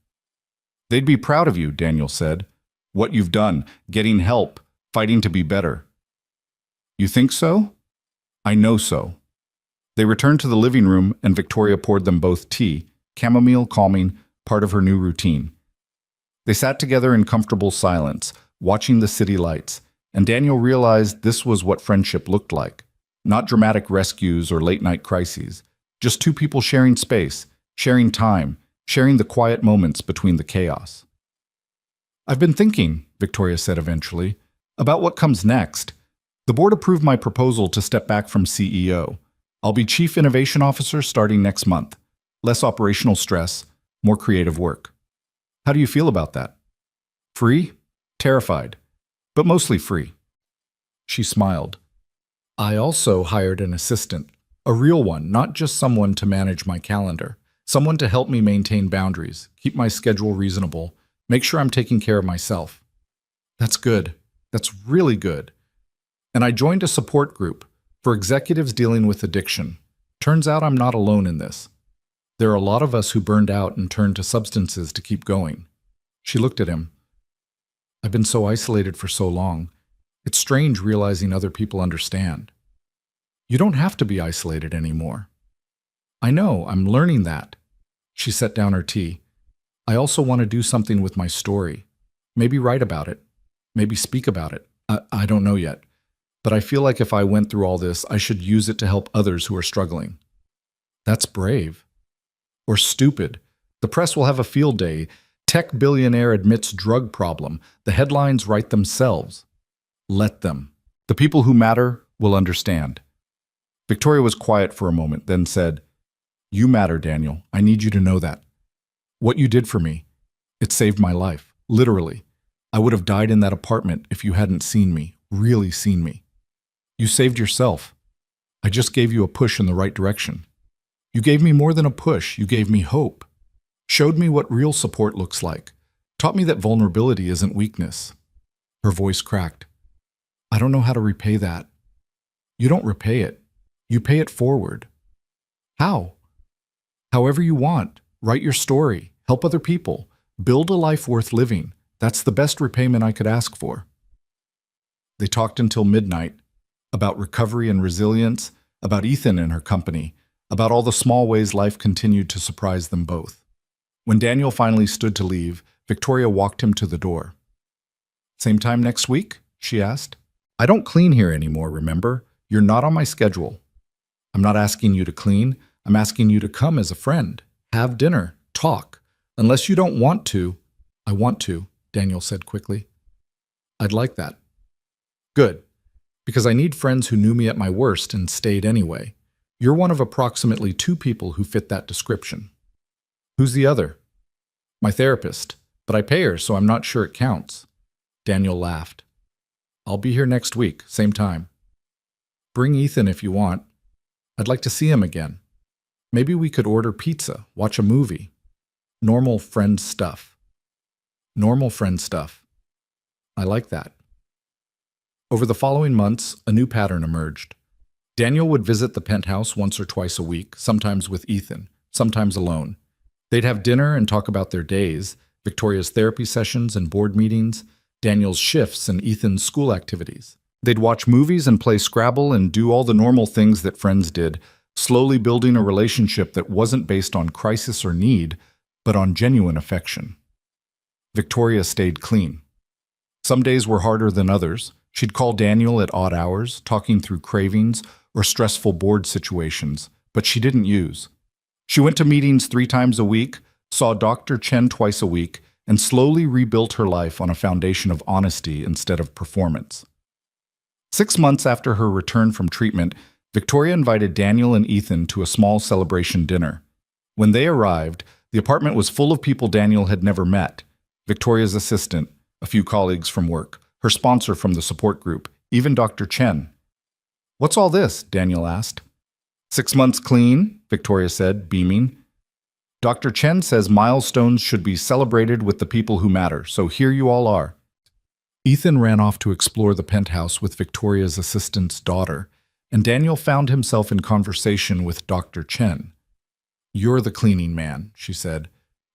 "They'd be proud of you," Daniel said. "What you've done, getting help, fighting to be better." "You think so?" "I know so." They returned to the living room and Victoria poured them both tea, chamomile calming, part of her new routine. They sat together in comfortable silence, watching the city lights, and Daniel realized this was what friendship looked like. Not dramatic rescues or late-night crises. Just 2 people sharing space, sharing time, sharing the quiet moments between the chaos. "I've been thinking," Victoria said eventually, "about what comes next. The board approved my proposal to step back from CEO. I'll be Chief Innovation Officer starting next month. Less operational stress, more creative work. How do you feel about that?" "Free? Terrified. But mostly free." She smiled. "I also hired an assistant. A real one, not just someone to manage my calendar. Someone to help me maintain boundaries, keep my schedule reasonable, make sure I'm taking care of myself." "That's good. That's really good." "And I joined a support group for executives dealing with addiction. Turns out I'm not alone in this. There are a lot of us who burned out and turned to substances to keep going." She looked at him. "I've been so isolated for so long. It's strange realizing other people understand." "You don't have to be isolated anymore." "I know, I'm learning that." She set down her tea. "I also want to do something with my story. Maybe write about it. Maybe speak about it. I don't know yet. But I feel like if I went through all this, I should use it to help others who are struggling. That's brave. Or stupid. The press will have a field day. Tech billionaire admits drug problem. The headlines write themselves. Let them. The people who matter will understand. Victoria was quiet for a moment, then said, "You matter, Daniel. I need you to know that. What you did for me, it saved my life. Literally. I would have died in that apartment if you hadn't seen me, really seen me. You saved yourself. I just gave you a push in the right direction. You gave me more than a push. You gave me hope. Showed me what real support looks like. Taught me that vulnerability isn't weakness." Her voice cracked. "I don't know how to repay that." "You don't repay it. You pay it forward." "How?" "However you want. Write your story. Help other people. Build a life worth living. That's the best repayment I could ask for." They talked until midnight, about recovery and resilience, about Ethan and her company, about all the small ways life continued to surprise them both. When Daniel finally stood to leave, Victoria walked him to the door. "Same time next week?" she asked. "I don't clean here anymore, remember? You're not on my schedule. I'm not asking you to clean. I'm asking you to come as a friend. Have dinner. Talk. Unless you don't want to." "I want to," Daniel said quickly. "I'd like that." "Good. Because I need friends who knew me at my worst and stayed anyway. You're one of approximately 2 people who fit that description." "Who's the other?" "My therapist. But I pay her, so I'm not sure it counts." Daniel laughed. "I'll be here next week, same time. Bring Ethan if you want. I'd like to see him again. Maybe we could order pizza, watch a movie. Normal friend stuff." Normal friend stuff. I like that. Over the following months, a new pattern emerged. Daniel would visit the penthouse once or twice a week, sometimes with Ethan, sometimes alone. They'd have dinner and talk about their days, Victoria's therapy sessions and board meetings, Daniel's shifts and Ethan's school activities. They'd watch movies and play Scrabble and do all the normal things that friends did, slowly building a relationship that wasn't based on crisis or need, but on genuine affection. Victoria stayed clean. Some days were harder than others. She'd call Daniel at odd hours, talking through cravings or stressful board situations, but she didn't use. She went to meetings 3 times a week, saw Dr. Chen twice a week, and slowly rebuilt her life on a foundation of honesty instead of performance. 6 months after her return from treatment, Victoria invited Daniel and Ethan to a small celebration dinner. When they arrived, the apartment was full of people Daniel had never met. Victoria's assistant, a few colleagues from work, her sponsor from the support group, even Dr. Chen. "What's all this?" Daniel asked. 6 months clean," Victoria said, beaming. "Dr. Chen says milestones should be celebrated with the people who matter, so here you all are." Ethan ran off to explore the penthouse with Victoria's assistant's daughter, and Daniel found himself in conversation with Dr. Chen. "You're the cleaning man," she said.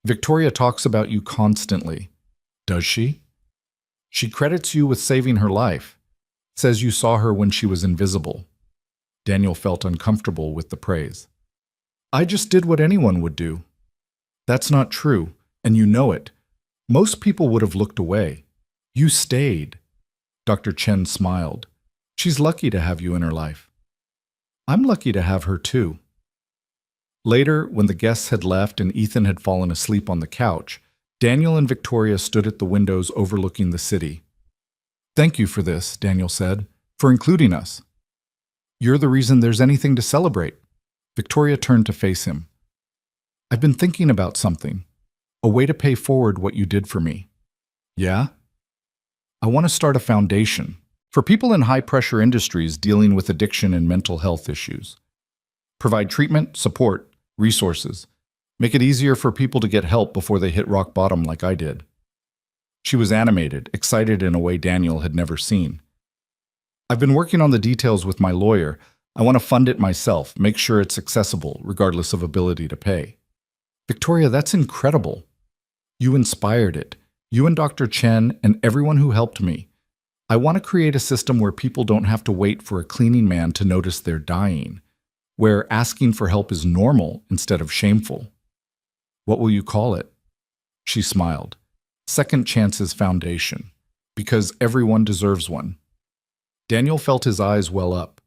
"Victoria talks about you constantly." "Does she?" "She credits you with saving her life. Says you saw her when she was invisible." Daniel felt uncomfortable with the praise. "I just did what anyone would do." "That's not true, and you know it. Most people would have looked away. You stayed." Dr. Chen smiled. "She's lucky to have you in her life." "I'm lucky to have her too." Later, when the guests had left and Ethan had fallen asleep on the couch, Daniel and Victoria stood at the windows overlooking the city. "Thank you for this," Daniel said, "for including us. You're the reason there's anything to celebrate." Victoria turned to face him. "I've been thinking about something. A way to pay forward what you did for me." "Yeah?" "I want to start a foundation for people in high-pressure industries dealing with addiction and mental health issues. Provide treatment, support, resources. Make it easier for people to get help before they hit rock bottom like I did." She was animated, excited in a way Daniel had never seen. "I've been working on the details with my lawyer. I want to fund it myself, make sure it's accessible, regardless of ability to pay." "Victoria, that's incredible. You inspired it. You and Dr. Chen and everyone who helped me. I want to create a system where people don't have to wait for a cleaning man to notice they're dying, where asking for help is normal instead of shameful." "What will you call it?" She smiled. Second Chances Foundation, because everyone deserves one. Daniel felt his eyes well up.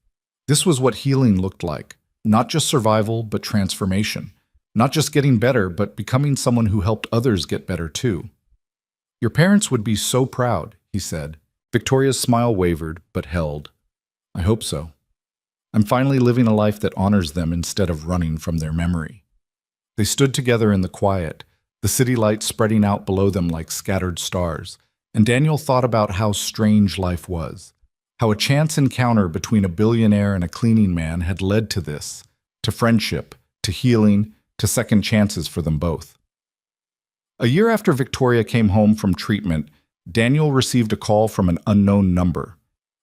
This was what healing looked like. Not just survival, but transformation. Not just getting better, but becoming someone who helped others get better too. Your parents would be so proud, he said. Victoria's smile wavered, but held. I hope so. I'm finally living a life that honors them instead of running from their memory. They stood together in the quiet, the city lights spreading out below them like scattered stars, and Daniel thought about how strange life was. How a chance encounter between a billionaire and a cleaning man had led to this, to friendship, to healing, to second chances for them both. A year after Victoria came home from treatment, Daniel received a call from an unknown number.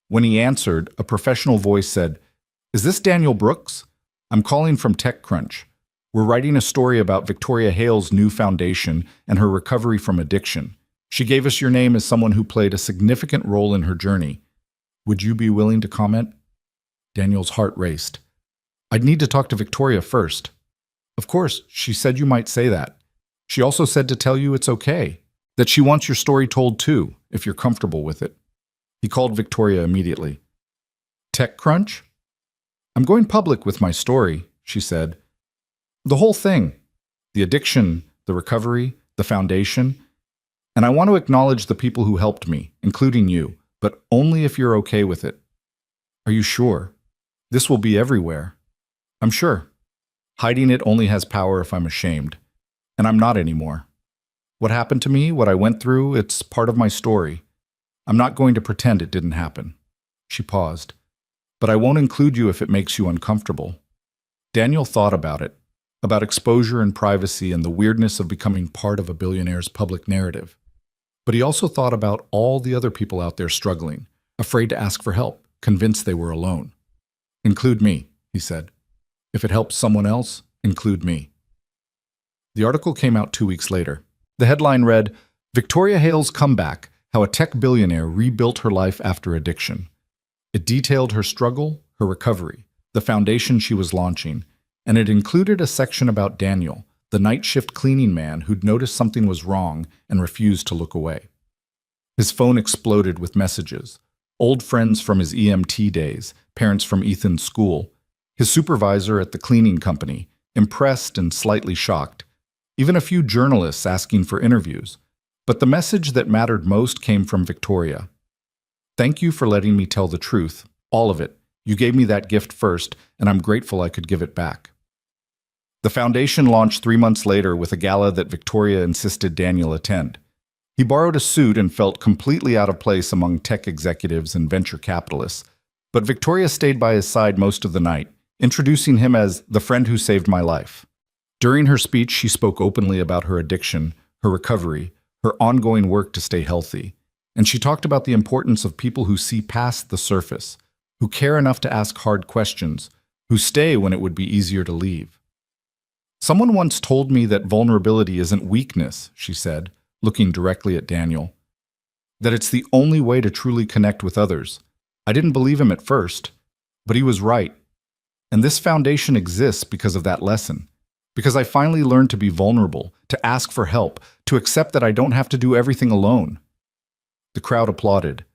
When he answered, a professional voice said, "Is this Daniel Brooks? I'm calling from TechCrunch. We're writing a story about Victoria Hale's new foundation and her recovery from addiction. She gave us your name as someone who played a significant role in her journey. Would you be willing to comment?" Daniel's heart raced. "I'd need to talk to Victoria first." "Of course, she said you might say that. She also said to tell you it's okay, that she wants your story told too, if you're comfortable with it." He called Victoria immediately. "TechCrunch? I'm going public with my story," she said. "The whole thing. The addiction, the recovery, the foundation. And I want to acknowledge the people who helped me, including you, but only if you're okay with it." "Are you sure? This will be everywhere." "I'm sure. Hiding it only has power if I'm ashamed. And I'm not anymore. What happened to me, what I went through, it's part of my story. I'm not going to pretend it didn't happen." She paused. "But I won't include you if it makes you uncomfortable." Daniel thought about it, about exposure and privacy and the weirdness of becoming part of a billionaire's public narrative. But he also thought about all the other people out there struggling, afraid to ask for help, convinced they were alone. "Include me," he said. "If it helps someone else, include me." The article came out 2 weeks later. The headline read, "Victoria Hale's Comeback, How a Tech Billionaire Rebuilt Her Life After Addiction." It detailed her struggle, her recovery, the foundation she was launching, and it included a section about Daniel, the night shift cleaning man who'd noticed something was wrong and refused to look away. His phone exploded with messages. Old friends from his EMT days, parents from Ethan's school, his supervisor at the cleaning company, impressed and slightly shocked, even a few journalists asking for interviews. But the message that mattered most came from Victoria. "Thank you for letting me tell the truth, all of it. You gave me that gift first, and I'm grateful I could give it back." The foundation launched 3 months later with a gala that Victoria insisted Daniel attend. He borrowed a suit and felt completely out of place among tech executives and venture capitalists, but Victoria stayed by his side most of the night, introducing him as the friend who saved my life. During her speech, she spoke openly about her addiction, her recovery, her ongoing work to stay healthy, and she talked about the importance of people who see past the surface, who care enough to ask hard questions, who stay when it would be easier to leave. "Someone once told me that vulnerability isn't weakness," she said, looking directly at Daniel. "That it's the only way to truly connect with others. I didn't believe him at first, but he was right. And this foundation exists because of that lesson. Because I finally learned to be vulnerable, to ask for help, to accept that I don't have to do everything alone." The crowd applauded.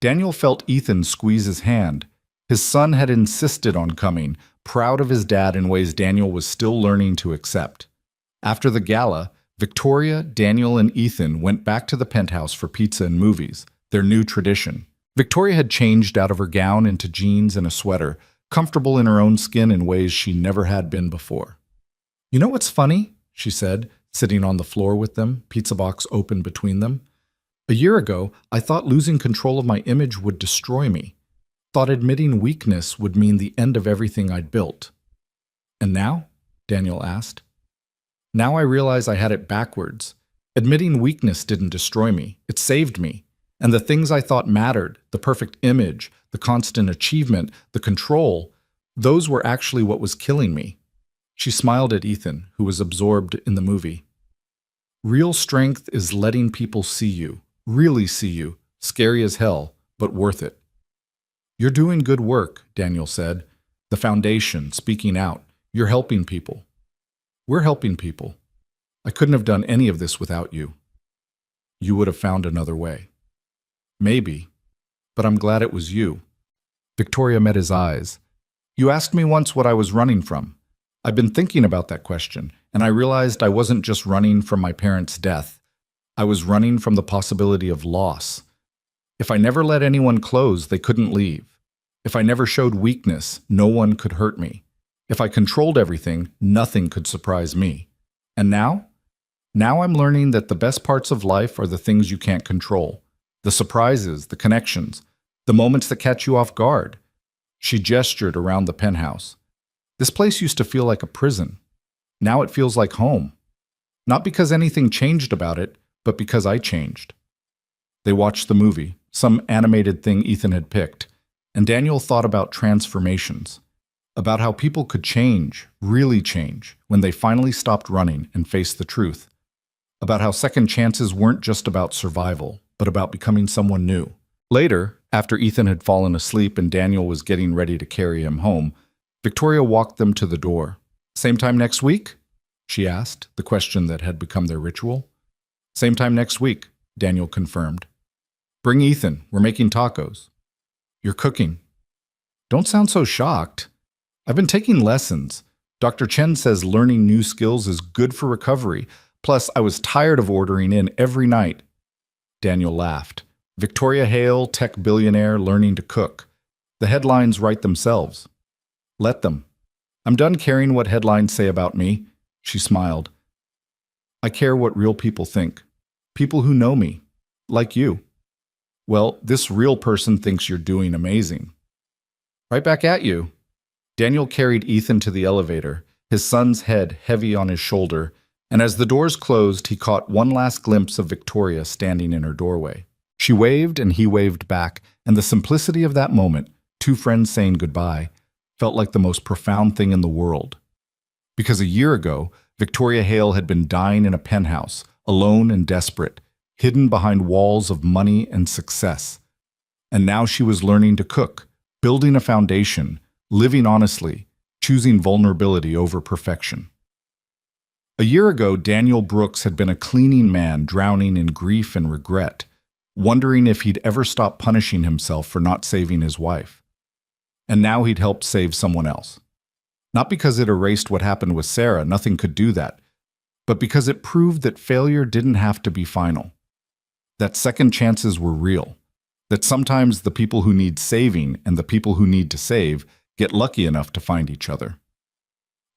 Daniel felt Ethan squeeze his hand. His son had insisted on coming, proud of his dad in ways Daniel was still learning to accept. After the gala, Victoria, Daniel, and Ethan went back to the penthouse for pizza and movies, their new tradition. Victoria had changed out of her gown into jeans and a sweater, comfortable in her own skin in ways she never had been before. "You know what's funny?" she said, sitting on the floor with them, pizza box open between them. "A year ago, I thought losing control of my image would destroy me. Thought admitting weakness would mean the end of everything I'd built. And now?" Daniel asked. "Now I realize I had it backwards. Admitting weakness didn't destroy me. It saved me. And the things I thought mattered, the perfect image, the constant achievement, the control, those were actually what was killing me." She smiled at Ethan, who was absorbed in the movie. "Real strength is letting people see you, really see you, scary as hell, but worth it." "You're doing good work," Daniel said. "The foundation, speaking out. You're helping people. We're helping people. I couldn't have done any of this without you." you would have found another way. Maybe, but I'm glad it was you. Victoria met his eyes. You asked me once what I was running from. I've been thinking about that question, and I realized I wasn't just running from my parents' death. I was running from the possibility of loss. If I never let anyone close, they couldn't leave. If I never showed weakness, no one could hurt me. If I controlled everything, nothing could surprise me. And now? Now I'm learning that the best parts of life are the things you can't control. The surprises, the connections, the moments that catch you off guard. She gestured around the penthouse. This place used to feel like a prison. Now it feels like home. Not because anything changed about it, but because I changed. They watched the movie, some animated thing Ethan had picked, and Daniel thought about transformations, about how people could change, really change, when they finally stopped running and faced the truth, about how second chances weren't just about survival, but about becoming someone new. Later, after Ethan had fallen asleep and Daniel was getting ready to carry him home, Victoria walked them to the door. Same time next week? She asked, the question that had become their ritual. Same time next week, Daniel confirmed. Bring Ethan, we're making tacos. You're cooking. Don't sound so shocked. I've been taking lessons. Dr. Chen says learning new skills is good for recovery. Plus, I was tired of ordering in every night. Daniel laughed. Victoria Hale, tech billionaire, learning to cook. The headlines write themselves. Let them. I'm done caring what headlines say about me. She smiled. I care what real people think. People who know me. Like you. Well, this real person thinks you're doing amazing. Right back at you. Daniel carried Ethan to the elevator, his son's head heavy on his shoulder, and as the doors closed, he caught one last glimpse of Victoria standing in her doorway. She waved and he waved back, and the simplicity of that moment, two friends saying goodbye, felt like the most profound thing in the world. Because a year ago, Victoria Hale had been dying in a penthouse, alone and desperate, hidden behind walls of money and success. And now she was learning to cook, building a foundation, living honestly, choosing vulnerability over perfection. A year ago, Daniel Brooks had been a cleaning man drowning in grief and regret, wondering if he'd ever stop punishing himself for not saving his wife. And now he'd helped save someone else. Not because it erased what happened with Sarah, nothing could do that, but because it proved that failure didn't have to be final. That second chances were real. That sometimes the people who need saving and the people who need to save get lucky enough to find each other.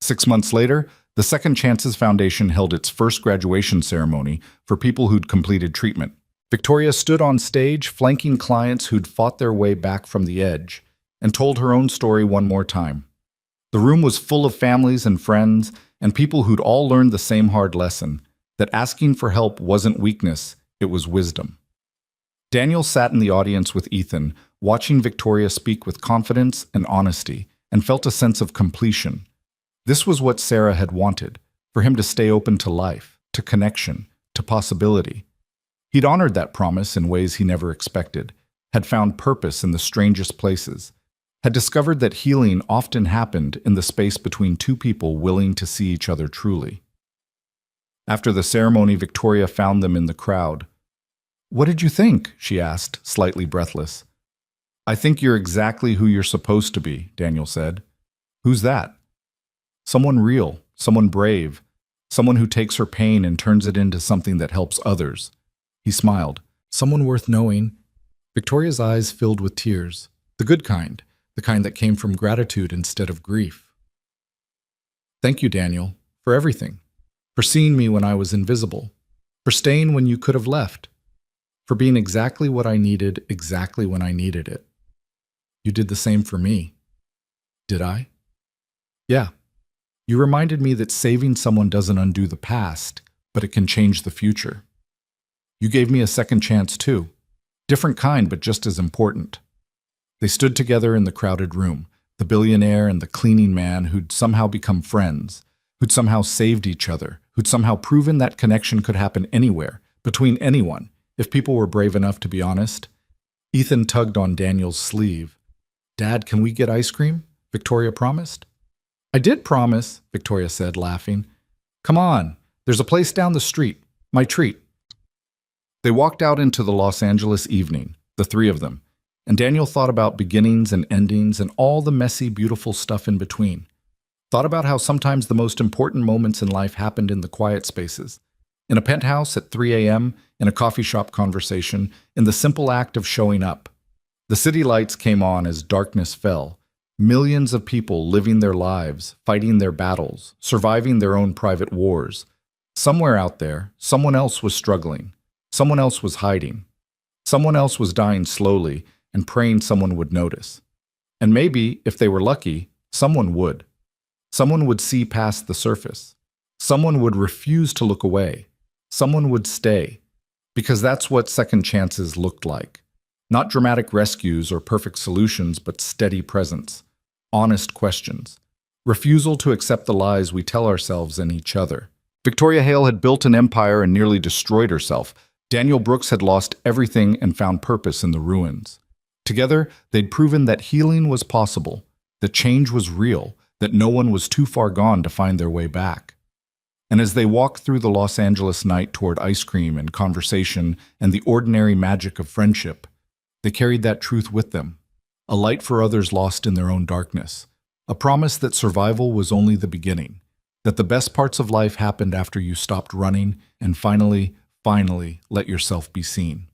6 months later, the Second Chances Foundation held its first graduation ceremony for people who'd completed treatment. Victoria stood on stage, flanking clients who'd fought their way back from the edge, and told her own story one more time. The room was full of families and friends, and people who'd all learned the same hard lesson, that asking for help wasn't weakness, it was wisdom. Daniel sat in the audience with Ethan, watching Victoria speak with confidence and honesty, and felt a sense of completion. This was what Sarah had wanted, for him to stay open to life, to connection, to possibility. He'd honored that promise in ways he never expected, had found purpose in the strangest places, had discovered that healing often happened in the space between two people willing to see each other truly. After the ceremony, Victoria found them in the crowd. What did you think? She asked, slightly breathless. I think you're exactly who you're supposed to be, Daniel said. Who's that? Someone real, someone brave, someone who takes her pain and turns it into something that helps others. He smiled. Someone worth knowing. Victoria's eyes filled with tears, the good kind, the kind that came from gratitude instead of grief. Thank you, Daniel, for everything, for seeing me when I was invisible, for staying when you could have left, for being exactly what I needed exactly when I needed it. You did the same for me. Did I? Yeah. You reminded me that saving someone doesn't undo the past, but it can change the future. You gave me a second chance too. Different kind, but just as important. They stood together in the crowded room, the billionaire and the cleaning man who'd somehow become friends, who'd somehow saved each other, who'd somehow proven that connection could happen anywhere, between anyone, if people were brave enough to be honest. Ethan tugged on Daniel's sleeve. Dad, can we get ice cream? Victoria promised. I did promise, Victoria said, laughing. Come on, there's a place down the street. My treat. They walked out into the Los Angeles evening, the three of them, and Daniel thought about beginnings and endings and all the messy, beautiful stuff in between. Thought about how sometimes the most important moments in life happened in the quiet spaces. In a penthouse at 3 a.m., in a coffee shop conversation, in the simple act of showing up. The city lights came on as darkness fell. Millions of people living their lives, fighting their battles, surviving their own private wars. Somewhere out there, someone else was struggling. Someone else was hiding. Someone else was dying slowly and praying someone would notice. And maybe, if they were lucky, someone would. Someone would see past the surface. Someone would refuse to look away. Someone would stay. Because that's what second chances looked like. Not dramatic rescues or perfect solutions, but steady presence. Honest questions. Refusal to accept the lies we tell ourselves and each other. Victoria Hale had built an empire and nearly destroyed herself. Daniel Brooks had lost everything and found purpose in the ruins. Together, they'd proven that healing was possible, that change was real, that no one was too far gone to find their way back. And as they walked through the Los Angeles night toward ice cream and conversation and the ordinary magic of friendship, they carried that truth with them, a light for others lost in their own darkness, a promise that survival was only the beginning, that the best parts of life happened after you stopped running and finally let yourself be seen.